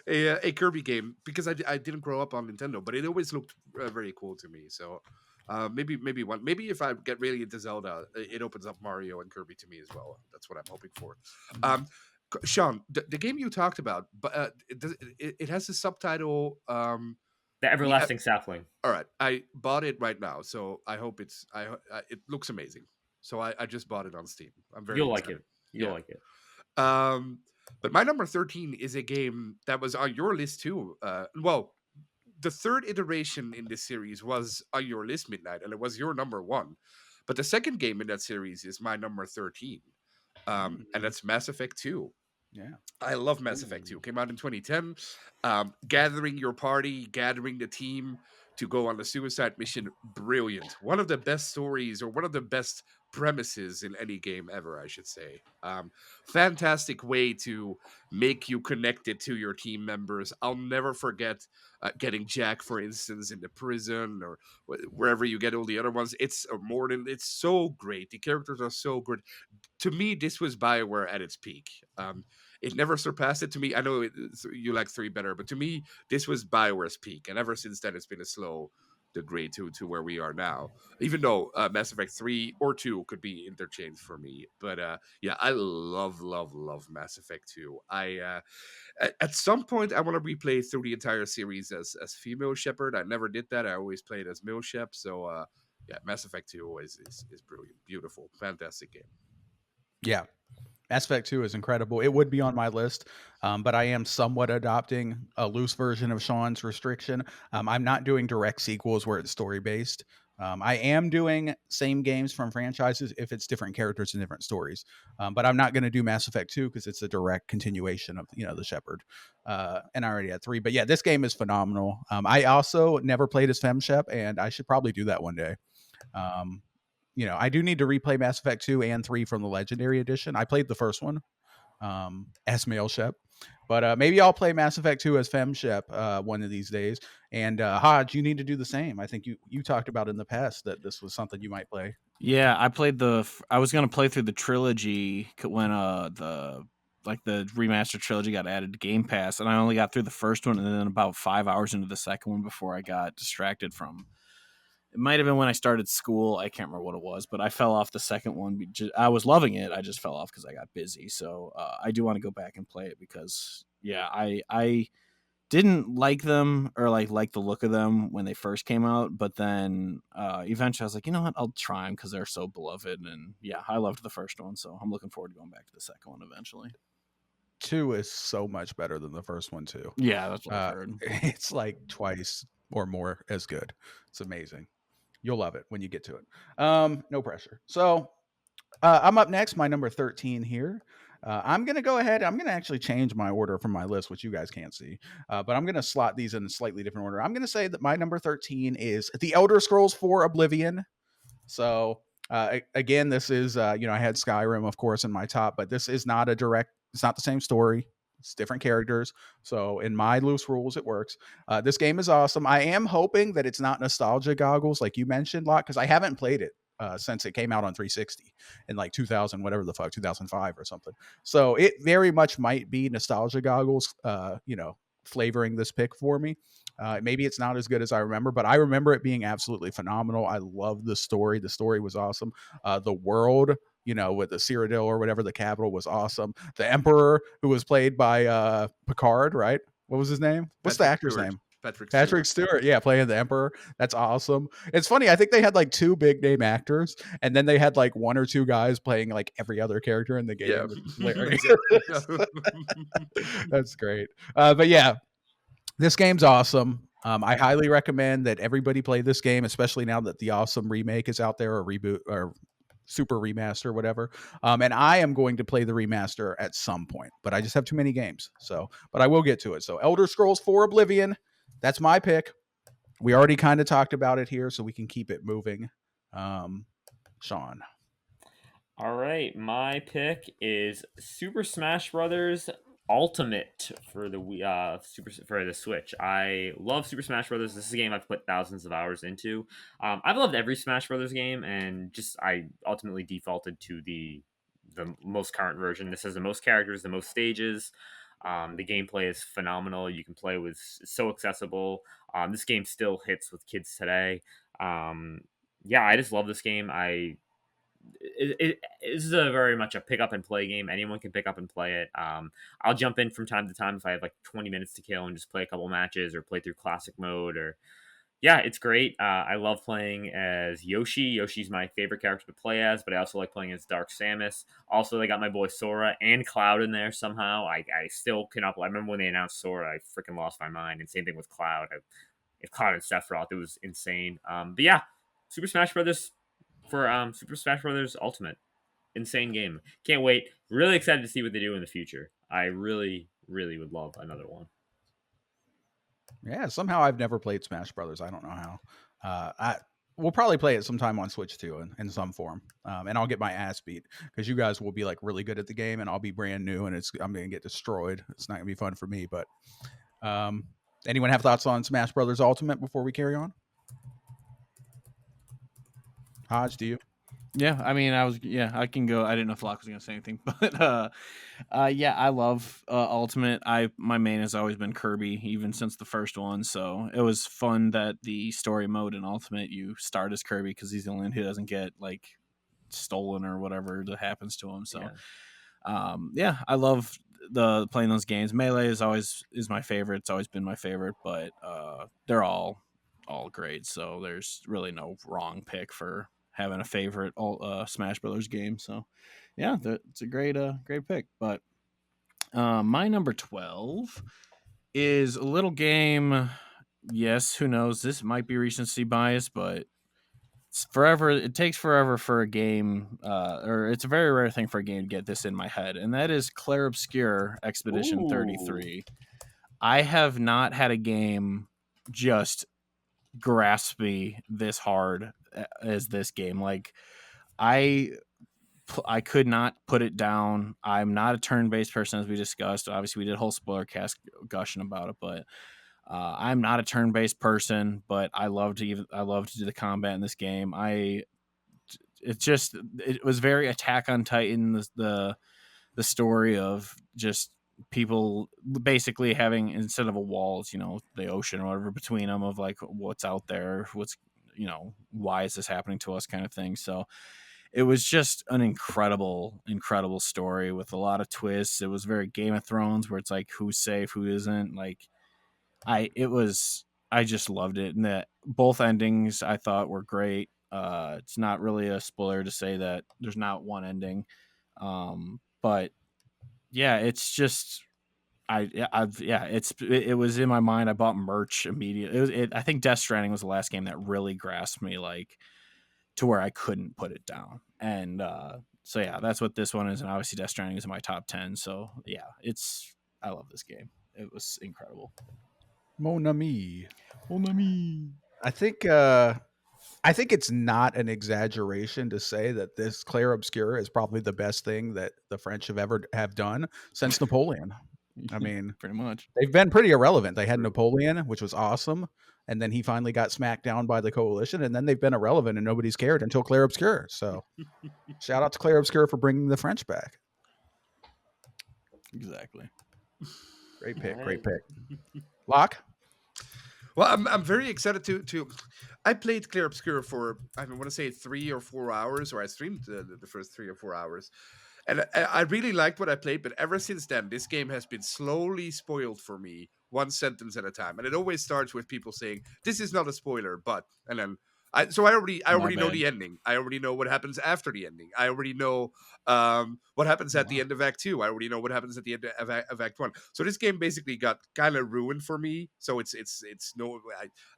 Yeah. A Kirby game because I didn't grow up on Nintendo, but it always looked very cool to me. So maybe if I get really into Zelda, it opens up Mario and Kirby to me as well. That's what I'm hoping for. Sean, the game you talked about, but it has a subtitle. The Everlasting Sapling. All right, I bought it right now, so I hope it looks amazing. So I just bought it on Steam. I'm very You'll excited. like it. You'll like it. But my number 13 is a game that was on your list too. Well, the third iteration in this series was on your list, Midnight, and it was your number 1. But the second game in that series is my number 13, and that's Mass Effect 2. Yeah, I love Mass Effect 2. Came out in 2010. Gathering your party, gathering the team to go on the suicide mission, brilliant. One of the best stories, or one of the best premises in any game ever, I should say. Fantastic way to make you connected to your team members. I'll never forget getting Jack, for instance, in the prison or wherever you get all the other ones. It's Morden. It's so great. The characters are so good. To me, this was BioWare at its peak. It never surpassed it to me. I know you like 3 better, but to me, this was BioWare's peak. And ever since then, it's been a slow degrade to where we are now. Even though Mass Effect 3 or 2 could be interchanged for me. But yeah, I love Mass Effect 2. At some point, I want to replay through the entire series as female Shepard. I never did that. I always played as male Shep. So yeah, Mass Effect 2 is brilliant. Beautiful. Fantastic game. Yeah. Mass Effect 2 is incredible. It would be on my list, but I am somewhat adopting a loose version of Sean's restriction. I'm not doing direct sequels where it's story-based. I am doing same games from franchises if it's different characters and different stories. But I'm not going to do Mass Effect 2 because it's a direct continuation of, the Shepard. And I already had 3. But yeah, this game is phenomenal. I also never played as FemShep, and I should probably do that one day. I do need to replay Mass Effect 2 and 3 from the Legendary Edition. I played the first one as male Shep, but maybe I'll play Mass Effect 2 as Fem Shep one of these days. And Hodge, you need to do the same. I think you talked about in the past that this was something you might play. Yeah, I was gonna play through the trilogy when the remastered trilogy got added to Game Pass, and I only got through the first one, and then about 5 hours into the second one before I got distracted from. It might have been when I started school. I can't remember what it was, but I fell off the second one. I was loving it. I just fell off because I got busy. So I do want to go back and play it because, yeah, I didn't like them or like the look of them when they first came out. But then eventually I was like, you know what? I'll try them because they're so beloved. And yeah, I loved the first one. So I'm looking forward to going back to the second one eventually. 2 is so much better than the first one, too. Yeah, that's what I heard. It's like twice or more as good. It's amazing. You'll love it when you get to it. No pressure. So I'm up next, my number 13 here. I'm going to go ahead. I'm going to actually change my order from my list, which you guys can't see. But I'm going to slot these in a slightly different order. I'm going to say that my number 13 is The Elder Scrolls 4 Oblivion. So again, this is, I had Skyrim, of course, in my top, but this is not it's not the same story. It's different characters. So in my loose rules, it works. This game is awesome. I am hoping that it's not nostalgia goggles like you mentioned, Locke, because I haven't played it since it came out on 360 in like 2000, whatever the fuck, 2005 or something. So it very much might be nostalgia goggles, flavoring this pick for me. Maybe it's not as good as I remember, but I remember it being absolutely phenomenal. I love the story. The story was awesome. The world, with the Cyrodiil or whatever the capital was awesome. The Emperor, who was played by Picard, right? What was his name? What's the actor's name? Patrick Stewart. Yeah, playing the Emperor. That's awesome. It's funny. I think they had like 2 big name actors, and then they had like 1 or 2 guys playing like every other character in the game. Yeah. That's great. But yeah, this game's awesome. I highly recommend that everybody play this game, especially now that the awesome remake is out there, or reboot, or super remaster, whatever. And I am going to play the remaster at some point, but I just have too many games. So, but I will get to it. So, Elder Scrolls 4 Oblivion, that's my pick. We already kind of talked about it here, so we can keep it moving. Sean. All right, my pick is Super Smash Brothers Ultimate for the for the Switch. I love Super Smash Brothers. This is a game I've put thousands of hours into. I've loved every Smash Brothers game, and just I ultimately defaulted to the most current version. This has the most characters, the most stages. The gameplay is phenomenal. You can play with it's so accessible. This game still hits with kids today. Yeah, I just love this game. This is a very much a pick up and play game. Anyone can pick up and play it. I'll jump in from time to time if I have like 20 minutes to kill and just play a couple matches or play through classic mode. Or yeah, it's great. I love playing as Yoshi. Yoshi's my favorite character to play as, but I also like playing as Dark Samus. Also, they got my boy Sora and Cloud in there somehow. I still cannot. I remember when they announced Sora, I freaking lost my mind. And same thing with Cloud. If Cloud and Sephiroth, it was insane. But yeah, Super Smash Brothers for Super Smash Brothers Ultimate. Insane game. Can't wait. Really excited to see what they do in the future. I really, really would love another one. Yeah, somehow I've never played Smash Brothers. I don't know how. We'll probably play it sometime on Switch too, in some form. And I'll get my ass beat because you guys will be like really good at the game, and I'll be brand new, and I'm gonna get destroyed. It's not gonna be fun for me. But anyone have thoughts on Smash Brothers Ultimate before we carry on? Hodge, do you? Yeah, I mean, I can go. I didn't know if Locke was gonna say anything, but yeah, I love Ultimate. My main has always been Kirby, even since the first one. So it was fun that the story mode in Ultimate you start as Kirby because he's the only one who doesn't get like stolen or whatever that happens to him. So yeah, I love the playing those games. Melee is my favorite. It's always been my favorite, but they're all great. So there's really no wrong pick for having a favorite Smash Brothers game. So yeah, it's a great pick. But my number 12 is a little game. Yes, who knows? This might be recency bias, but it takes forever for a game, or it's a very rare thing for a game to get this in my head, and that is Clair Obscur Expedition 33. I have not had a game just grasp me this hard as this game. Like I could not put it down. I'm not a turn-based person, as we discussed. Obviously, we did a whole spoiler cast gushing about it, but I'm not a turn-based person. But I love to do the combat in this game. It was very Attack on Titan. The story of just people basically having, instead of a wall, it's, the ocean or whatever between them, of like what's out there, why is this happening to us, kind of thing. So it was just an incredible story with a lot of twists. It was very Game of Thrones, where it's like who's safe, who isn't. Like I just loved it, and both endings I thought were great. It's not really a spoiler to say that there's not one ending, but yeah, it's just it was in my mind. I bought merch immediately. I think Death Stranding was the last game that really grasped me, like to where I couldn't put it down. And so yeah, that's what this one is. And obviously Death Stranding is in my top 10. So yeah, I love this game. It was incredible. Mon ami. I think it's not an exaggeration to say that this Clair Obscur is probably the best thing that the French have done since Napoleon. I mean, pretty much. They've been pretty irrelevant. They had Napoleon, which was awesome, and then he finally got smacked down by the coalition, and then they've been irrelevant and nobody's cared until Clair Obscur. So shout out to Clair Obscur for bringing the French back. Exactly. Great pick. Locke? Well, I'm very excited to. I played Clair Obscur for, I want to say 3 or 4 hours, or I streamed the first 3 or 4 hours. And I really liked what I played, but ever since then, this game has been slowly spoiled for me, one sentence at a time. And it always starts with people saying, "This is not a spoiler, but," and then I already know the ending. I already know what happens after the ending. I already know what happens at the end of Act 2. I already know what happens at the end of Act 1. So this game basically got kind of ruined for me. So it's no,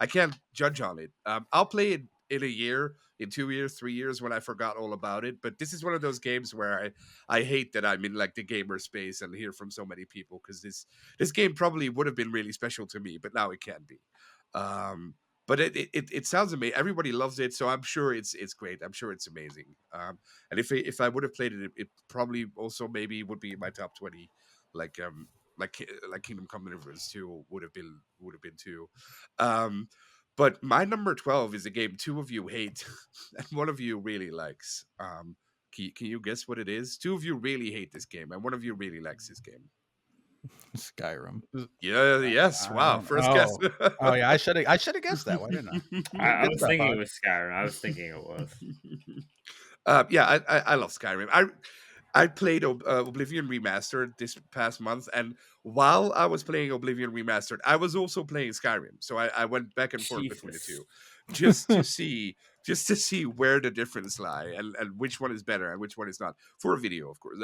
I can't judge on it. I'll play it in a year, in 2 years, 3 years when I forgot all about it. But this is one of those games where I hate that I'm in like the gamer space and hear from so many people, because this game probably would have been really special to me, but now it can't be. But it sounds amazing. Everybody loves it, so I'm sure it's great. I'm sure it's amazing. And if I would have played it, it probably also maybe would be in my top 20, like like Kingdom Come Deliverance 2 would have been too. Um, but my number 12 is a game two of you hate and one of you really likes. Can you guess what it is? Two of you really hate this game, and one of you really likes this game. Skyrim. Yeah, yes. Wow. First guess. Oh yeah, I should have guessed that. Why didn't I? I Good was stuff, thinking Hodge. it was Skyrim. I was thinking it was. Yeah, I love Skyrim. I played Oblivion Remastered this past month, and while I was playing Oblivion Remastered, I was also playing Skyrim. So I went back and forth between the Jesus. two, just to see where the difference lie, and which one is better and which one is not. For a video, of course.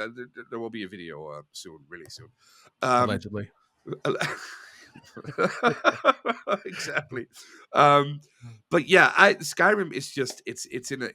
There will be a video soon, really soon. Allegedly. Exactly. But yeah, Skyrim is just it's in a.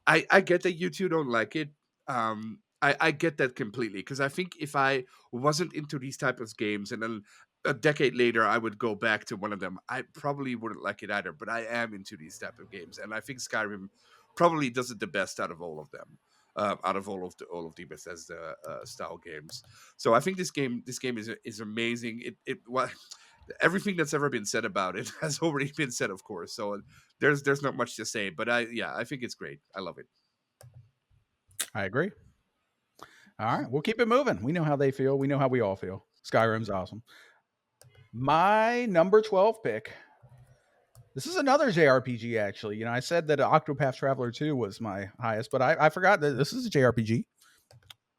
I get that you two don't like it. I get that completely, because I think if I wasn't into these type of games and then a decade later I would go back to one of them, I probably wouldn't like it either. But I am into these type of games, and I think Skyrim probably does it the best out of all of them, out of all of the Bethesda style games. So I think this game is amazing. Everything that's ever been said about it has already been said, of course. So there's not much to say, but I think it's great. I love it. I agree. All right, we'll keep it moving. We know how they feel. We know how we all feel. Skyrim's awesome. My number 12 pick. This is another JRPG, actually. You know, I said that Octopath Traveler 2 was my highest, but I forgot that this is a JRPG.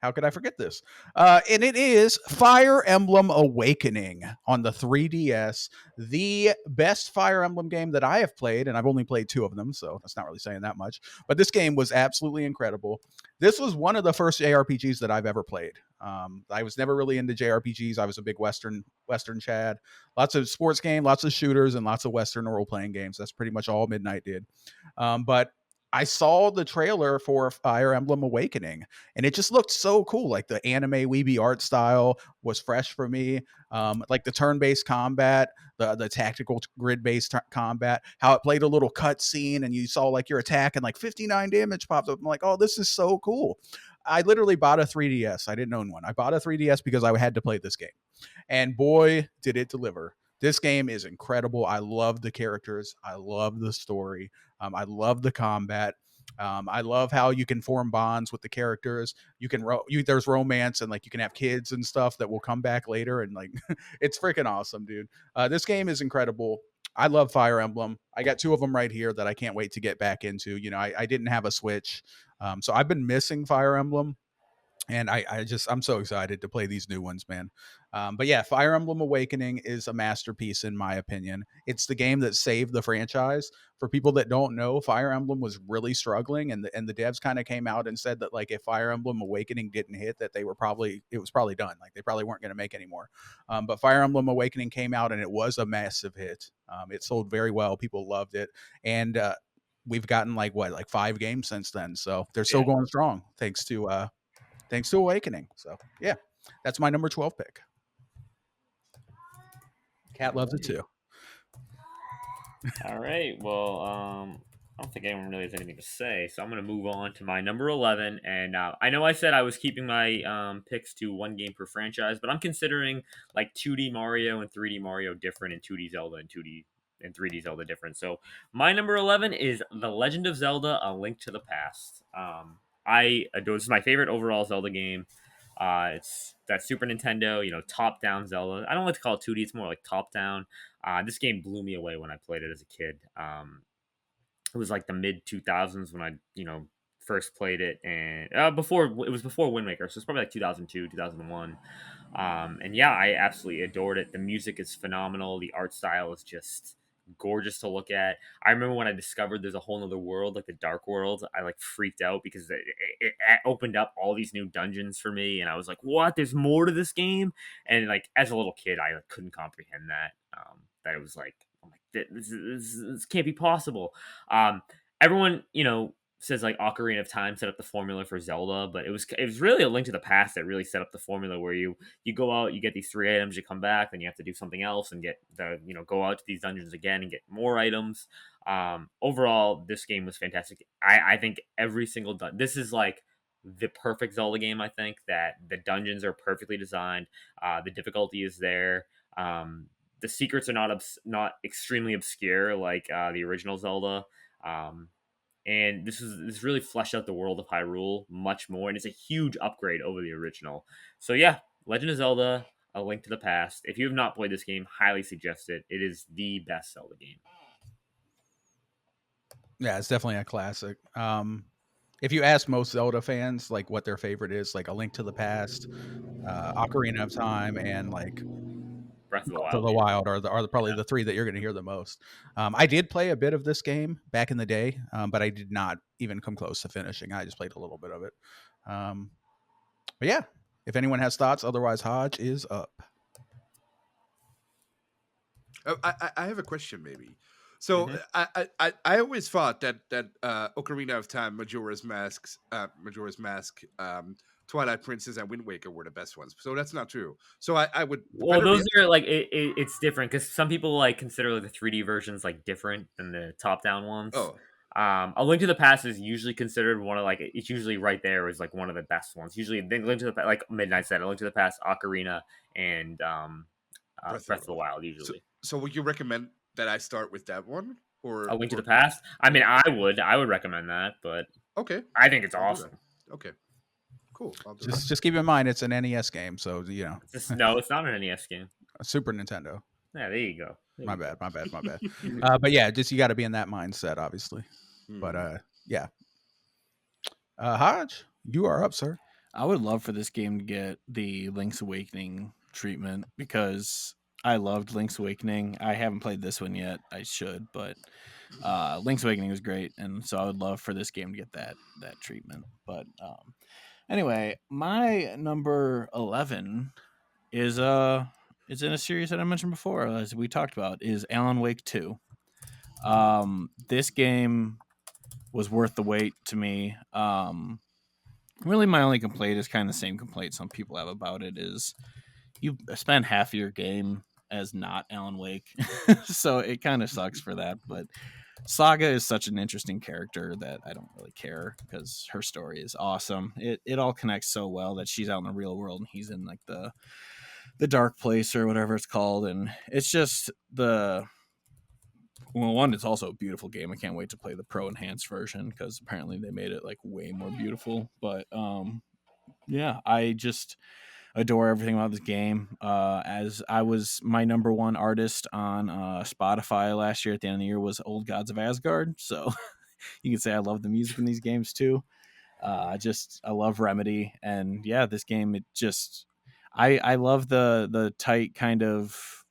How could I forget this? And it is Fire Emblem Awakening on the 3DS, the best Fire Emblem game that I have played, and I've only played 2 of them, so that's not really saying that much. But this game was absolutely incredible. This was one of the first JRPGs that I've ever played. I was never really into JRPGs. I was a big Western Chad. Lots of sports game, lots of shooters, and lots of Western role playing games. That's pretty much all Midnight did. But I saw the trailer for Fire Emblem Awakening, and it just looked so cool. Like the anime weeby art style was fresh for me. Like the turn-based combat, the tactical grid-based combat, how it played a little cut scene, and you saw like your attack and like 59 damage popped up. I'm like, oh, this is so cool. I literally bought a 3DS. I didn't own one. I bought a 3DS because I had to play this game. And boy, did it deliver. This game is incredible. I love the characters. I love the story. I love the combat. I love how you can form bonds with the characters. You can there's romance, and like you can have kids and stuff that will come back later, and like it's freaking awesome, dude. This game is incredible. I love Fire Emblem. I got 2 of them right here that I can't wait to get back into. You know, I didn't have a Switch, so I've been missing Fire Emblem. And I'm so excited to play these new ones, man. But yeah, Fire Emblem Awakening is a masterpiece in my opinion. It's the game that saved the franchise. For people that don't know, Fire Emblem was really struggling, and the devs kind of came out and said that like if Fire Emblem Awakening didn't hit, that it was probably done. Like they probably weren't going to make any more. But Fire Emblem Awakening came out, and it was a massive hit. It sold very well. People loved it, and we've gotten like 5 games since then. So they're still going strong thanks to Awakening. So yeah, that's my number 12 pick. Cat loves it too. All right. Well, I don't think anyone really has anything to say, so I'm going to move on to my number 11. And I know I said I was keeping my picks to 1 game per franchise, but I'm considering like 2D Mario and 3D Mario different, and 2D Zelda and 2D and 3D Zelda different. So my number 11 is The Legend of Zelda: A Link to the Past. I adore. This is my favorite overall Zelda game. It's that Super Nintendo, top-down Zelda. I don't like to call it 2D; it's more like top-down. This game blew me away when I played it as a kid. It was like the mid 2000s when I, first played it, and it was before Wind Waker, so it's probably like 2002, 2001. And yeah, I absolutely adored it. The music is phenomenal. The art style is just gorgeous to look at. I remember when I discovered there's a whole other world, like the Dark World. I like freaked out because it opened up all these new dungeons for me, and I was like, "What? There's more to this game!" And like as a little kid, I couldn't comprehend that. That it was like, oh my this can't be possible. Everyone, says like Ocarina of Time set up the formula for Zelda, but it was really A Link to the Past that really set up the formula where you go out, you get these 3 items, you come back, then you have to do something else and get go out to these dungeons again and get more items. Overall, this game was fantastic. I think every single this is like the perfect Zelda game. I think that the dungeons are perfectly designed. The difficulty is there. The secrets are not extremely obscure like the original Zelda. And this really fleshed out the world of Hyrule much more, and it's a huge upgrade over the original. So yeah, Legend of Zelda: A Link to the Past. If you have not played this game, highly suggest it. It is the best Zelda game. Yeah, it's definitely a classic. If you ask most Zelda fans like what their favorite is, like A Link to the Past, Ocarina of Time, and like Breath of the to Wild. the Wild are probably the three that you're going to hear the most. I did play a bit of this game back in the day, but I did not even come close to finishing. I just played a little bit of it. But yeah, if anyone has thoughts, otherwise Hodge is up. I have a question, maybe. So I always thought that Ocarina of Time, Majora's Mask, Twilight Princess, and Wind Waker were the best ones. So that's not true. So I would. Well, those are like it's different because some people like consider the 3D versions like different than the top-down ones. Oh, A Link to the Past is usually considered one of like it's usually right there is like one of the best ones. Usually, Link to the like Midnight said, A Link to the Past, Ocarina, and Breath of the Wild. Usually, so would you recommend that I start with that one, or A Link to the Past? I mean, I would recommend that, but okay, I think it's awesome. Okay, cool. Just keep in mind it's an NES game, so No, it's not an NES game. A Super Nintendo. Yeah, there you go. My bad. But yeah, just you got to be in that mindset, obviously. But yeah, Hodge, you are up, sir. I would love for this game to get the Link's Awakening treatment because I loved Link's Awakening. I haven't played this one yet. I should, but Link's Awakening was great, and so I would love for this game to get that treatment. But anyway, my number 11 is it's in a series that I mentioned before, as we talked about, is Alan Wake 2. This game was worth the wait to me. Really, my only complaint is kind of the same complaint some people have about it, is you spend half of your game as not Alan Wake. So it kind of sucks for that. But Saga is such an interesting character that I don't really care because her story is awesome. It all connects so well that she's out in the real world and he's in like the dark place or whatever it's called. And it's just one, it's also a beautiful game. I can't wait to play the Pro Enhanced version because apparently they made it like way more beautiful. But yeah, I just adore everything about this game. As I was my number one artist on Spotify last year at the end of the year was Old Gods of Asgard. So you can say I love the music in these games too. I love Remedy, and yeah, this game I love the tight kind of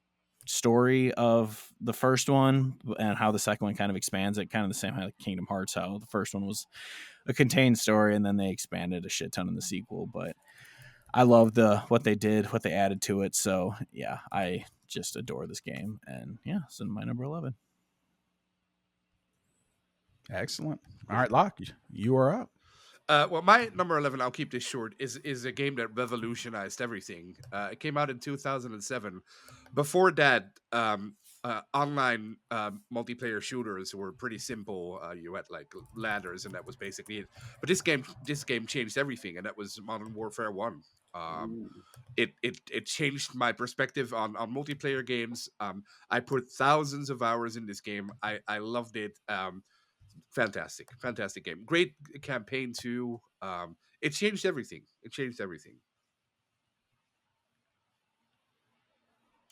story of the first one and how the second one kind of expands it, kind of the same how Kingdom Hearts, how the first one was a contained story and then they expanded a shit ton in the sequel. But I love what they did, what they added to it. So yeah, I just adore this game, and yeah, it's in my number 11. Excellent. All right, Locke, you are up. Well, my number 11, I'll keep this short, is a game that revolutionized everything. It came out in 2007. Before that, online multiplayer shooters were pretty simple. You had like ladders, and that was basically it. But this game changed everything, and that was Modern Warfare 1. It changed my perspective on multiplayer games. I put thousands of hours in this game. I loved it. Fantastic game. Great campaign too. It changed everything.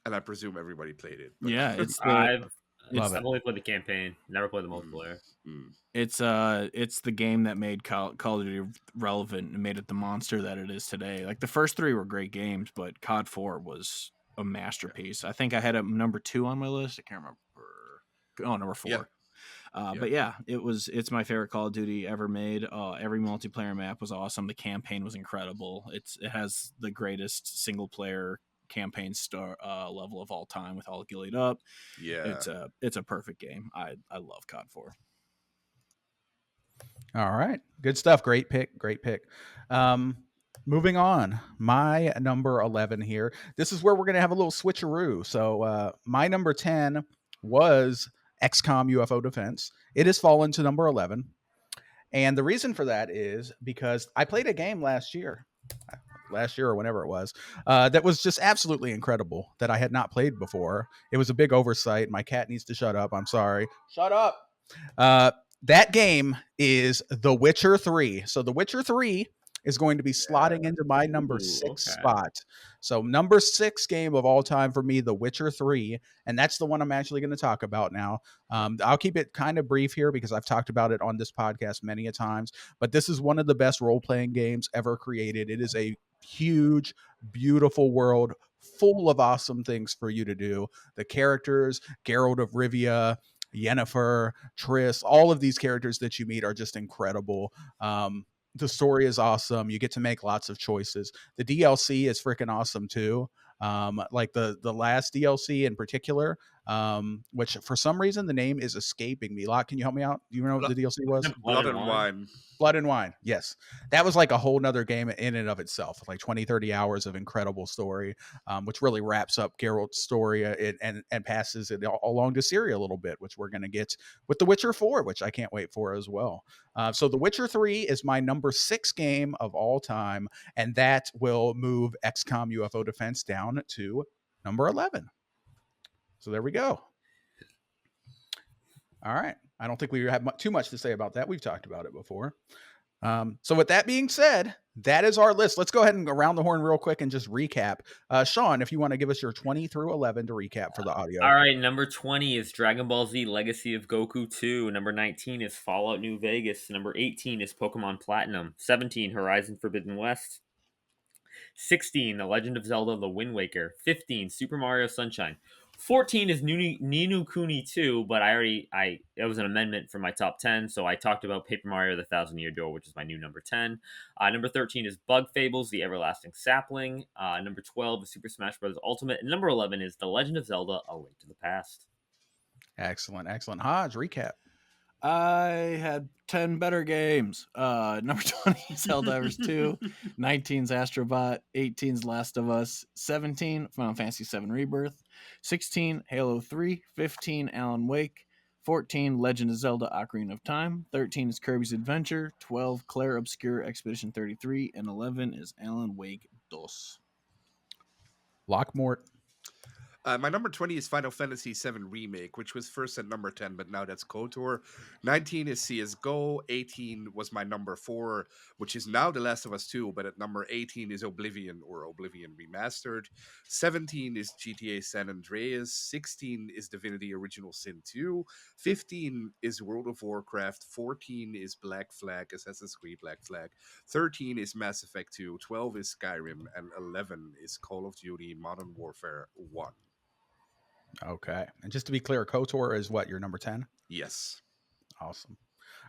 And I presume everybody played it. But. Yeah, I've only played the campaign, never played the multiplayer. It's the game that made Call of Duty relevant and made it the monster that it is today. Like the first 3 were great games, but COD 4 was a masterpiece. I think I had it number 2 on my list. I can't remember. Oh, number 4. Yeah. But yeah, it's my favorite Call of Duty ever made. Every multiplayer map was awesome. The campaign was incredible. It has the greatest single player campaign level of all time with all gillied up. Yeah. It's a perfect game. I love COD 4. All right. Good stuff. Great pick. Great pick. Moving on. My number 11 here. This is where we're going to have a little switcheroo. So my number 10 was XCOM UFO Defense. It has fallen to number 11. And the reason for that is because I played a game last year or whenever it was, that was just absolutely incredible that I had not played before. It was a big oversight. My cat needs to shut up. I'm sorry. Shut up. That game is The Witcher 3. So The Witcher 3 is going to be slotting into my number 6 spot. So number 6 game of all time for me, The Witcher 3. And that's the one I'm actually going to talk about now. I'll keep it kind of brief here because I've talked about it on this podcast many a times. But this is one of the best role-playing games ever created. It is a huge, beautiful world full of awesome things for you to do. The characters, Geralt of Rivia, Yennefer, Triss, all of these characters that you meet are just incredible. The story is awesome. You get to make lots of choices. The DLC is freaking awesome too. Like the last DLC in particular, which for some reason the name is escaping me. Locke, can you help me out? Do you know what the DLC was? Blood and Wine. Blood and Wine. Yes. That was like a whole nother game in and of itself, like 20, 30 hours of incredible story, which really wraps up Geralt's story and passes it along to Ciri a little bit, which we're going to get with The Witcher 4, which I can't wait for as well. So The Witcher 3 is my number 6 game of all time, and that will move XCOM UFO Defense down to number 11. So there we go. All right. I don't think we have too much to say about that. We've talked about it before. So with that being said, that is our list. Let's go ahead and go around the horn real quick and just recap. Sean, if you want to give us your 20 through 11 to recap for the audio. All right, number 20 is Dragon Ball Z Legacy of Goku 2. Number 19 is Fallout New Vegas. Number 18 is Pokemon Platinum. 17, Horizon Forbidden West. 16, The Legend of Zelda The Wind Waker. 15, Super Mario Sunshine. 14 is Ni no Kuni 2, but it was an amendment for my top 10, so I talked about Paper Mario The Thousand Year Door, which is my new number 10. Number 13 is Bug Fables The Everlasting Sapling. Number 12 is Super Smash Bros. Ultimate. And number 11 is The Legend of Zelda A Link to the Past. Excellent. Hodge, recap. I had 10 better games. Number 20 is Helldivers 2, 19's Astrobot, 18's Last of Us, 17 Final Fantasy VII Rebirth, 16 Halo 3, 15 Alan Wake, 14 Legend of Zelda Ocarina of Time, 13 is Kirby's Adventure, 12 Claire Obscure Expedition 33, and 11 is Alan Wake 2. Lockmort. My number 20 is Final Fantasy VII Remake, which was first at number 10, but now that's KOTOR. 19 is CSGO. 18 was my number 4, which is now The Last of Us 2, but at number 18 is Oblivion or Oblivion Remastered. 17 is GTA San Andreas. 16 is Divinity Original Sin 2. 15 is World of Warcraft. 14 is Black Flag, Assassin's Creed Black Flag. 13 is Mass Effect 2. 12 is Skyrim. And 11 is Call of Duty Modern Warfare 1. Okay. And just to be clear, KOTOR is what, your number 10? Yes. Awesome.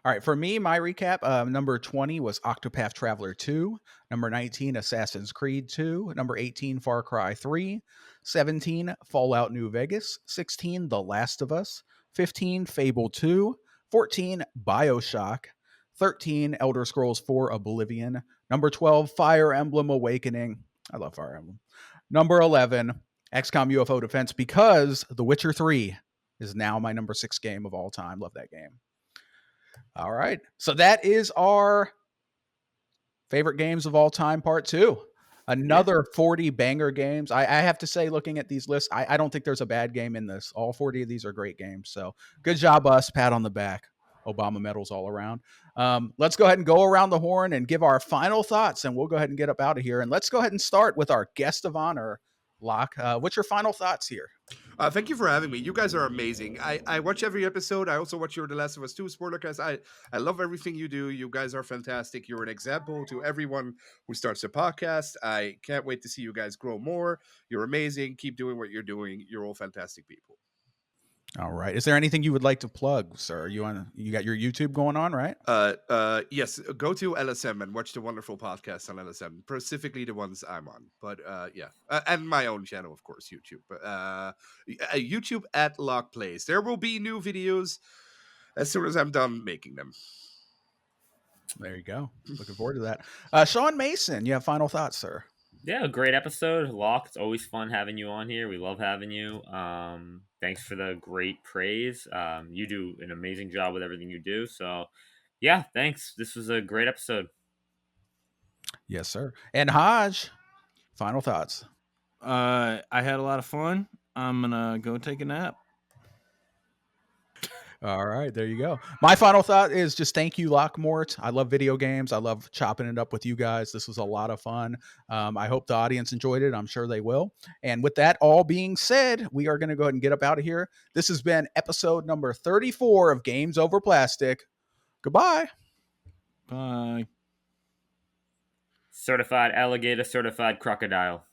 All right. For me, my recap, number 20 was Octopath Traveler 2. Number 19, Assassin's Creed 2. Number 18, Far Cry 3. 17, Fallout New Vegas. 16, The Last of Us. 15, Fable 2. 14, BioShock. 13, Elder Scrolls 4 Oblivion. Number 12, Fire Emblem Awakening. I love Fire Emblem. Number 11, XCOM UFO Defense, because The Witcher 3 is now my number 6 game of all time. Love that game. All right. So that is our favorite games of all time, part 2. Another 40 banger games. I have to say, looking at these lists, I don't think there's a bad game in this. All 40 of these are great games. So good job, us. Pat on the back. Obama medals all around. Let's go ahead and go around the horn and give our final thoughts, and we'll go ahead and get up out of here. And let's go ahead and start with our guest of honor, Locke. What's your final thoughts here? Thank you for having me. You guys are amazing. I watch every episode. I also watch your The Last of Us 2 spoilercast. I love everything you do. You guys are fantastic. You're an example to everyone who starts a podcast. I can't wait to see you guys grow more. You're amazing. Keep doing what you're doing. You're all fantastic people. All right. Is there anything you would like to plug, sir? You got your YouTube going on, right? Yes, go to LSM and watch the wonderful podcasts on LSM, specifically the ones I'm on. But yeah, and my own channel, of course, YouTube. YouTube at Lock Plays. There will be new videos as soon as I'm done making them. There you go. Looking forward to that. Sean Mason, you have final thoughts, sir? Yeah, great episode. Locke, it's always fun having you on here. We love having you. Thanks for the great praise. You do an amazing job with everything you do. So, yeah, thanks. This was a great episode. Yes, sir. And Hodge, final thoughts. I had a lot of fun. I'm gonna go take a nap. All right, there you go. My final thought is just thank you, Lockmort. I love video games. I love chopping it up with you guys. This was a lot of fun. I hope the audience enjoyed it. I'm sure they will. And with that all being said, we are going to go ahead and get up out of here. This has been episode number 34 of Games Over Plastic. Goodbye. Bye. Certified alligator, certified crocodile.